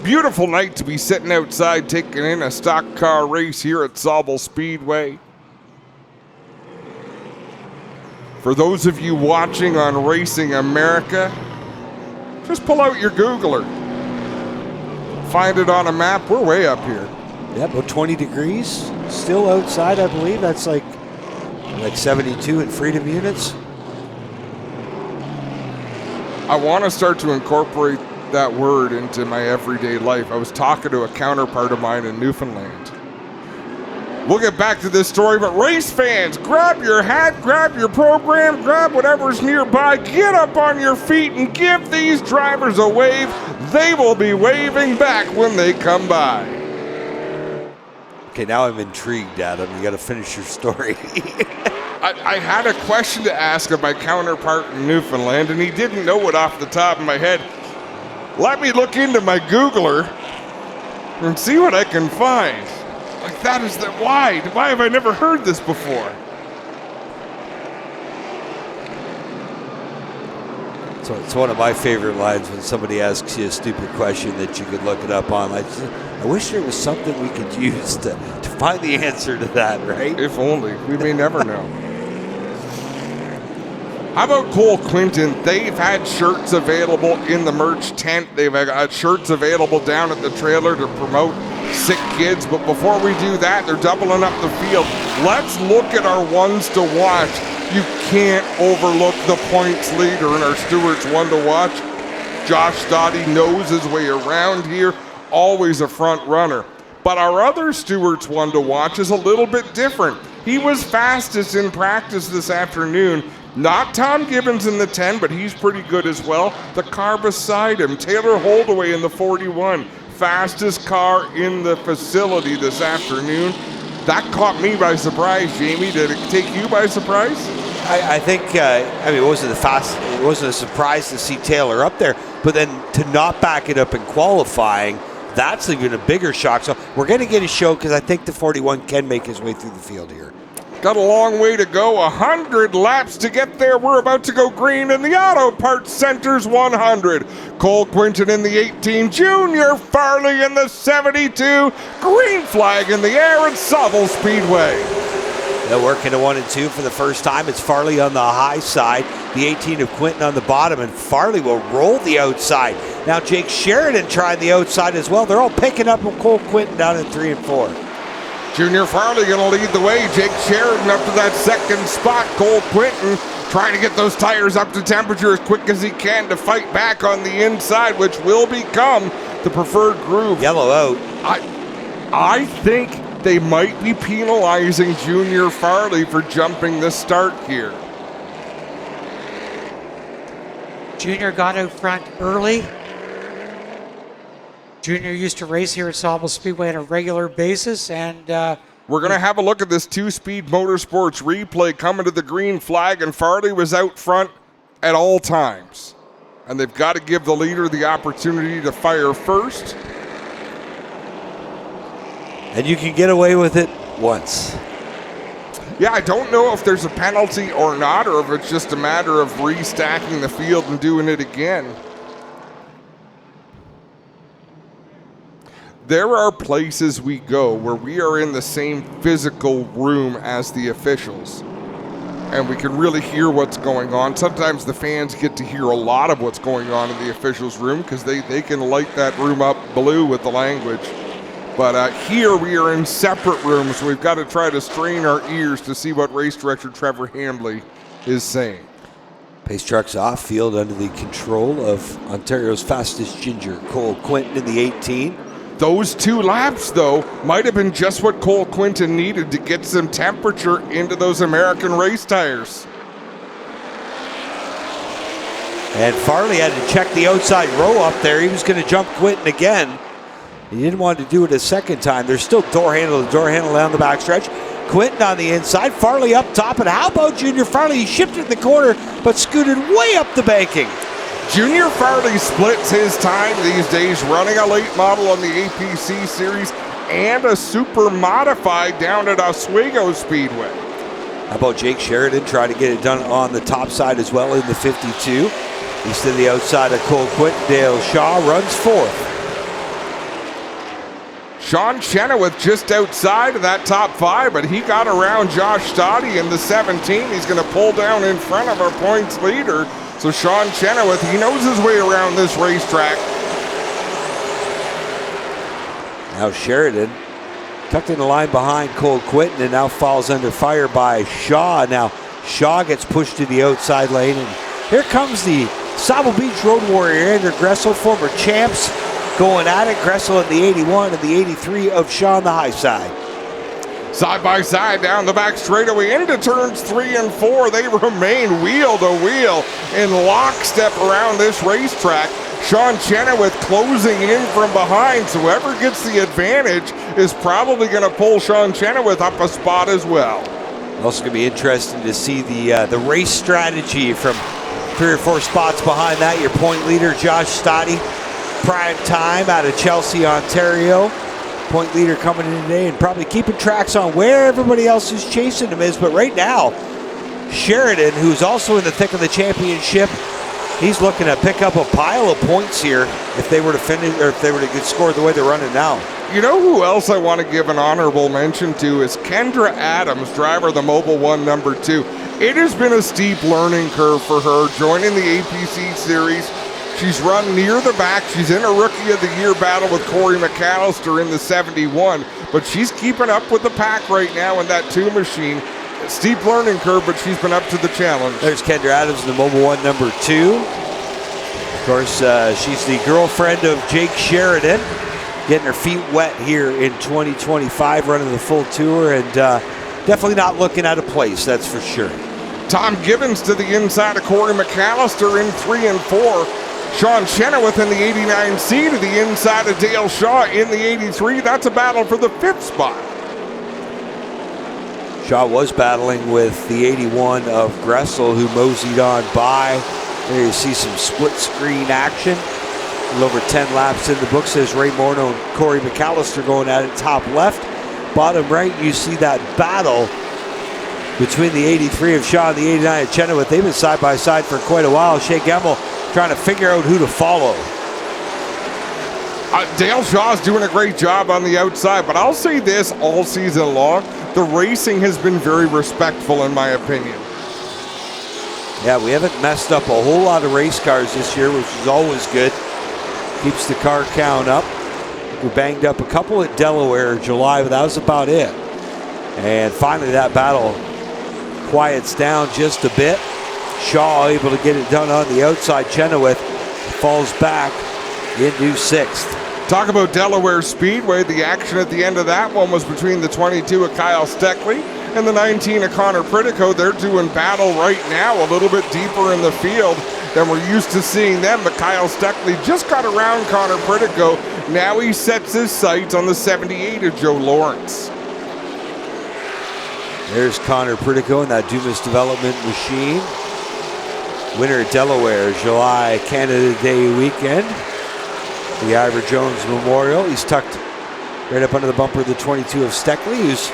Beautiful night to be sitting outside taking in a stock car race here at Sauble Speedway. For those of you watching on Racing America, just pull out your Googler. Find it on a map. We're way up here. Yeah, about 20 degrees. Still outside, I believe. That's like 72 in freedom units. I want to start to incorporate that word into my everyday life. I was talking to a counterpart of mine in Newfoundland. We'll get back to this story, but race fans, grab your hat, grab your program, grab whatever's nearby, get up on your feet and give these drivers a wave. They will be waving back when they come by. Okay, now I'm intrigued, Adam. You got to finish your story. I had a question to ask of my counterpart in Newfoundland, and he didn't know it off the top of my head. Let me look into my Googler and see what I can find. Like, that is the why? Why have I never heard this before? So it's one of my favorite lines when somebody asks you a stupid question that you could look it up online. I wish there was something we could use to find the answer to that, right? If only. We may never know. How about Cole Quinton? They've had shirts available in the merch tent. They've got shirts available down at the trailer to promote sick kids. But before we do that, they're doubling up the field. Let's look at our ones to watch. You can't overlook the points leader in our Stewart's one to watch. Josh Stoddy knows his way around here. Always a front runner. But our other Stewart's one to watch is a little bit different. He was fastest in practice this afternoon. Not Tom Gibbons in the 10, but he's pretty good as well. The car beside him, Taylor Holdaway in the 41. Fastest car in the facility this afternoon. That caught me by surprise, Jamie. Did it take you by surprise? I think, it wasn't it wasn't a surprise to see Taylor up there, but then to not back it up in qualifying, that's even a bigger shock. So we're going to get a show because I think the 41 can make his way through the field here. Got a long way to go, 100 laps to get there. We're about to go green in the Auto Parts Center's 100. Cole Quinton in the 18, Junior Farley in the 72. Green flag in the air at Sauble Speedway. They'll work into 1 and 2 for the first time. It's Farley on the high side, the 18 of Quinton on the bottom, and Farley will roll the outside. Now Jake Sheridan trying the outside as well. They're all picking up with Cole Quinton down at 3 and 4. Junior Farley going to lead the way. Jake Sheridan up to that second spot. Cole Quinton trying to get those tires up to temperature as quick as he can to fight back on the inside, which will become the preferred groove. Yellow out. I think they might be penalizing Junior Farley for jumping the start here. Junior got out front early. Junior used to race here at Sauble Speedway on a regular basis, and we're going to have a look at this two-speed motorsports replay coming to the green flag, and Farley was out front at all times. And they've got to give the leader the opportunity to fire first. And you can get away with it once. Yeah, I don't know if there's a penalty or not, or if it's just a matter of restacking the field and doing it again. There are places we go where we are in the same physical room as the officials, and we can really hear what's going on. Sometimes the fans get to hear a lot of what's going on in the officials' room because they can light that room up blue with the language. But here we are in separate rooms. We've got to try to strain our ears to see what race director Trevor Handley is saying. Pace trucks off field under the control of Ontario's fastest ginger, Cole Quinton in the 18. Those 2 laps, though, might have been just what Cole Quinton needed to get some temperature into those American race tires. And Farley had to check the outside row up there. He was going to jump Quinton again. He didn't want to do it a second time. There's still door handle to door handle down the backstretch. Quinton on the inside, Farley up top, and how about Junior Farley? He shifted in the corner, but scooted way up the banking. Junior Farley splits his time these days, running a late model on the APC series and a super modified down at Oswego Speedway. How about Jake Sheridan trying to get it done on the top side as well in the 52. He's to the outside of Cole Quinton. Dale Shaw runs fourth. Sean Chenoweth just outside of that top 5, but he got around Josh Stoddy in the 17. He's going to pull down in front of our points leader. So Sean Chenoweth, he knows his way around this racetrack. Now Sheridan tucked in the line behind Cole Quinton and now falls under fire by Shaw. Now Shaw gets pushed to the outside lane, and here comes the Sauble Beach Road Warrior, Andrew Gressel, former champs, going at it. Gressel in the 81 and the 83 of Shaw on the high side. Side by side down the back straightaway into turns 3 and 4. They remain wheel to wheel in lockstep around this racetrack. Sean Chenoweth closing in from behind, so whoever gets the advantage is probably going to pull Sean Chenoweth up a spot as well. Also going to be interesting to see the race strategy from 3 or 4 spots behind that. Your point leader, Josh Stoddy, prime time out of Chelsea, Ontario. Point leader coming in today and probably keeping tracks on where everybody else is chasing him is. But right now, Sheridan, who's also in the thick of the championship, he's looking to pick up a pile of points here if they were to finish, or if they were to get scored the way they're running now. You know who else I want to give an honorable mention to is Kendra Adams, driver of the Mobile 1 number 2. It has been a steep learning curve for her joining the APC series. She's run near the back. She's in a Rookie of the Year battle with Corey McAllister in the 71, but she's keeping up with the pack right now in that 2 machine. Steep learning curve, but she's been up to the challenge. There's Kendra Adams in the Mobile 1 number 2. Of course, she's the girlfriend of Jake Sheridan, getting her feet wet here in 2025, running the full tour, and definitely not looking out of place, that's for sure. Tom Gibbons to the inside of Corey McAllister in 3 and 4. Sean Chenoweth in the 89C to the inside of Dale Shaw in the 83. That's a battle for the 5th spot. Shaw was battling with the 81 of Gressel, who moseyed on by. There you see some split screen action. A little over 10 laps in the book, says Ray Morneau and Corey McAllister going at it top left. Bottom right, you see that battle between the 83 of Shaw and the 89 of Chenoweth. They've been side by side for quite a while. Shea Gemmel trying to figure out who to follow. Dale Shaw's doing a great job on the outside, but I'll say this all season long, the racing has been very respectful in my opinion. Yeah, we haven't messed up a whole lot of race cars this year, which is always good. Keeps the car count up. We banged up a couple at Delaware in July, but that was about it. And finally that battle quiets down just a bit. Shaw able to get it done on the outside. Chenoweth falls back into 6th. Talk about Delaware Speedway. The action at the end of that one was between the 22 of Kyle Steckley and the 19 of Connor Pritico. They're doing battle right now a little bit deeper in the field than we're used to seeing them. But Kyle Steckley just got around Connor Pritico. Now he sets his sights on the 78 of Joe Lawrence. There's Connor Pritico in that Dumas development machine. Winner at Delaware, July Canada Day weekend. The Ivor Jones Memorial. He's tucked right up under the bumper of the 22 of Steckley, who's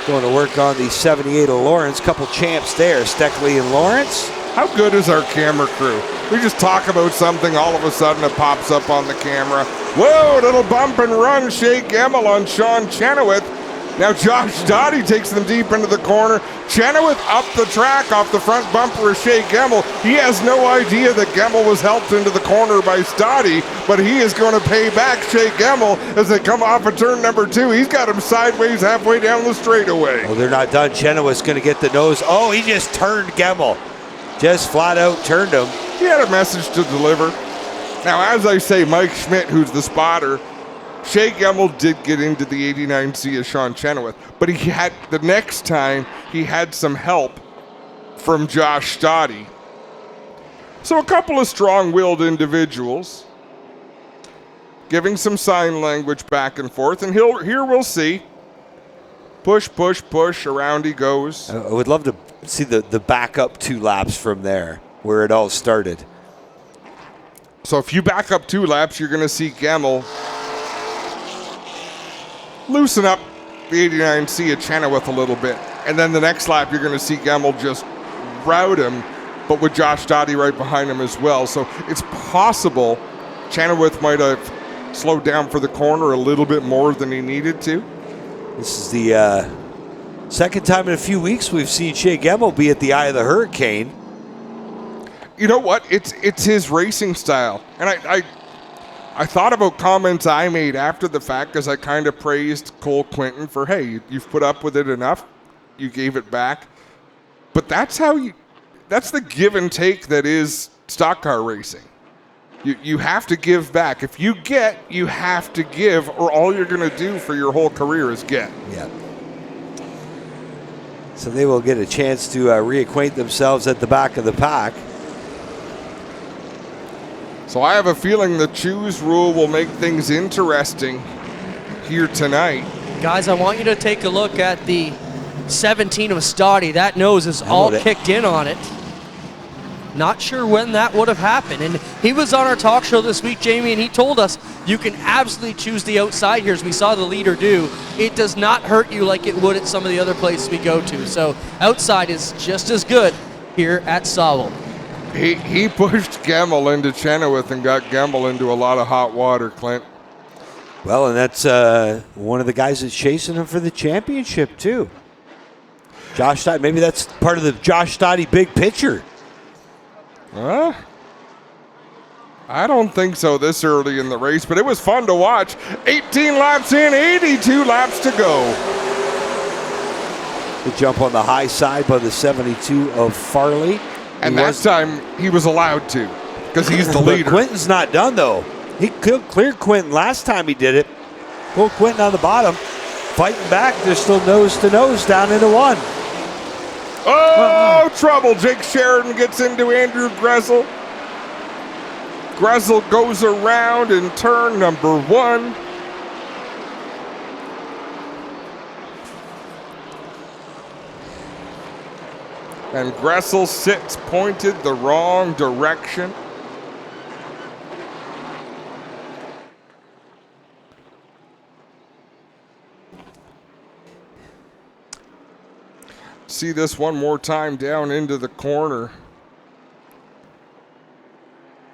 going to work on the 78 of Lawrence. Couple champs there, Steckley and Lawrence. How good is our camera crew? We just talk about something, all of a sudden it pops up on the camera. Whoa, little bump and run, Shea Gemmel on Sean Chenoweth. Now Josh Stoddy takes them deep into the corner. Chenoweth up the track off the front bumper of Shea Gemmel. He has no idea that Gemmel was helped into the corner by Stoddy, but he is going to pay back Shea Gemmel as they come off of turn number 2. He's got him sideways halfway down the straightaway. Well, they're not done. Chenoweth's going to get the nose. Oh, he just turned Gemmel. Just flat out turned him. He had a message to deliver. Now, as I say, Mike Schmidt, who's the spotter, Shea Gemmel did get into the 89C of Sean Chenoweth, but he had the next time he had some help from Josh Stoddy. So a couple of strong-willed individuals. giving some sign language back and forth. And here we'll see. Push, push, push. Around he goes. I would love to see the back up 2 laps from there, where it all started. So if you back up 2 laps, you're going to see Gemmel loosen up the 89C at Chenoweth a little bit. And then the next lap, you're going to see Gemmel just rout him, but with Josh Dottie right behind him as well. So it's possible Chenoweth might have slowed down for the corner a little bit more than he needed to. This is the second time in a few weeks we've seen Shea Gemmel be at the eye of the hurricane. You know what? It's his racing style. And I thought about comments I made after the fact because I kind of praised Cole Quinton for, hey, you've put up with it enough. You gave it back. But that's the give and take that is stock car racing. You have to give back. If you get, you have to give, or all you're going to do for your whole career is get. Yeah. So they will get a chance to reacquaint themselves at the back of the pack. So I have a feeling the choose rule will make things interesting here tonight. Guys, I want you to take a look at the 17 of Stoddy. That nose is all kicked in on it. Not sure when that would have happened. And he was on our talk show this week, Jamie, and he told us you can absolutely choose the outside here, as we saw the leader do. It does not hurt you like it would at some of the other places we go to. So outside is just as good here at Sauble. He pushed Gemmel into Chenoweth and got Gemmel into a lot of hot water, Clint. Well, and that's one of the guys that's chasing him for the championship, too. Josh Stoddy, maybe that's part of the Josh Stoddy big picture. I don't think so this early in the race, but it was fun to watch. 18 laps in, 82 laps to go. The jump on the high side by the 72 of Farley. And that time he was allowed to because he's the leader. Quinton's not done, though. He cleared Quinton last time he did it. Pulled Quinton on the bottom. Fighting back, they're still nose to nose down into 1. Oh, trouble. Jake Sheridan gets into Andrew Gressel. Gressel goes around in turn number 1. And Gressel sits pointed the wrong direction. See this one more time down into the corner.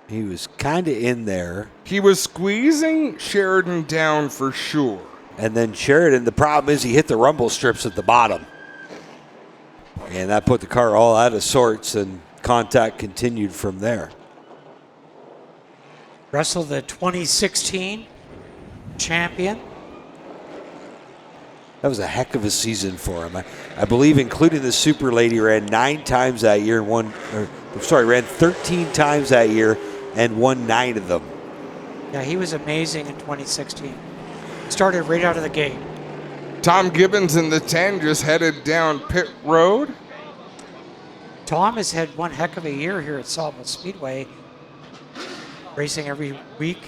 He was kind of in there. He was squeezing Sheridan down for sure. And then Sheridan, the problem is he hit the rumble strips at the bottom. And that put the car all out of sorts, and contact continued from there. Russell, the 2016 champion. That was a heck of a season for him. I believe, including the Super Lady, ran 9 times that year and ran 13 times that year and won 9 of them. Yeah, he was amazing in 2016. Started right out of the gate. Tom Gibbons in the 10 just headed down pit road. Tom has had one heck of a year here at Sauble Speedway, racing every week.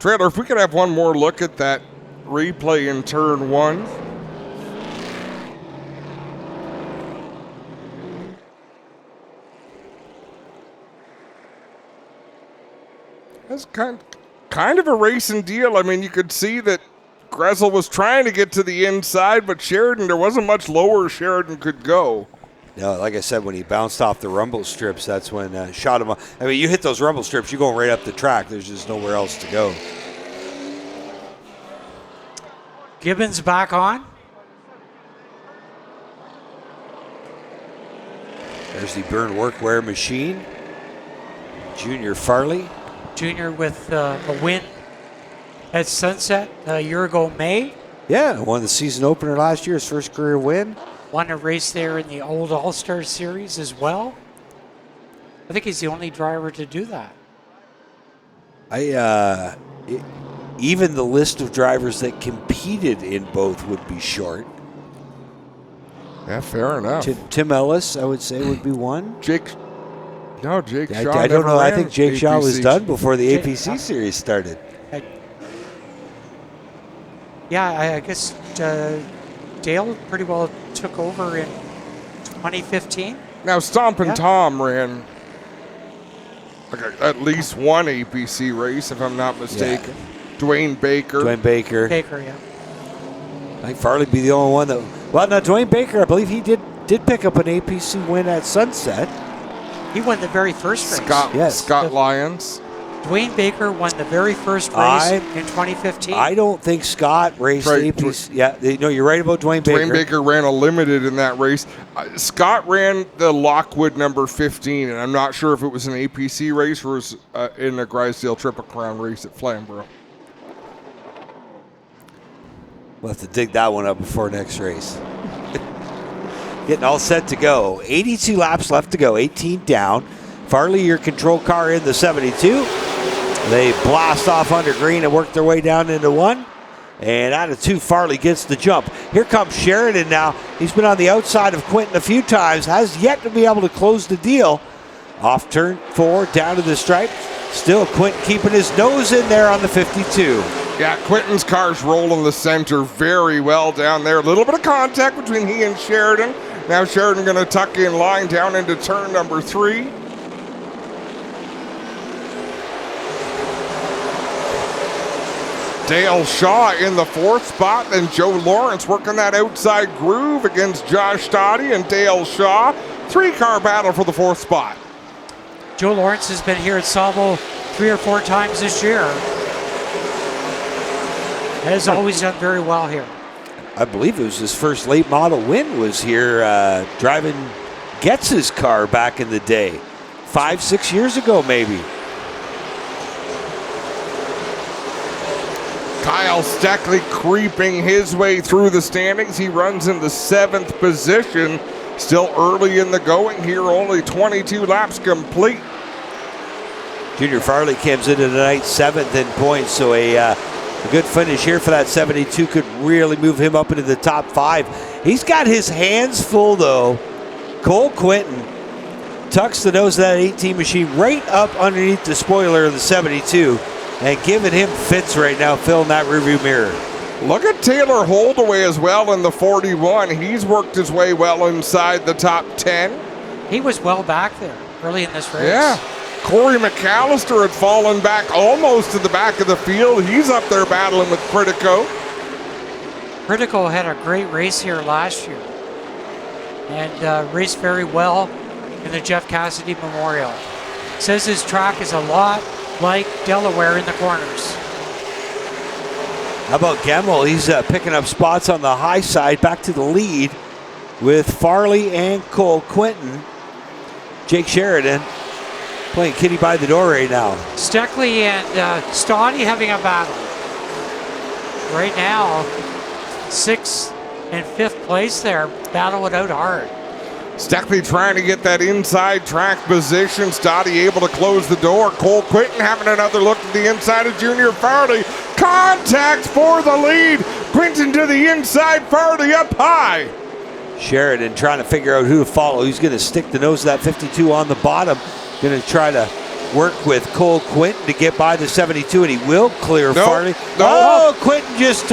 Trailer, if we could have one more look at that replay in turn 1. That's kind of a racing deal. I mean, you could see that Gressel was trying to get to the inside, but Sheridan, there wasn't much lower Sheridan could go. No, like I said, when he bounced off the rumble strips, that's when shot him off. I mean, you hit those rumble strips, you're going right up the track. There's just nowhere else to go. Gibbons back on. There's the Burn Workwear machine. Junior Farley. Junior with a win at Sunset a year ago, May. Yeah, won the season opener last year, his first career win. Won a race there in the old All-Star Series as well. I think he's the only driver to do that. Even the list of drivers that competed in both would be short. Yeah, fair enough. Tim Ellis, I would say, would be one. No, Jake Shaw. I don't never know. I ran think Jake Shaw was APC. done before the APC series started. Yeah, I guess Dale pretty well took over in 2015. Now, Stompin' Tom ran at least one APC race, if I'm not mistaken. Dwayne Baker. Baker, yeah. I think Farley be the only one that. Well, now Dwayne Baker, I believe he did pick up an APC win at Sunset. He won the very first race. Scott Lyons. Dwayne Baker won the very first race in 2015. I don't think Scott raced APC. Yeah, no, you're right about Dwayne Baker. Dwayne Baker ran a limited in that race. Scott ran the Lockwood number 15, and I'm not sure if it was an APC race or was in a Grisdale Triple Crown race at Flamborough. We'll have to dig that one up before next race. Getting all set to go. 82 laps left to go, 18 down. Farley, your control car in the 72. They blast off under green and work their way down into one. And out of two, Farley gets the jump. Here comes Sheridan now. He's been on the outside of Quinton a few times, has yet to be able to close the deal. Off turn 4, down to the stripe. Still Quinton keeping his nose in there on the 52. Yeah, Quinton's car's rolling the center very well down there. A little bit of contact between he and Sheridan. Now Sheridan going to tuck in line down into turn number 3. Dale Shaw in the 4th spot, then Joe Lawrence working that outside groove against Josh Stoddy and Dale Shaw. 3-car battle for the 4th spot. Joe Lawrence has been here at Sauble 3 or 4 times this year. Has always done very well here. I believe it was his first late model win was here driving Getz's car back in the day. 5-6 years ago maybe. Kyle Steckley creeping his way through the standings. He runs in the 7th position. Still early in the going here, only 22 laps complete. Junior Farley comes into tonight 7th in points, so a good finish here for that 72 could really move him up into the top 5. He's got his hands full though. Cole Quinton tucks the nose of that 18 machine right up underneath the spoiler of the 72 and giving him fits right now, filling that rearview mirror. Look at Taylor Holdaway as well in the 41. He's worked his way well inside the top 10. He was well back there early in this race. Yeah. Corey McAllister had fallen back almost to the back of the field. He's up there battling with Critico. Critico had a great race here last year and raced very well in the Jeff Cassidy Memorial. Says his track is a lot like Delaware in the corners. How about Gemmel? He's picking up spots on the high side, back to the lead with Farley and Cole Quinton. Jake Sheridan playing kitty by the door right now. Steckley and Stoddy having a battle. Right now, 6th and 5th place there, battle it out hard. Steckley trying to get that inside track position. Stoddy able to close the door. Cole Quinton having another look at the inside of Junior Farley. Contact for the lead. Quinton to the inside, Farley up high. Sheridan trying to figure out who to follow. He's going to stick the nose of that 52 on the bottom. Going to try to work with Cole Quinton to get by the 72, and he will clear Farley. Oh, Quinton just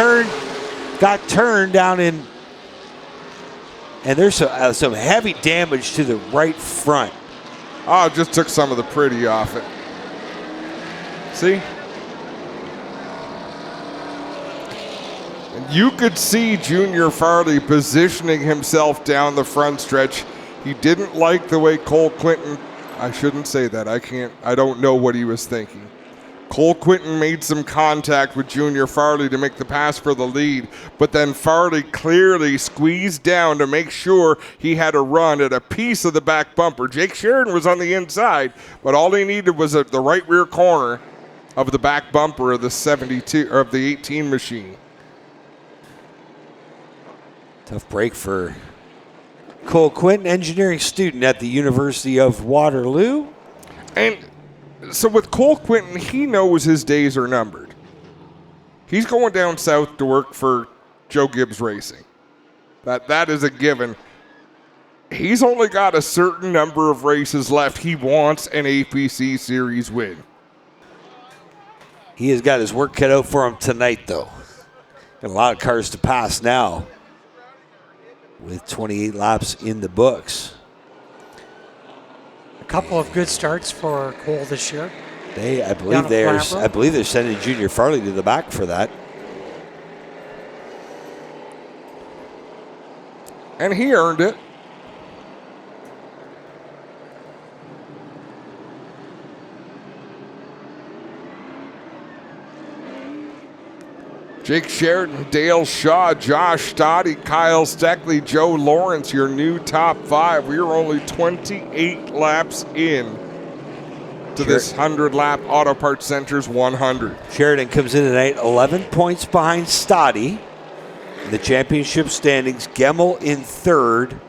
got turned down in. And there's some heavy damage to the right front. Oh, just took some of the pretty off it. See? And you could see Junior Farley positioning himself down the front stretch. He didn't like the way Cole Quinton, I shouldn't say that. I don't know what he was thinking. Cole Quinton made some contact with Junior Farley to make the pass for the lead, but then Farley clearly squeezed down to make sure he had a run at a piece of the back bumper. Jake Sheridan was on the inside, but all he needed was the right rear corner of the back bumper of the 72 or of the 18 machine. Tough break for Cole Quinton, engineering student at the University of Waterloo. And so with Cole Quinton, he knows his days are numbered. He's going down south to work for Joe Gibbs Racing. That is a given. he's only got a certain number of races left. He wants an APC Series win. He has got his work cut out for him tonight, though. Got a lot of cars to pass now with 28 laps in the books. A couple of good starts for Cole this year. I believe they're sending Junior Farley to the back for that. And he earned it. Jake Sheridan, Dale Shaw, Josh Stoddy, Kyle Steckley, Joe Lawrence, your new top 5. We are only 28 laps in to this 100-lap Auto Parts Centers 100. Sheridan comes in tonight 11 points behind Stoddy. In the championship standings, Gemmel in 3rd,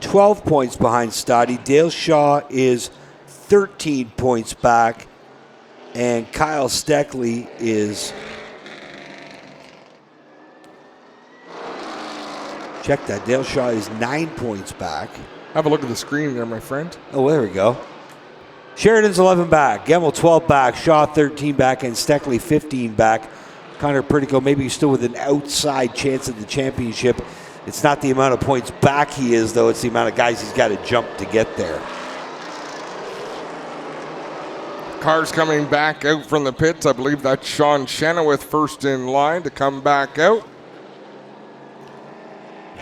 12 points behind Stoddy. Dale Shaw is 13 points back, and Kyle Steckley is... Check that. Dale Shaw is 9 points back. Have a look at the screen there, my friend. Oh, there we go. Sheridan's 11 back. Gemmel 12 back. Shaw 13 back. And Steckley 15 back. Connor Pertico maybe still with an outside chance at the championship. It's not the amount of points back he is, though. It's the amount of guys he's got to jump to get there. Cars coming back out from the pits. I believe that's Sean Chenoweth first in line to come back out.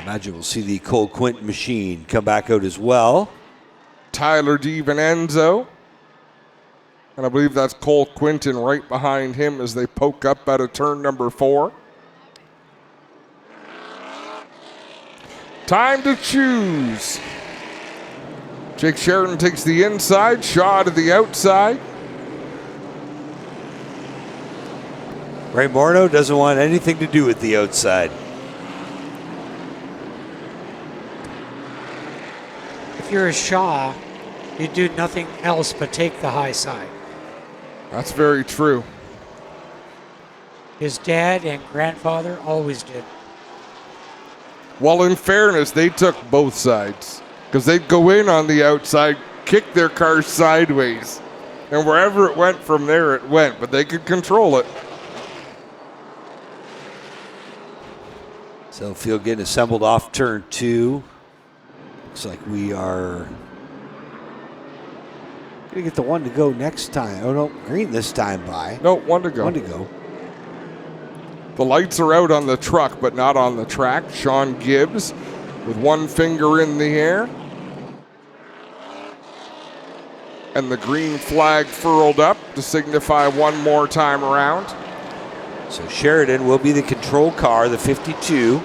Imagine we'll see the Cole Quinton machine come back out as well. Tyler DiVincenzo. And I believe that's Cole Quinton right behind him as they poke up out of turn number 4. Time to choose. Jake Sheridan takes the inside, Shaw to the outside. Ray Morneau doesn't want anything to do with the outside. If you're a Shaw, you do nothing else but take the high side. That's very true. His dad and grandfather always did. Well, in fairness, they took both sides because they'd go in on the outside, kick their car sideways, and wherever it went from there, it went, but they could control it. So field getting assembled off turn 2. Looks like we are going to get the one to go next time. Oh, no, green this time by. No, one to go. One to go. The lights are out on the truck, but not on the track. Sean Gibbs with one finger in the air. And the green flag furled up to signify one more time around. So Sheridan will be the control car, the 52.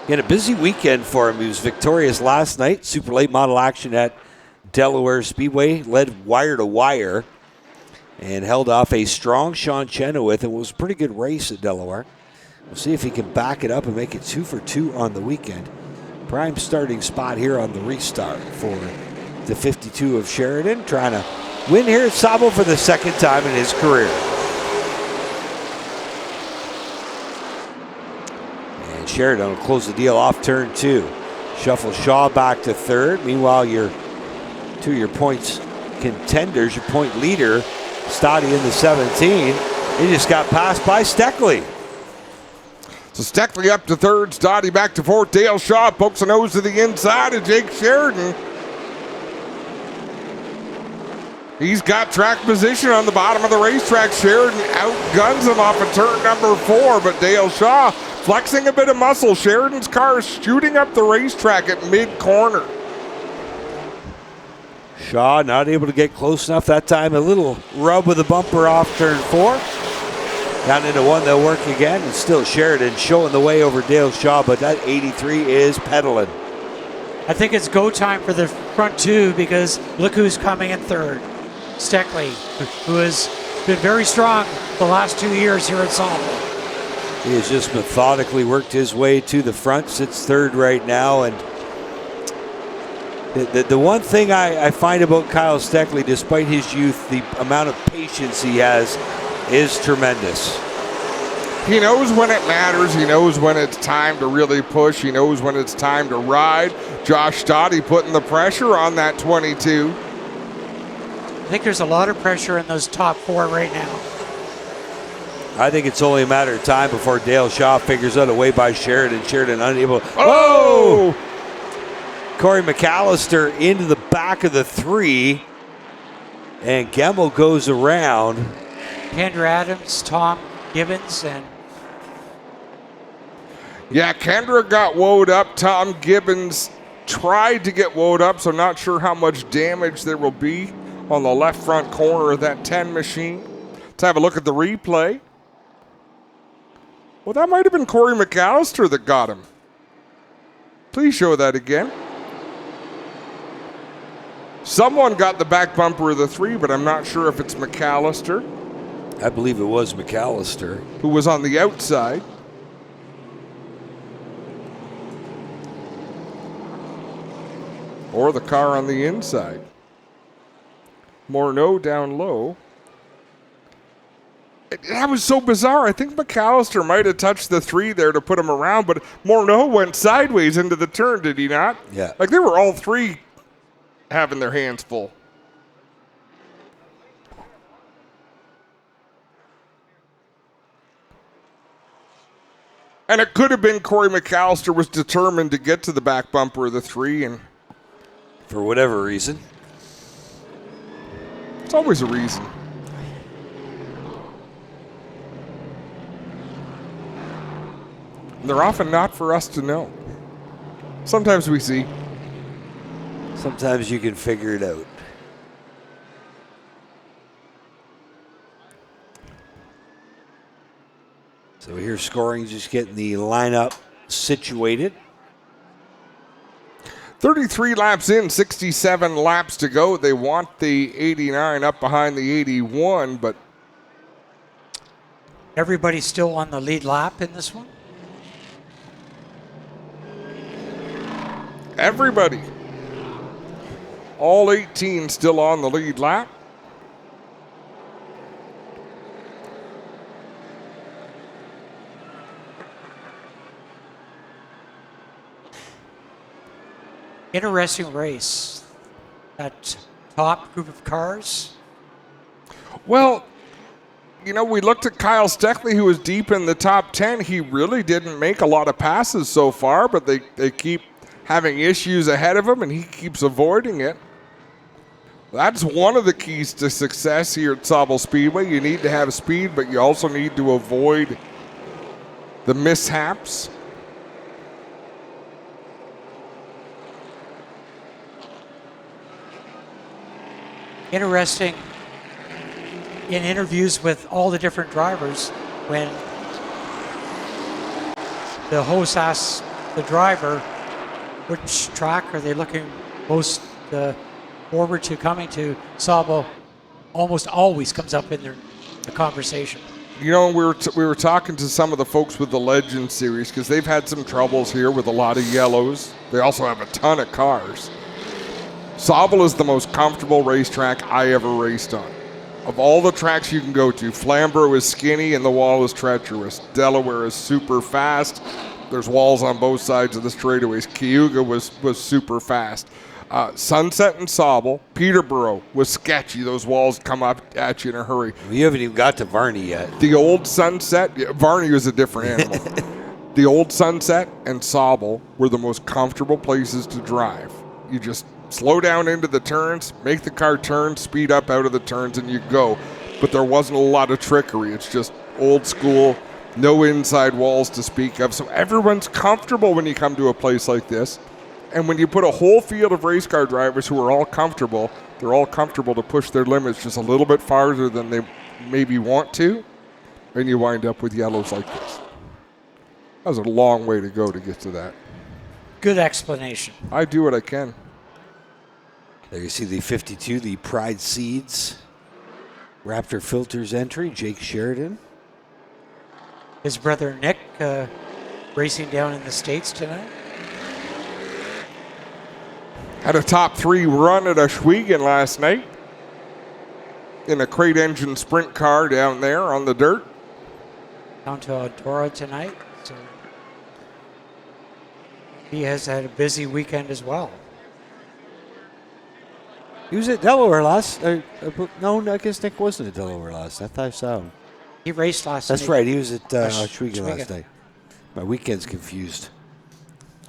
He had a busy weekend for him. He was victorious last night. Super late model action at Delaware Speedway. Led wire to wire and held off a strong Sean Chenoweth. It was a pretty good race at Delaware. We'll see if he can back it up and make it 2 for 2 on the weekend. Prime starting spot here on the restart for the 52 of Sheridan. Trying to win here at Sauble for the second time in his career. Sheridan will close the deal off turn 2. Shuffle Shaw back to 3rd. Meanwhile, your points contenders, your point leader, Stoddy in the 17. He just got passed by Steckley. So Steckley up to 3rd, Stoddy back to 4th. Dale Shaw pokes a nose to the inside of Jake Sheridan. He's got track position on the bottom of the racetrack. Sheridan outguns him off of turn number 4, but Dale Shaw flexing a bit of muscle. Sheridan's car is shooting up the racetrack at mid-corner. Shaw not able to get close enough that time. A little rub with the bumper off turn 4. Down into one, they'll work again. And still Sheridan showing the way over Dale Shaw, but that 83 is pedaling. I think it's go time for the front 2 because look who's coming in 3rd. Steckley, who has been very strong the last 2 years here at Sauble. He has just methodically worked his way to the front, sits 3rd right now. And the one thing I find about Kyle Steckley, despite his youth, the amount of patience he has is tremendous. He knows when it matters. He knows when it's time to really push. He knows when it's time to ride. Josh Stotty putting the pressure on that 22. I think there's a lot of pressure in those top 4 right now. I think it's only a matter of time before Dale Shaw figures out a way by Sheridan. Sheridan unable. Oh! Corey McAllister into the back of the 3. And Gemmel goes around. Kendra Adams, Tom Gibbons, and yeah, Kendra got woed up. Tom Gibbons tried to get woed up, so not sure how much damage there will be on the left front corner of that 10 machine. Let's have a look at the replay. Well, that might have been Corey McAllister that got him. Please show that again. Someone got the back bumper of the 3, but I'm not sure if it's McAllister. I believe it was McAllister. Who was on the outside. Or the car on the inside. Morneau down low. That was so bizarre. I think McAllister might have touched the 3 there to put him around, but Morneau went sideways into the turn, did he not? Yeah. Like they were all 3 having their hands full. And it could have been Corey McAllister was determined to get to the back bumper of the 3, and for whatever reason. It's always a reason. And they're often not for us to know. Sometimes we see. Sometimes you can figure it out. So here scoring, just getting the lineup situated. 33 laps in, 67 laps to go. They want the 89 up behind the 81, but everybody's still on the lead lap in this one? everybody, all 18 still on the lead lap. Interesting race. That top group of cars. Well, you know, we looked at Kyle Steckley, who was deep in the top 10. He really didn't make a lot of passes so far, but they keep having issues ahead of him, and he keeps avoiding it. That's one of the keys to success here at Sauble Speedway. You need to have speed, but you also need to avoid the mishaps. Interesting in interviews with all the different drivers when the host asks the driver which track are they looking most forward to coming to, Sauble almost always comes up in the conversation. You know, we were talking to some of the folks with the Legend Series because they've had some troubles here with a lot of yellows. They also have a ton of cars. Sauble is the most comfortable racetrack I ever raced on. Of all the tracks you can go to, Flamborough is skinny and the wall is treacherous. Delaware is super fast. There's walls on both sides of the straightaways. Cayuga was super fast. Sunset and Sauble, Peterborough was sketchy. Those walls come up at you in a hurry. You haven't even got to Varney yet. The old Sunset, Varney was a different animal. The old Sunset and Sauble were the most comfortable places to drive. You just slow down into the turns, make the car turn, speed up out of the turns, and you go. But there wasn't a lot of trickery. It's just old school, no inside walls to speak of. So everyone's comfortable when you come to a place like this. And when you put a whole field of race car drivers who are all comfortable, they're all comfortable to push their limits just a little bit farther than they maybe want to, and you wind up with yellows like this. That was a long way to go to get to that. Good explanation. I do what I can. There you see the 52, the Pride Seeds Raptor Filters entry, Jake Sheridan. His brother Nick racing down in the States tonight. Had a top 3 run at Ashwegan last night in a crate engine sprint car down there on the dirt. down to Ontario tonight. So he has had a busy weekend as well. He was at Delaware last. No, I guess Nick wasn't at Delaware last. I thought I saw him. He raced last That's night. right. He was at Oswego last night. My weekend's confused.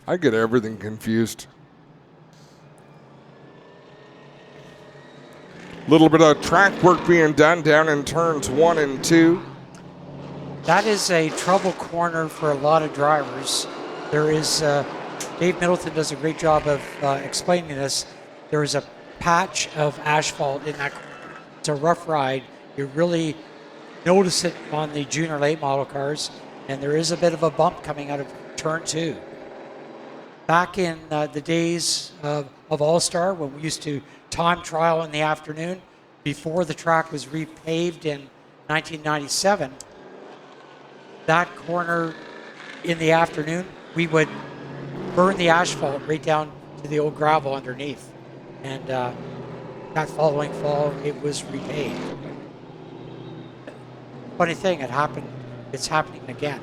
I get everything confused. Little bit of track work being done down in turns 1 and 2. That is a trouble corner for a lot of drivers. There is, Dave Middleton does a great job of explaining this. There is a patch of asphalt in that corner. It's a rough ride. You really notice it on the junior late model cars, and there is a bit of a bump coming out of turn 2. Back in the days of All-Star, when we used to time trial in the afternoon, before the track was repaved in 1997, that corner in the afternoon, we would burn the asphalt right down to the old gravel underneath. And that following fall, it was repaved. Funny thing, it happened. It's happening again.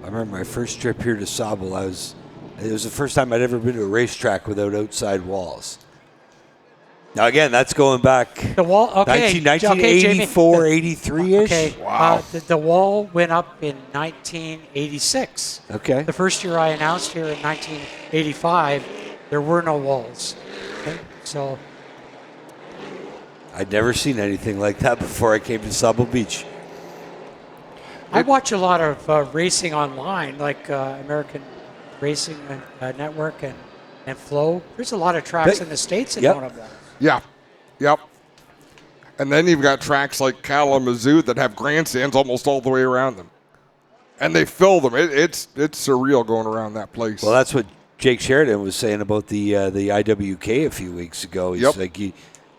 I remember my first trip here to Sauble. It was the first time I'd ever been to a racetrack without outside walls. Now again, that's going back the wall, 1984, 83-ish. Okay, wow. The wall went up in 1986. Okay. The first year I announced here in 1985, there were no walls. Okay, so I'd never seen anything like that before I came to Sauble Beach. I watch a lot of racing online, like American Racing Network and Flow. There's a lot of tracks in the States that don't have walls. Yeah, yep. And then you've got tracks like Kalamazoo that have grandstands almost all the way around them. And they fill them. It's surreal going around that place. Well, that's what Jake Sheridan was saying about the IWK a few weeks ago. He's like, you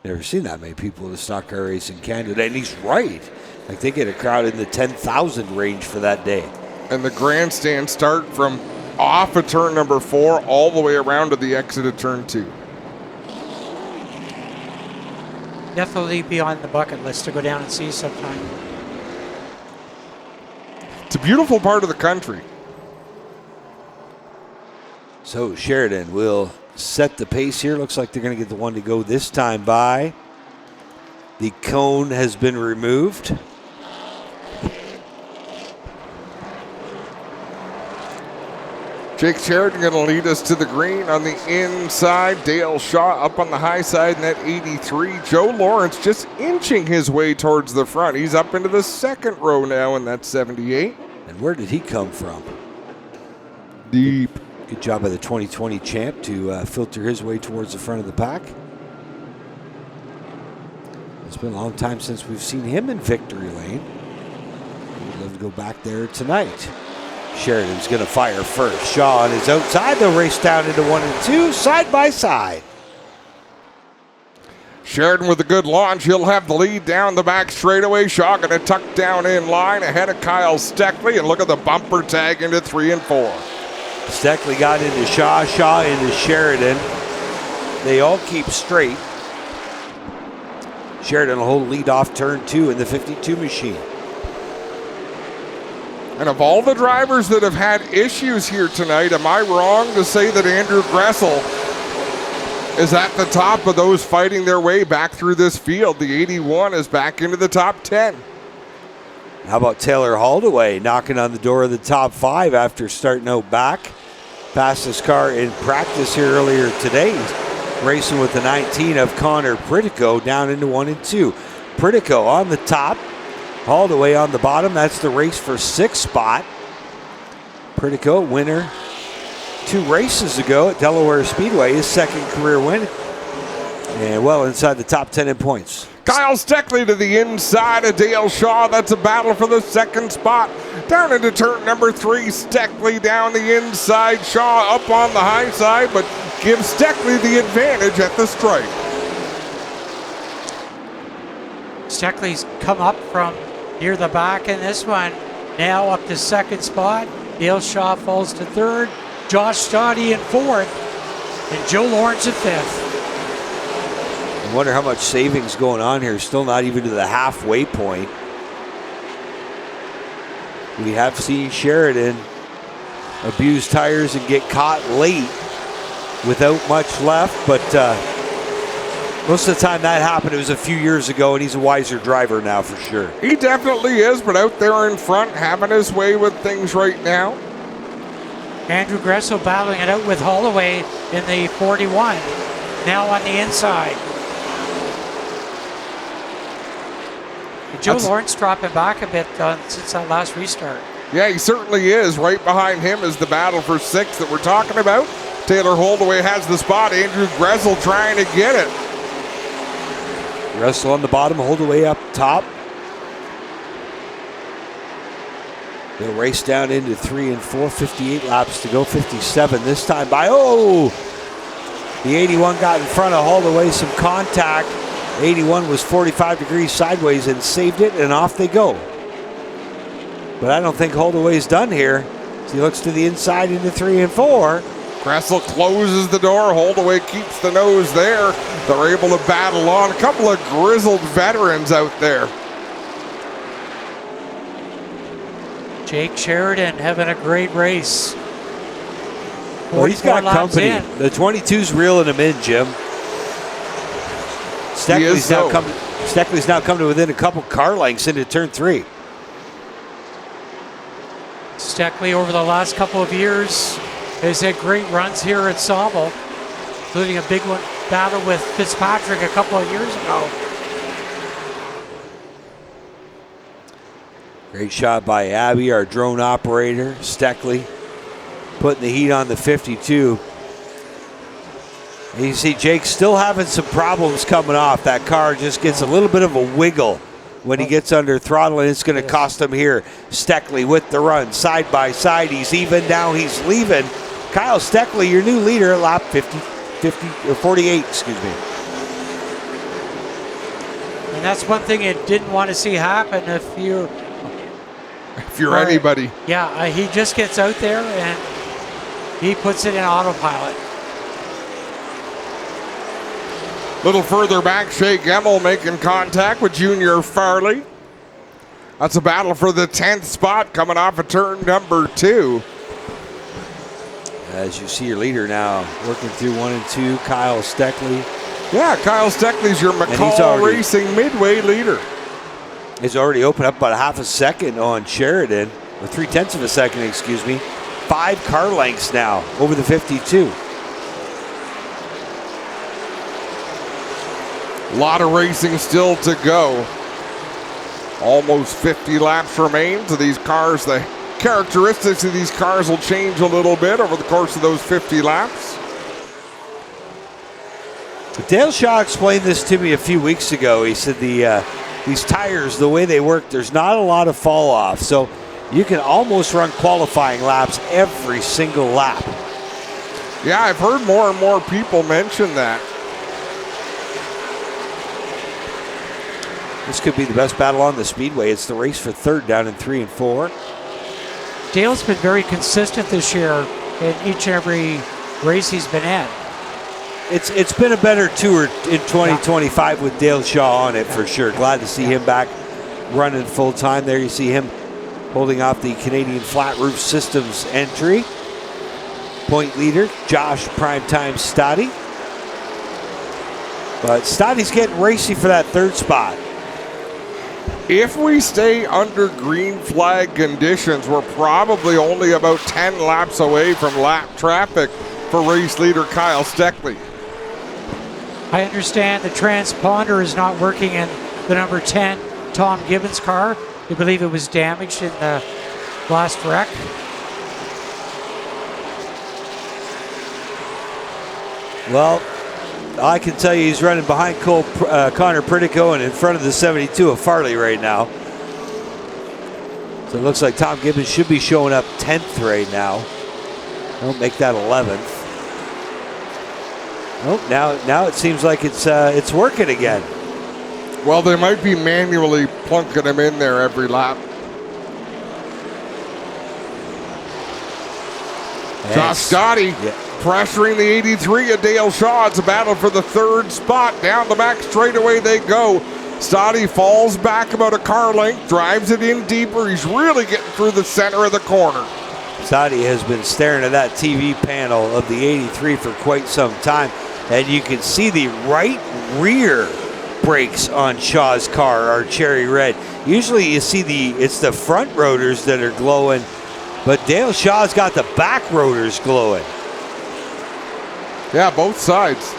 never seen that many people in the stock car race in Canada. And he's right. Like, they get a crowd in the 10,000 range for that day. And the grandstands start from off of turn number 4 all the way around to the exit of turn 2. Definitely be on the bucket list to go down and see sometime. It's a beautiful part of the country. So Sheridan will set the pace here. Looks like they're going to get the one to go this time by. The cone has been removed. Jake Sheridan going to lead us to the green on the inside. Dale Shaw up on the high side in that 83. Joe Lawrence just inching his way towards the front. He's up into the second row now in that 78. And where did he come from? Deep. Good job by the 2020 champ to filter his way towards the front of the pack. It's been a long time since we've seen him in victory lane. We'd love to go back there tonight. Sheridan's going to fire first. Shaw on his outside. They'll race down into 1 and 2, side by side. Sheridan with a good launch. He'll have the lead down the back straightaway. Shaw going to tuck down in line ahead of Kyle Steckley. And look at the bumper tag into 3 and 4. Steckley got into Shaw. Shaw into Sheridan. They all keep straight. Sheridan will hold lead off turn 2 in the 52 machine. And of all the drivers that have had issues here tonight, am I wrong to say that Andrew Gressel is at the top of those fighting their way back through this field? The 81 is back into the top 10. How about Taylor Holdaway knocking on the door of the top 5 after starting out back? Passed his car in practice here earlier today. He's racing with the 19 of Connor Pritico down into 1 and 2. Pritico on the top. Holdaway on the bottom. That's the race for 6th spot. Pritico, winner 2 races ago at Delaware Speedway, his 2nd career win. And well inside the top 10 in points. Kyle Steckley to the inside of Dale Shaw. That's a battle for the 2nd spot. Down into turn number 3. Steckley down the inside. Shaw up on the high side, but gives Steckley the advantage at the stripe. Steckley's come up from near the back in this one. Now up to 2nd spot. Dale Shaw falls to 3rd. Josh Stoddy in 4th. And Joe Lawrence at 5th. I wonder how much savings going on here. Still not even to the halfway point. We have seen Sheridan abuse tires and get caught late without much left, but most of the time that happened, it was a few years ago, and he's a wiser driver now for sure. He definitely is, but out there in front, having his way with things right now. Andrew Gressel battling it out with Holloway in the 41. Now on the inside. Joe Lawrence dropping back a bit since that last restart. Yeah, he certainly is. Right behind him is the battle for 6th that we're talking about. Taylor Holdaway has the spot. Andrew Gressel trying to get it. Gressel on the bottom, Holdaway up top. They'll race down into 3 and 4, 58 laps to go, 57 this time by, the 81 got in front of Holdaway, some contact. 81 was 45 degrees sideways and saved it, and off they go. But I don't think Holdaway's done here. As he looks to the inside into 3 and 4. Gressel closes the door. Holdaway keeps the nose there. They're able to battle on. A couple of grizzled veterans out there. Jake Sheridan having a great race. Well, he's got company. In. The 22's reeling him in, Jim. Steckley's now come to within a couple car lengths into turn 3. Steckley over the last couple of years has had great runs here at Sauble, including a big one battle with Fitzpatrick a couple of years ago. Great shot by Abby, our drone operator. Steckley putting the heat on the 52. And you see Jake still having some problems coming off. That car just gets a little bit of a wiggle when he gets under throttle, and it's going to cost him here. Steckley with the run, side by side. He's even now, he's leaving. Kyle Steckley, your new leader at lap 48, excuse me. And that's one thing you didn't want to see happen if you're anybody. Yeah, he just gets out there and he puts it in autopilot. Little further back, Shea Gemmel making contact with Junior Farley. That's a battle for the 10th spot coming off of turn number 2. As you see your leader now working through 1 and 2, Kyle Steckley. Yeah, Kyle Steckley's your McCall Racing Midway leader. He's already opened up about a half a second on Sheridan, or 0.3 of a second, excuse me. 5 car lengths now over the 52. A lot of racing still to go. Almost 50 laps remain to these cars. The characteristics of these cars will change a little bit over the course of those 50 laps. Dale Shaw explained this to me a few weeks ago. He said these tires, the way they work, there's not a lot of fall off. So you can almost run qualifying laps every single lap. Yeah, I've heard more and more people mention that. This could be the best battle on the Speedway. It's the race for 3rd down in 3 and 4. Dale's been very consistent this year in each and every race he's been in. It's been a better tour in 2025 with Dale Shaw on it for sure. Glad to see him back running full time. There you see him holding off the Canadian Flat Roof Systems entry. Point leader, Josh Primetime Stoddy. But Stoddy's getting racy for that 3rd spot. If we stay under green flag conditions, we're probably only about 10 laps away from lap traffic for race leader Kyle Steckley. I understand the transponder is not working in the number 10 Tom Gibbons car. I believe it was damaged in the last wreck. Well, I can tell you he's running behind Connor Pritico and in front of the 72 of Farley right now. So it looks like Tom Gibbons should be showing up 10th right now. Don't make that 11th. Oh, now it seems like it's working again. Well, they might be manually plunking him in there every lap. And Josh Stoddy Pressuring the 83 of Dale Shaw. It's a battle for the third spot. Down the back straightaway they go. Stoddy falls back about a car length, drives it in deeper. He's really getting through the center of the corner. Stoddy has been staring at that TV panel of the 83 for quite some time, and you can see the right rear brakes on Shaw's car are cherry red. Usually you see it's the front rotors that are glowing, but Dale Shaw's got the back rotors glowing. Yeah, both sides.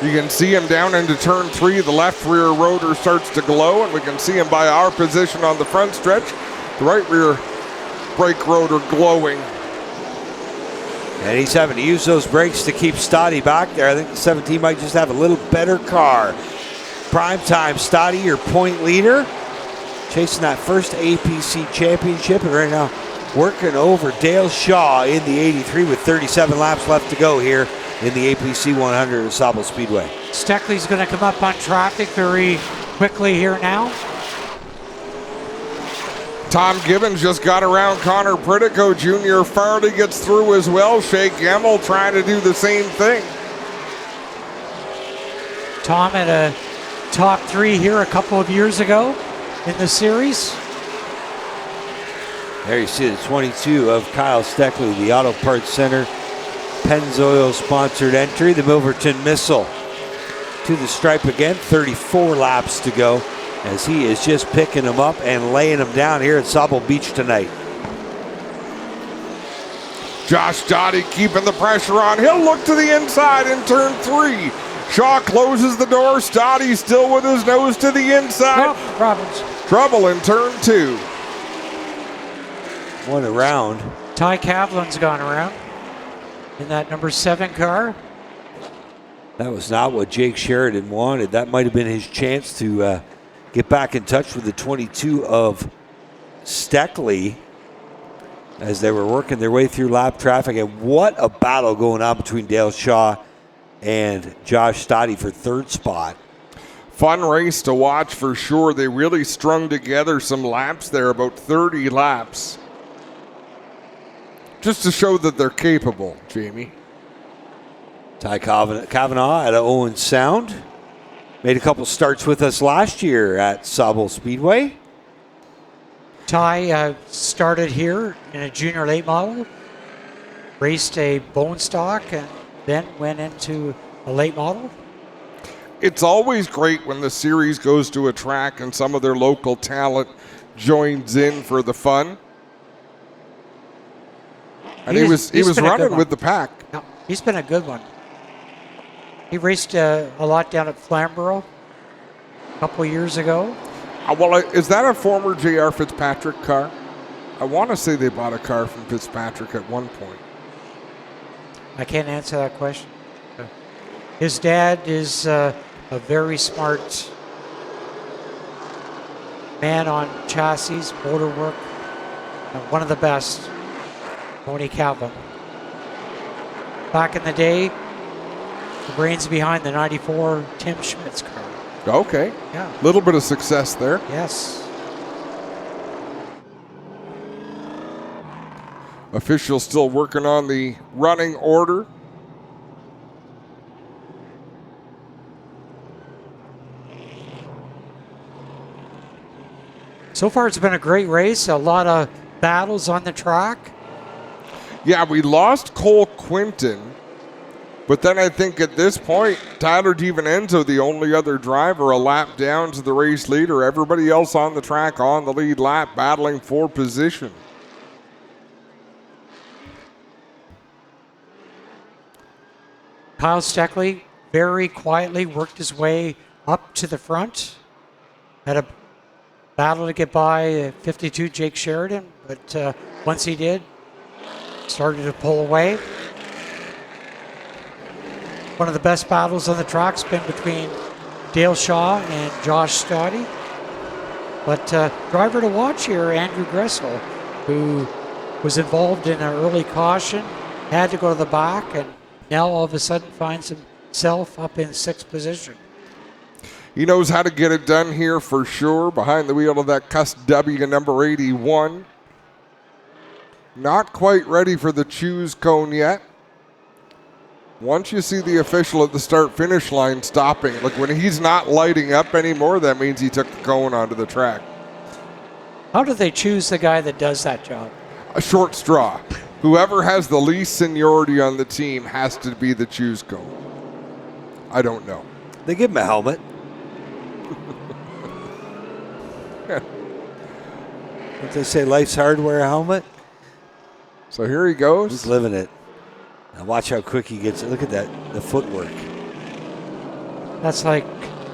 You can see him down into turn 3. The left rear rotor starts to glow, and we can see him by our position on the front stretch. The right rear brake rotor glowing. And he's having to use those brakes to keep Stoddy back there. I think the 17 might just have a little better car. Prime time, Stoddy, your point leader. Chasing that first APC championship, and right now working over Dale Shaw in the 83 with 37 laps left to go here in the APC 100 at Sauble Speedway. Steckley's going to come up on traffic very quickly here now. Tom Gibbons just got around Connor Pritico Jr. Farley gets through as well. Shea Gemmel trying to do the same thing. Tom had a top 3 here a couple of years ago in the series. There you see the 22 of Kyle Steckley, the Auto Parts Center Pennzoil sponsored entry. The Milverton Missile to the stripe again. 34 laps to go as he is just picking them up and laying them down here at Sauble Beach tonight. Josh Dottie keeping the pressure on. He'll look to the inside in turn 3. Shaw closes the door. Stoddy still with his nose to the inside. Trouble in turn 2. One around. Ty Kavlin's gone around in that number 7 car. That was not what Jake Sheridan wanted. That might have been his chance to get back in touch with the 22 of Steckley as they were working their way through lap traffic. And what a battle going on between Dale Shaw and Josh Stoddy for third spot. Fun race to watch for sure. They really strung together some laps there, about 30 laps. Just to show that they're capable, Jamie. Ty Kavanaugh out of Owen Sound. Made a couple starts with us last year at Sauble Speedway. Ty started here in a junior late model, raced a bone stock, and then went into a late model. It's always great when the series goes to a track and some of their local talent joins in for the fun. And he was running with the pack. No, he's been a good one. He raced a lot down at Flamborough a couple of years ago. Well, is that a former J.R. Fitzpatrick car? I want to say they bought a car from Fitzpatrick at one point. I can't answer that question. His dad is a very smart man on chassis, motor work, one of the best, Tony Calvin. Back in the day, the brains behind the 94 Tim Schmidt's car. Okay. Yeah. A little bit of success there. Yes. Officials still working on the running order. So far, it's been a great race. A lot of battles on the track. Yeah, we lost Cole Quinton, but then I think at this point, Tyler DiVincenzo, the only other driver, a lap down to the race leader. Everybody else on the track on the lead lap, battling for position. Kyle Steckley very quietly worked his way up to the front. Had a battle to get by 52 Jake Sheridan, but once he did, started to pull away. One of the best battles on the track's been between Dale Shaw and Josh Stoddy. But driver to watch here, Andrew Gressel, who was involved in an early caution, had to go to the back, and now all of a sudden finds himself up in 6th position. He knows how to get it done here for sure. Behind the wheel of that Cuss W number 81. Not quite ready for the choose cone yet. Once you see the official at the start-finish line stopping, look, when he's not lighting up anymore, that means he took the cone onto the track. How do they choose the guy that does that job? A short straw. Whoever has the least seniority on the team has to be the choose cone. I don't know. They give him a helmet. What they say, life's hard, wear a helmet? So here he goes. He's living it. Now watch how quick he gets it. Look at that, the footwork. That's like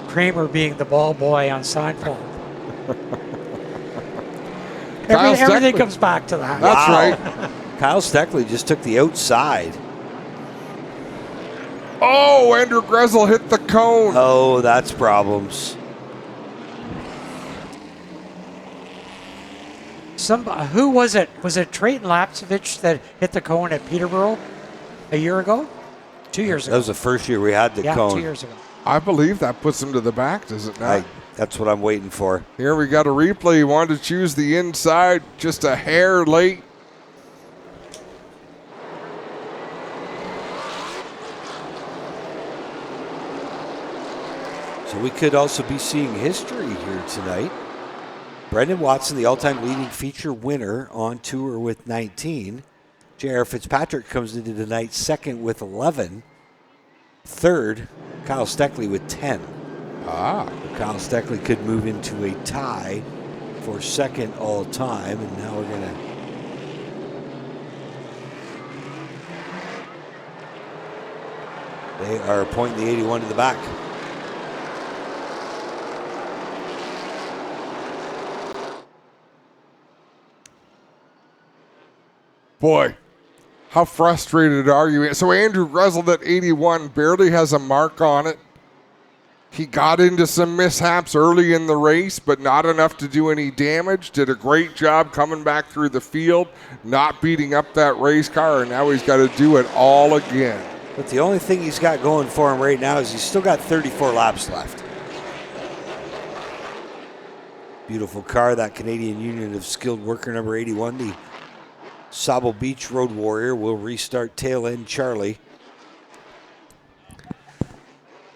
Kramer being the ball boy on Seinfeld. Everything comes back to that. That's right. Kyle Steckley just took the outside. Oh, Andrew Gressel hit the cone. Oh, that's problems. Who was it? Was it Trayton Lapsevich that hit the cone at Peterborough a year ago? 2 years ago. That was the first year we had the cone. 2 years ago. I believe that puts him to the back, does it not? That's what I'm waiting for. Here we got a replay. He wanted to choose the inside, just a hair late. So we could also be seeing history here tonight. Brendan Watson, the all-time leading feature winner on tour with 19. J.R. Fitzpatrick comes into tonight second with 11. Third, Kyle Steckley with 10. Kyle Steckley could move into a tie for second all-time, and now we're going to... They are pointing the 81 to the back. Boy, how frustrated are you? So Andrew Gressel at 81 barely has a mark on it. He got into some mishaps early in the race, but not enough to do any damage. Did a great job coming back through the field, not beating up that race car, and now he's got to do it all again. But the only thing he's got going for him right now is he's still got 34 laps left. Beautiful car, that Canadian Union of Skilled Worker number 81, the Sauble Beach Road Warrior will restart tail end Charlie.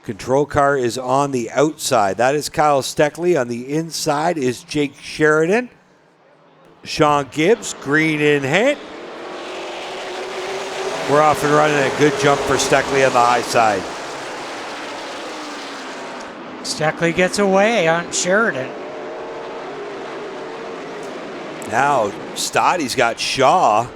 Control car is on the outside. That is Kyle Steckley. On the inside is Jake Sheridan. Sean Gibbs, green in hand. We're off and running. A good jump for Steckley on the high side. Steckley gets away on Sheridan. Now, Stoddy's got Shaw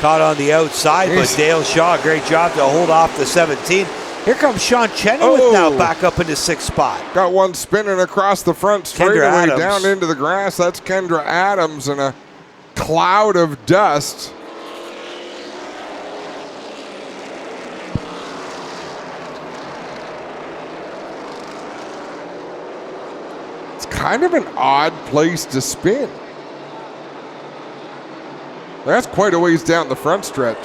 caught on the outside, but Dale Shaw, great job to hold off the 17. Here comes Sean Chenoweth now back up into sixth spot. Got one spinning across the front straightaway down into the grass. That's Kendra Adams in a cloud of dust. It's kind of an odd place to spin. That's quite a ways down the front stretch.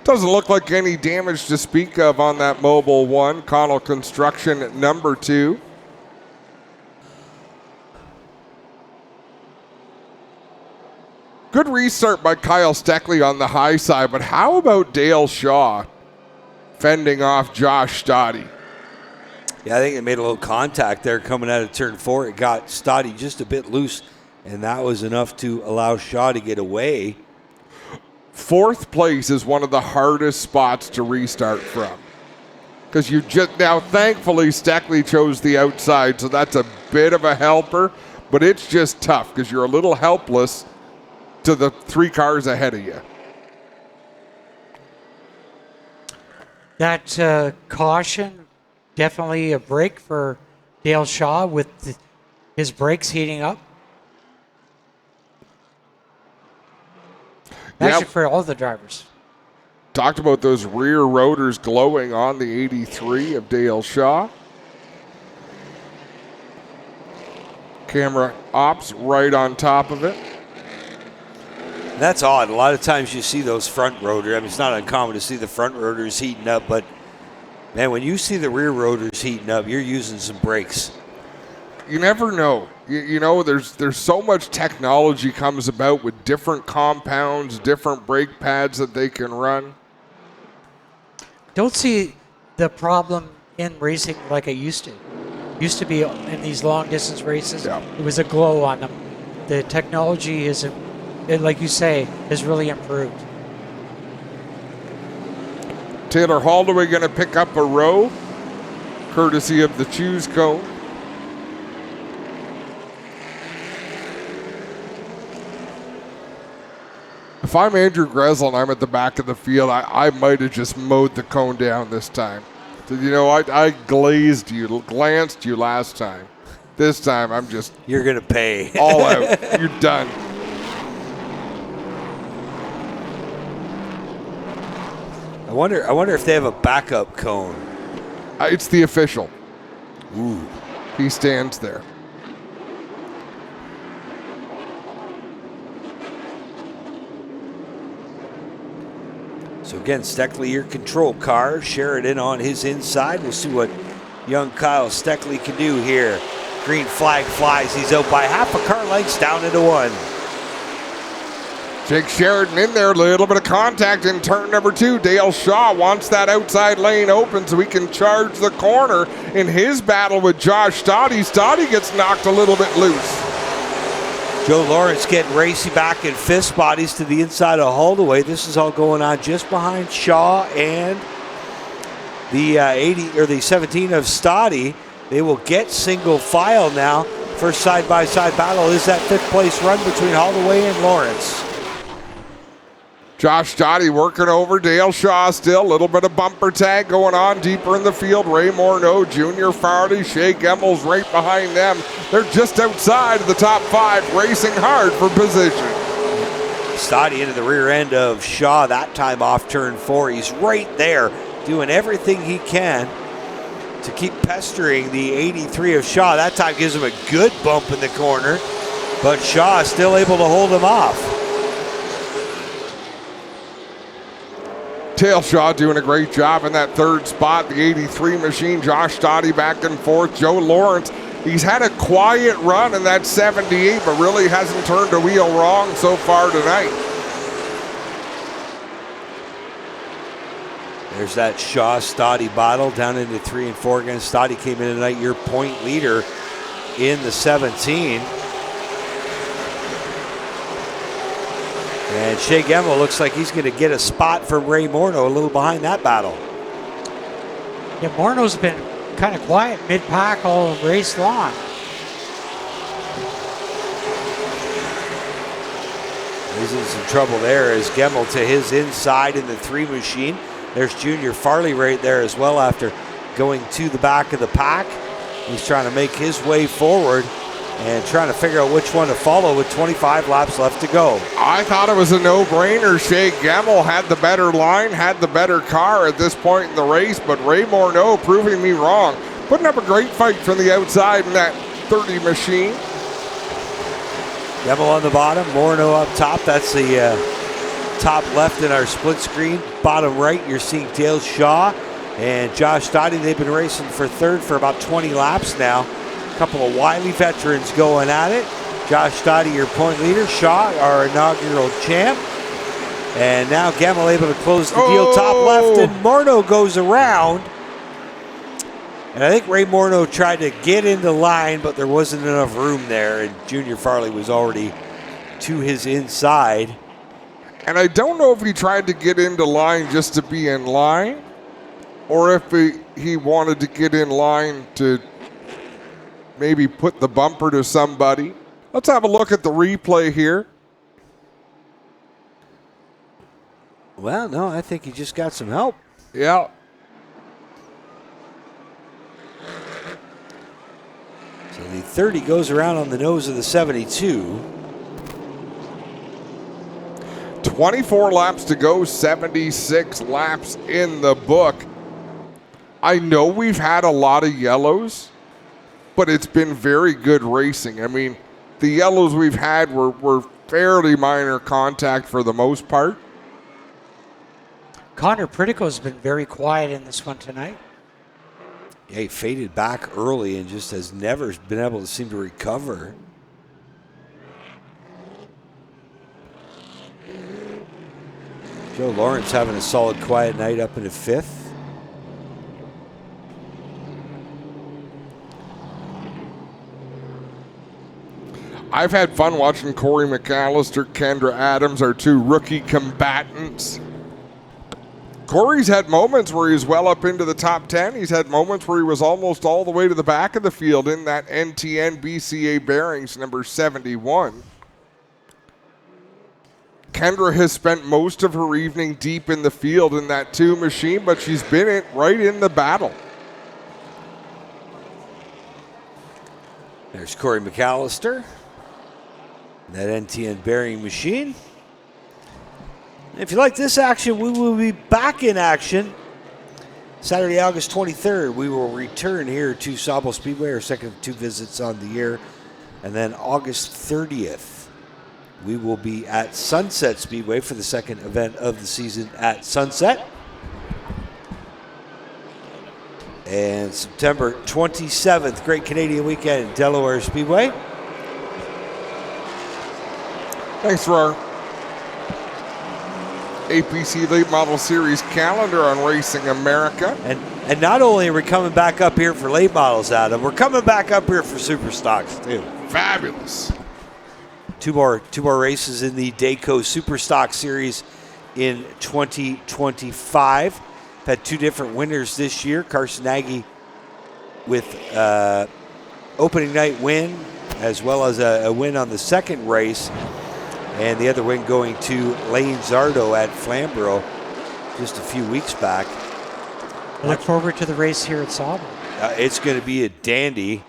Doesn't look like any damage to speak of on that Mobil 1. Connell Construction at number 2. Good restart by Kyle Steckley on the high side, but how about Dale Shaw fending off Josh Stoddy? Yeah, I think it made a little contact there coming out of turn 4. It got Stoddy just a bit loose, and that was enough to allow Shaw to get away. Fourth place is one of the hardest spots to restart from. Because you just now, thankfully, Steckley chose the outside, so that's a bit of a helper, but it's just tough because you're a little helpless to the 3 cars ahead of you. That caution, definitely a break for Dale Shaw with his brakes heating up. Actually, for all the drivers. Talked about those rear rotors glowing on the 83 of Dale Shaw. Camera ops right on top of it. That's odd. A lot of times you see those front rotors. I mean, it's not uncommon to see the front rotors heating up, but man, when you see the rear rotors heating up, you're using some brakes. You never know. You know, there's so much technology comes about with different compounds, different brake pads that they can run. Don't see the problem in racing like it used to. Used to be in these long distance races, it was a glow on them. The technology is, like you say, has really improved. Taylor Holdaway going to pick up a row, courtesy of the choose cone. If I'm Andrew Gressel and I'm at the back of the field, I might have just mowed the cone down this time. So, you know, I glanced you last time. This time I'm just... You're going to pay. All out. You're done. I wonder if they have a backup cone. It's the official. Ooh. He stands there. So again, Steckley, your control car. Sheridan on his inside. We'll see what young Kyle Steckley can do here. Green flag flies. He's out by half a car length, down into one. Jake Sheridan in there, a little bit of contact in turn number 2. Dale Shaw wants that outside lane open so he can charge the corner in his battle with Josh Stoddy. Stoddy gets knocked a little bit loose. Joe Lawrence getting racy back in fist bodies to the inside of Holdaway. This is all going on just behind Shaw and the 17 of Stoddy. They will get single file now. First side-by-side battle is that 5th place run between Holdaway and Lawrence. Josh Stoddy working over Dale Shaw still. A little bit of bumper tag going on deeper in the field. Ray Morneau, Junior Farley, Shea Gemmel's right behind them. They're just outside of the top 5, racing hard for position. Stoddy into the rear end of Shaw, that time off turn 4. He's right there doing everything he can to keep pestering the 83 of Shaw. That time gives him a good bump in the corner, but Shaw is still able to hold him off. Dale Shaw doing a great job in that 3rd spot. The 83 machine, Josh Stoddy back and forth. Joe Lawrence, he's had a quiet run in that 78, but really hasn't turned a wheel wrong so far tonight. There's that Shaw-Stoddy battle down into 3 and 4 again. Stoddy came in tonight, your point leader in the 17. And Shea Gemmel looks like he's going to get a spot from Ray Morneau a little behind that battle. Yeah, Morneau's been kind of quiet mid-pack all race long. He's in some trouble there as Gemmel to his inside in the 3 machine. There's Junior Farley right there as well after going to the back of the pack. He's trying to make his way forward and trying to figure out which one to follow with 25 laps left to go. I thought it was a no-brainer. Shea Gemmel had the better line, had the better car at this point in the race, but Ray Morneau proving me wrong. Putting up a great fight from the outside in that 30 machine. Gemmel on the bottom, Morneau up top. That's the top left in our split screen. Bottom right, you're seeing Dale Shaw and Josh Stoddy. They've been racing for 3rd for about 20 laps now. Couple of wily veterans going at it. Josh Stoddy, your point leader. Shaw, our inaugural champ. And now Gemmel able to close the deal top left, and Morneau goes around. And I think Ray Morneau tried to get into line, but there wasn't enough room there, and Junior Farley was already to his inside. And I don't know if he tried to get into line just to be in line, or if he wanted to get in line to maybe put the bumper to somebody. Let's have a look at the replay here. Well, no, I think he just got some help. Yeah. So the 30 goes around on the nose of the 72. 24 laps to go, 76 laps in the book. I know we've had a lot of yellows, but it's been very good racing. I mean, The yellows we've had were fairly minor contact for the most part. Connor Pritico's been very quiet in this one tonight. Yeah, he faded back early and just has never been able to seem to recover. Joe Lawrence having a solid quiet night up into 5th. I've had fun watching Corey McAllister, Kendra Adams, our 2 rookie combatants. Corey's had moments where he's well up into the top 10. He's had moments where he was almost all the way to the back of the field in that NTN BCA Bearings number 71. Kendra has spent most of her evening deep in the field in that 2 machine, but she's been right in the battle. There's Corey McAllister. That NTN bearing machine. If you like this action, we will be back in action Saturday, August 23rd. We will return here to Sauble Speedway, our second of 2 visits on the year. And then August 30th, we will be at Sunset Speedway for the second event of the season at Sunset. And September 27th, Great Canadian Weekend, Delaware Speedway. Thanks for our APC Late Model Series calendar on Racing America. And not only are we coming back up here for late models, Adam, we're coming back up here for super stocks too. Fabulous. Two more races in the Dayco Super Stock Series in 2025. Had 2 different winners this year. Carson Nagy with opening night win, as well as a win on the second race. And the other win going to Lane Zardo at Flamborough just a few weeks back. I look forward to the race here at Sauble. It's going to be a dandy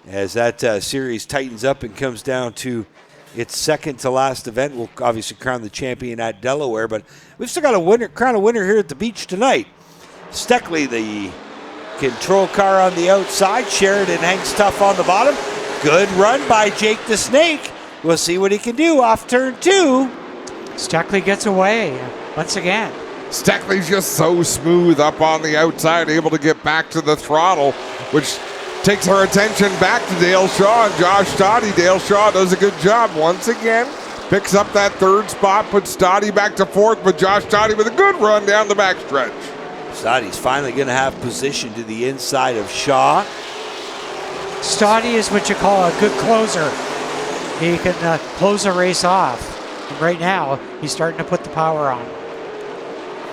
as that series tightens up and comes down to its second to last event. We'll obviously crown the champion at Delaware, but we've still got a crown a winner here at the beach tonight. Steckley, the control car on the outside. Sheridan hangs tough on the bottom. Good run by Jake the Snake. We'll see what he can do off turn 2. Steckley gets away once again. Steckley's just so smooth up on the outside, able to get back to the throttle, which takes our attention back to Dale Shaw and Josh Stoddy. Dale Shaw does a good job once again. Picks up that 3rd spot, puts Stoddy back to 4th, but Josh Stoddy with a good run down the backstretch. Stoddy's finally going to have position to the inside of Shaw. Stoddy is what you call a good closer. He can close a race off. And right now, he's starting to put the power on.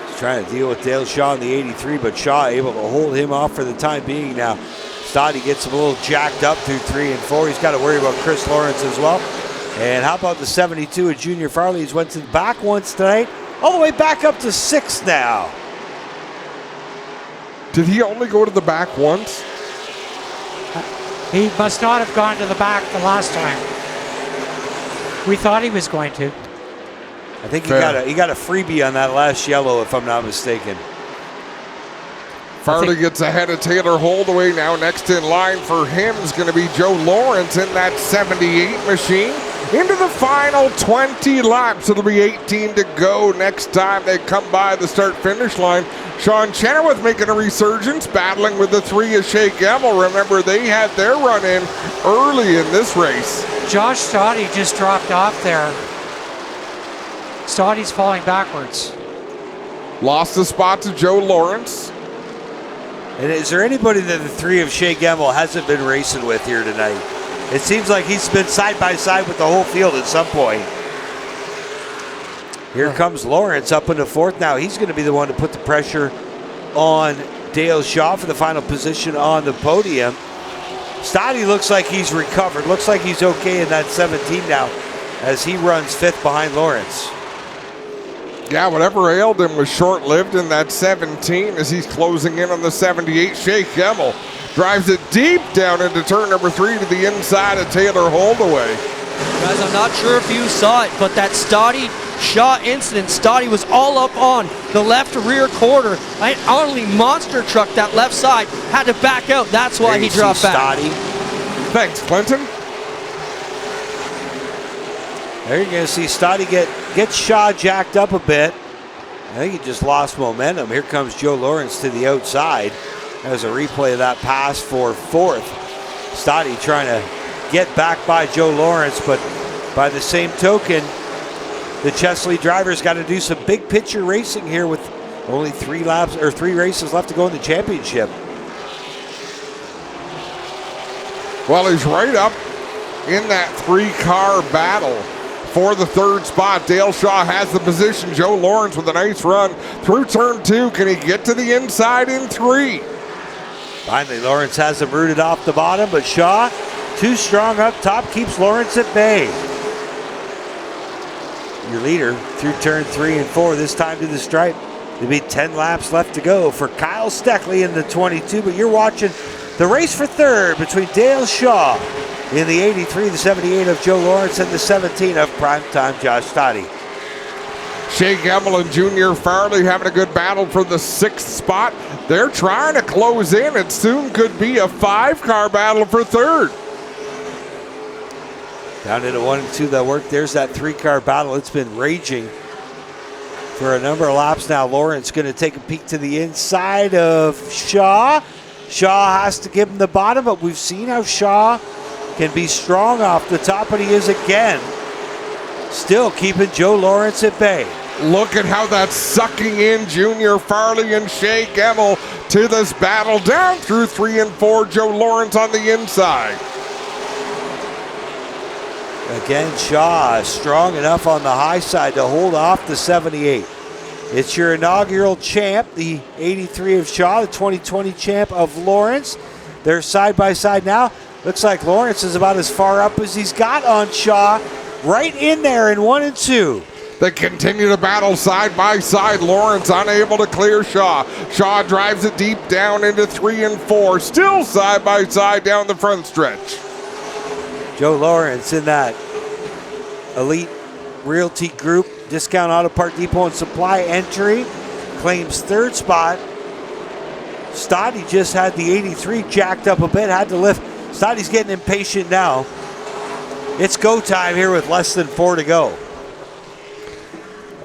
He's trying to deal with Dale Shaw in the 83, but Shaw able to hold him off for the time being now. Stoddy gets him a little jacked up through 3 and 4. He's got to worry about Chris Lawrence as well. And how about the 72 of Junior Farley? He's went to the back once tonight, all the way back up to 6th now. Did he only go to the back once? He must not have gone to the back the last time. We thought he was going to. I think he got a freebie on that last yellow, if I'm not mistaken. Farley gets ahead of Taylor Holdaway now. Next in line for him is going to be Joe Lawrence in that 78 machine. Into the final 20 laps. It'll be 18 to go next time they come by the start-finish line. Sean Chenoweth making a resurgence, battling with the 3 of Shea Gamble. Remember, they had their run in early in this race. Josh Stoddy just dropped off there. Stoddy's falling backwards. Lost the spot to Joe Lawrence. And is there anybody that the 3 of Shea Gamble hasn't been racing with here tonight? It seems like he's been side by side with the whole field at some point. Here comes Lawrence up into 4th now. He's going to be the one to put the pressure on Dale Shaw for the final position on the podium. Stoddy looks like he's recovered. Looks like he's okay in that 17 now as he runs 5th behind Lawrence. Yeah, whatever ailed him was short-lived in that 17 as he's closing in on the 78. Shea Gamble drives it deep down into turn number 3 to the inside of Taylor Holdaway. Guys, I'm not sure if you saw it, but that Stoddy Shaw incident, Stoddy was all up on the left rear quarter. An utterly monster truck that left side had to back out. That's why he dropped back. Thanks, Clinton. There you're going to see Stoddy get Shaw jacked up a bit. I think he just lost momentum. Here comes Joe Lawrence to the outside. There's a replay of that pass for fourth. Stoddy trying to get back by Joe Lawrence, but by the same token, the Chesley drivers got to do some big picture racing here with only 3 races left to go in the championship. Well, he's right up in that 3-car battle for the third spot. Dale Shaw has the position. Joe Lawrence with a nice run through turn 2. Can he get to the inside in 3? Finally, Lawrence has him rooted off the bottom, but Shaw, too strong up top, keeps Lawrence at bay. Your leader through turn 3 and 4, this time to the stripe. There'll be 10 laps left to go for Kyle Steckley in the 22, but you're watching the race for third between Dale Shaw in the 83, the 78 of Joe Lawrence, and the 17 of primetime Josh Stoddy. Shea Gemmel and Junior Farley having a good battle for the 6th spot. They're trying to close in. It soon could be a 5-car battle for third. Down into 1 and 2 that work. There's that 3-car battle. It's been raging for a number of laps now. Lawrence going to take a peek to the inside of Shaw. Shaw has to give him the bottom, but we've seen how Shaw can be strong off the top, and he is again. Still keeping Joe Lawrence at bay. Look at how that's sucking in Junior Farley and Shea Gemmel to this battle. Down through 3 and 4, Joe Lawrence on the inside. Again, Shaw strong enough on the high side to hold off the 78. It's your inaugural champ, the 83 of Shaw, the 2020 champ of Lawrence. They're side by side now. Looks like Lawrence is about as far up as he's got on Shaw. Right in there in 1 and 2. They continue to battle side by side. Lawrence unable to clear Shaw. Shaw drives it deep down into 3 and 4. Still side by side down the front stretch. Joe Lawrence in that Elite Realty Group Discount Auto Part Depot and Supply entry claims third spot. Stoddy just had the 83 jacked up a bit, had to lift. Stoddy's getting impatient now. It's go time here with less than 4 to go.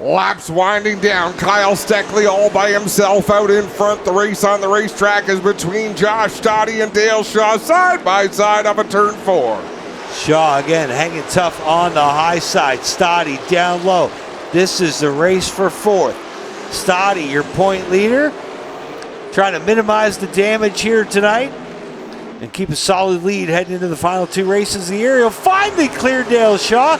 Laps winding down. Kyle Steckley all by himself out in front. The race on the racetrack is between Josh Stoddy and Dale Shaw side by side up at turn 4. Shaw again hanging tough on the high side. Stoddy down low. This is the race for fourth. Stoddy, your point leader, trying to minimize the damage here tonight and keep a solid lead heading into the final 2 races of the year. He'll finally clear Dale Shaw.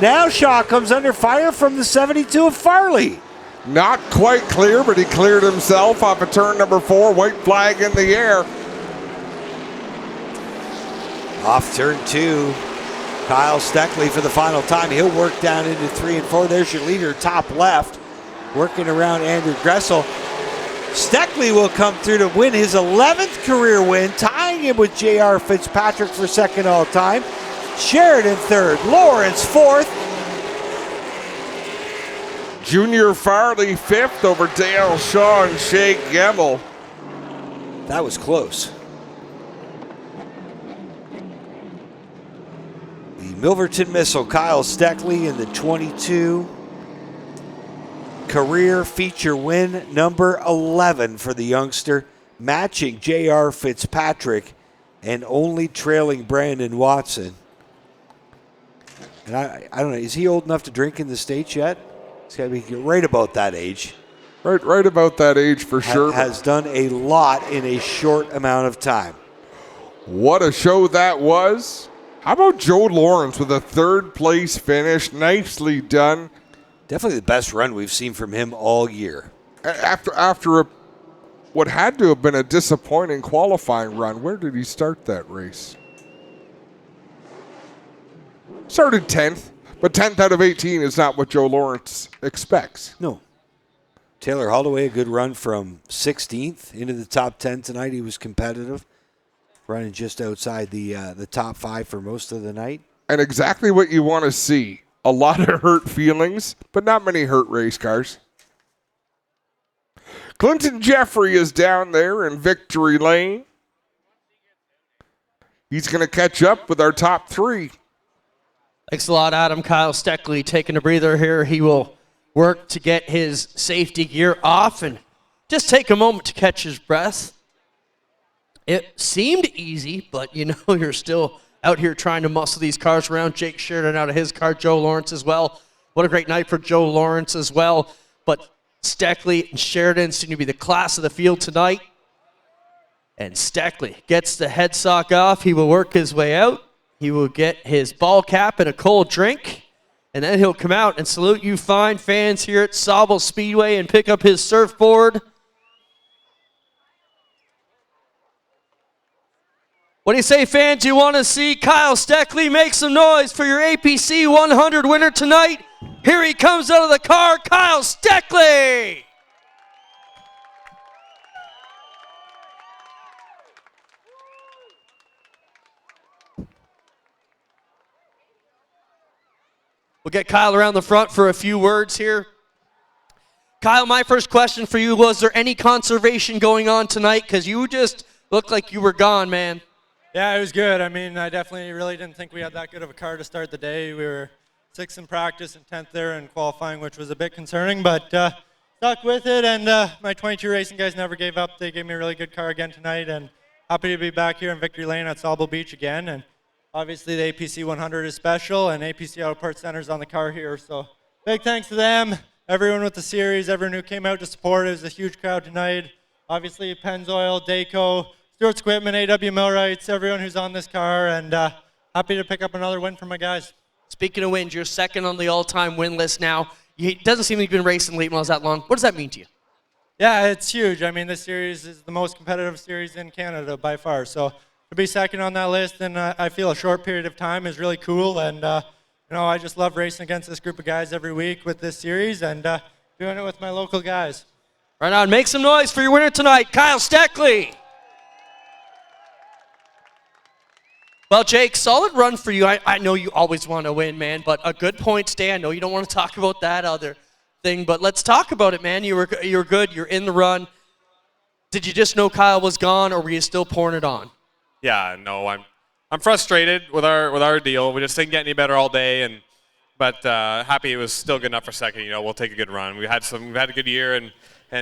Now Shaw comes under fire from the 72 of Farley. Not quite clear, but he cleared himself off of turn number 4. White flag in the air. Off turn 2, Kyle Steckley for the final time. He'll work down into 3 and 4. There's your leader, top left, working around Andrew Gressel. Steckley will come through to win his 11th career win, tying him with J.R. Fitzpatrick for second all time. Sheridan third, Lawrence fourth. Junior Farley fifth over Dale Shaw and Shea Gemmel. That was close. The Milverton Missile, Kyle Steckley in the 22. Career feature win number 11 for the youngster, matching J.R. Fitzpatrick and only trailing Brandon Watson. And I don't know, is he old enough to drink in the States yet? He's got to be right about that age. Right about that age for sure. Has done a lot in a short amount of time. What a show that was. How about Joe Lawrence with a 3rd place finish? Nicely done. Definitely the best run we've seen from him all year. After what had to have been a disappointing qualifying run, where did he start that race? Started 10th, but 10th out of 18 is not what Joe Lawrence expects. No. Taylor Holloway, a good run from 16th into the top 10 tonight. He was competitive, running just outside the top 5 for most of the night. And exactly what you want to see. A lot of hurt feelings, but not many hurt race cars. Clinton Jeffrey is down there in victory lane. He's going to catch up with our top 3. Thanks a lot, Adam. Kyle Steckley taking a breather here. He will work to get his safety gear off and just take a moment to catch his breath. It seemed easy, but you know you're still out here trying to muscle these cars around. Jake Sheridan out of his car, Joe Lawrence as well. What a great night for Joe Lawrence as well. But Steckley and Sheridan seem to be the class of the field tonight. And Steckley gets the head sock off. He will work his way out. He will get his ball cap and a cold drink. And then he'll come out and salute you fine fans here at Sauble Speedway and pick up his surfboard. What do you say, fans? You want to see Kyle Steckley? Make some noise for your APC 100 winner tonight. Here he comes out of the car, Kyle Steckley. We'll get Kyle around the front for a few words here. Kyle, my first question for you, was there any conservation going on tonight? Because you just looked like you were gone, man. Yeah, it was good. I mean, I definitely really didn't think we had that good of a car to start the day. We were 6th in practice and 10th there in qualifying, which was a bit concerning, but stuck with it, and my 22 racing guys never gave up. They gave me a really good car again tonight, and happy to be back here in Victory Lane at Sauble Beach again. And obviously the APC 100 is special, and APC Auto Parts Center is on the car here, so big thanks to them, everyone with the series, everyone who came out to support. It was a huge crowd tonight. Obviously Pennzoil, Dayco, Stewart's Equipment, AW Millwrights, everyone who's on this car, and happy to pick up another win for my guys. Speaking of wins, you're second on the all-time win list now. It doesn't seem like you've been racing late models that long. What does that mean to you? Yeah, it's huge. I mean, this series is the most competitive series in Canada by far. So to be second on that list in, I feel, a short period of time is really cool. And, you know, I just love racing against this group of guys every week with this series and doing it with my local guys. Right on. Make some noise for your winner tonight, Kyle Steckley. Well, Jake, solid run for you. I know you always want to win, man, but a good points day. I know you don't want to talk about that other thing, but let's talk about it, man. You were good. You're in the run. Did you just know Kyle was gone, or were you still pouring it on? Yeah, no, I'm frustrated with our deal. We just didn't get any better all day, but happy it was still good enough for second. You know, we'll take a good run. We've had a good year, and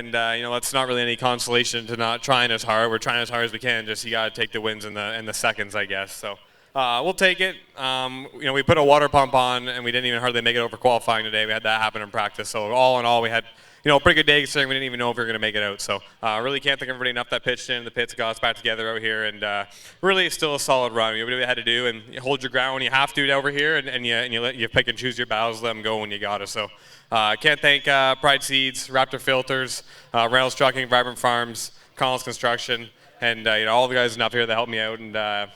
you know, that's not really any consolation to not trying as hard. We're trying as hard as we can. Just you got to take the wins in the seconds, I guess. So we'll take it. You know, we put a water pump on, and we didn't even hardly make it over qualifying today. We had that happen in practice. So all in all, we had, you know, a pretty good day considering we didn't even know if we were going to make it out. So really can't thank everybody enough that pitched in the pits, got us back together out here, and really it's still a solid run. You know what we had to do, and you hold your ground when you have to over here, and you pick and choose your battles, let them go when you got it. So can't thank Pride Seeds, Raptor Filters, Reynolds Trucking, Vibrant Farms, Collins Construction, and you know, all the guys enough here that helped me out, and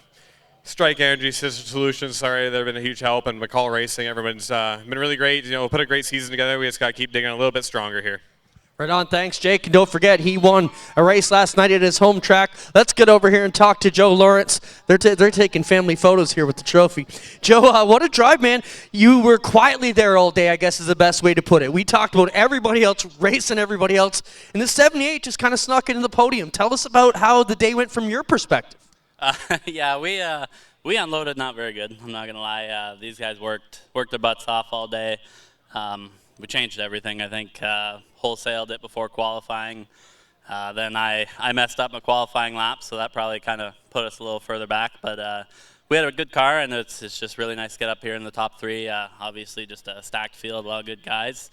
Strike Energy System Solutions, sorry, they've been a huge help, and McCall Racing, everyone's been really great. You know, put a great season together. We just got to keep digging a little bit stronger here. Right on, thanks, Jake. And don't forget, he won a race last night at his home track. Let's get over here and talk to Joe Lawrence. They're taking family photos here with the trophy. Joe, what a drive, man. You were quietly there all day, I guess is the best way to put it. We talked about everybody else, racing everybody else, and the 78 just kind of snuck into the podium. Tell us about how the day went from your perspective. Yeah, we unloaded not very good. I'm not gonna lie. These guys worked their butts off all day. We changed everything. I think wholesaled it before qualifying. Then I messed up my qualifying lap, so that probably kind of put us a little further back. But we had a good car, and it's just really nice to get up here in the top three. Obviously, just a stacked field, a lot of good guys.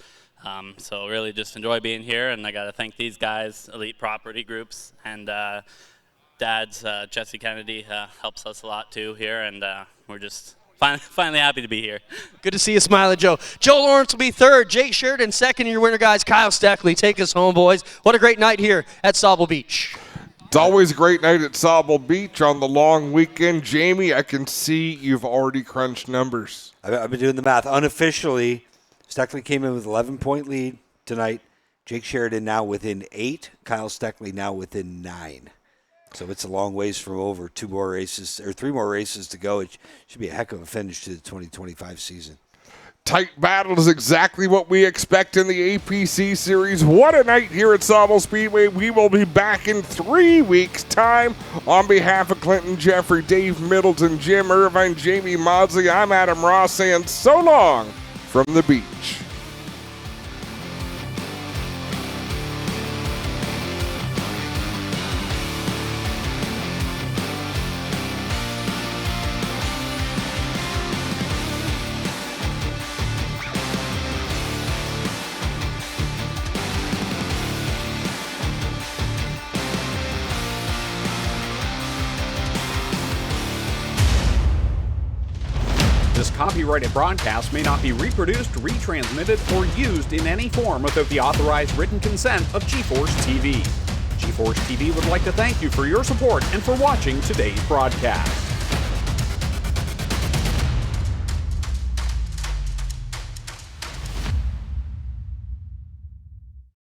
So really just enjoy being here, and I got to thank these guys, Elite Property Groups, and Dad's Jesse Kennedy helps us a lot too here, and we're just finally happy to be here. Good to see you smiling, Joe. Joe Lawrence will be third. Jake Sheridan second. Your winner, guys. Kyle Steckley. Take us home, boys. What a great night here at Sauble Beach. It's always a great night at Sauble Beach on the long weekend. Jamie, I can see you've already crunched numbers. I've been doing the math. Unofficially, Steckley came in with 11-point lead tonight. Jake Sheridan now within 8. Kyle Steckley now within 9. So it's a long ways from over 3 more races to go. It should be a heck of a finish to the 2025 season. tight battle is exactly what we expect in the APC series. What a night here at Sauble Speedway. We will be back in 3 weeks' time. On behalf of Clinton Jeffrey, Dave Middleton, Jim Irvine, Jamie Maudsley, I'm Adam Ross saying so long from the beach. This copyrighted broadcast may not be reproduced, retransmitted, or used in any form without the authorized written consent of GeForce TV. GeForce TV would like to thank you for your support and for watching today's broadcast.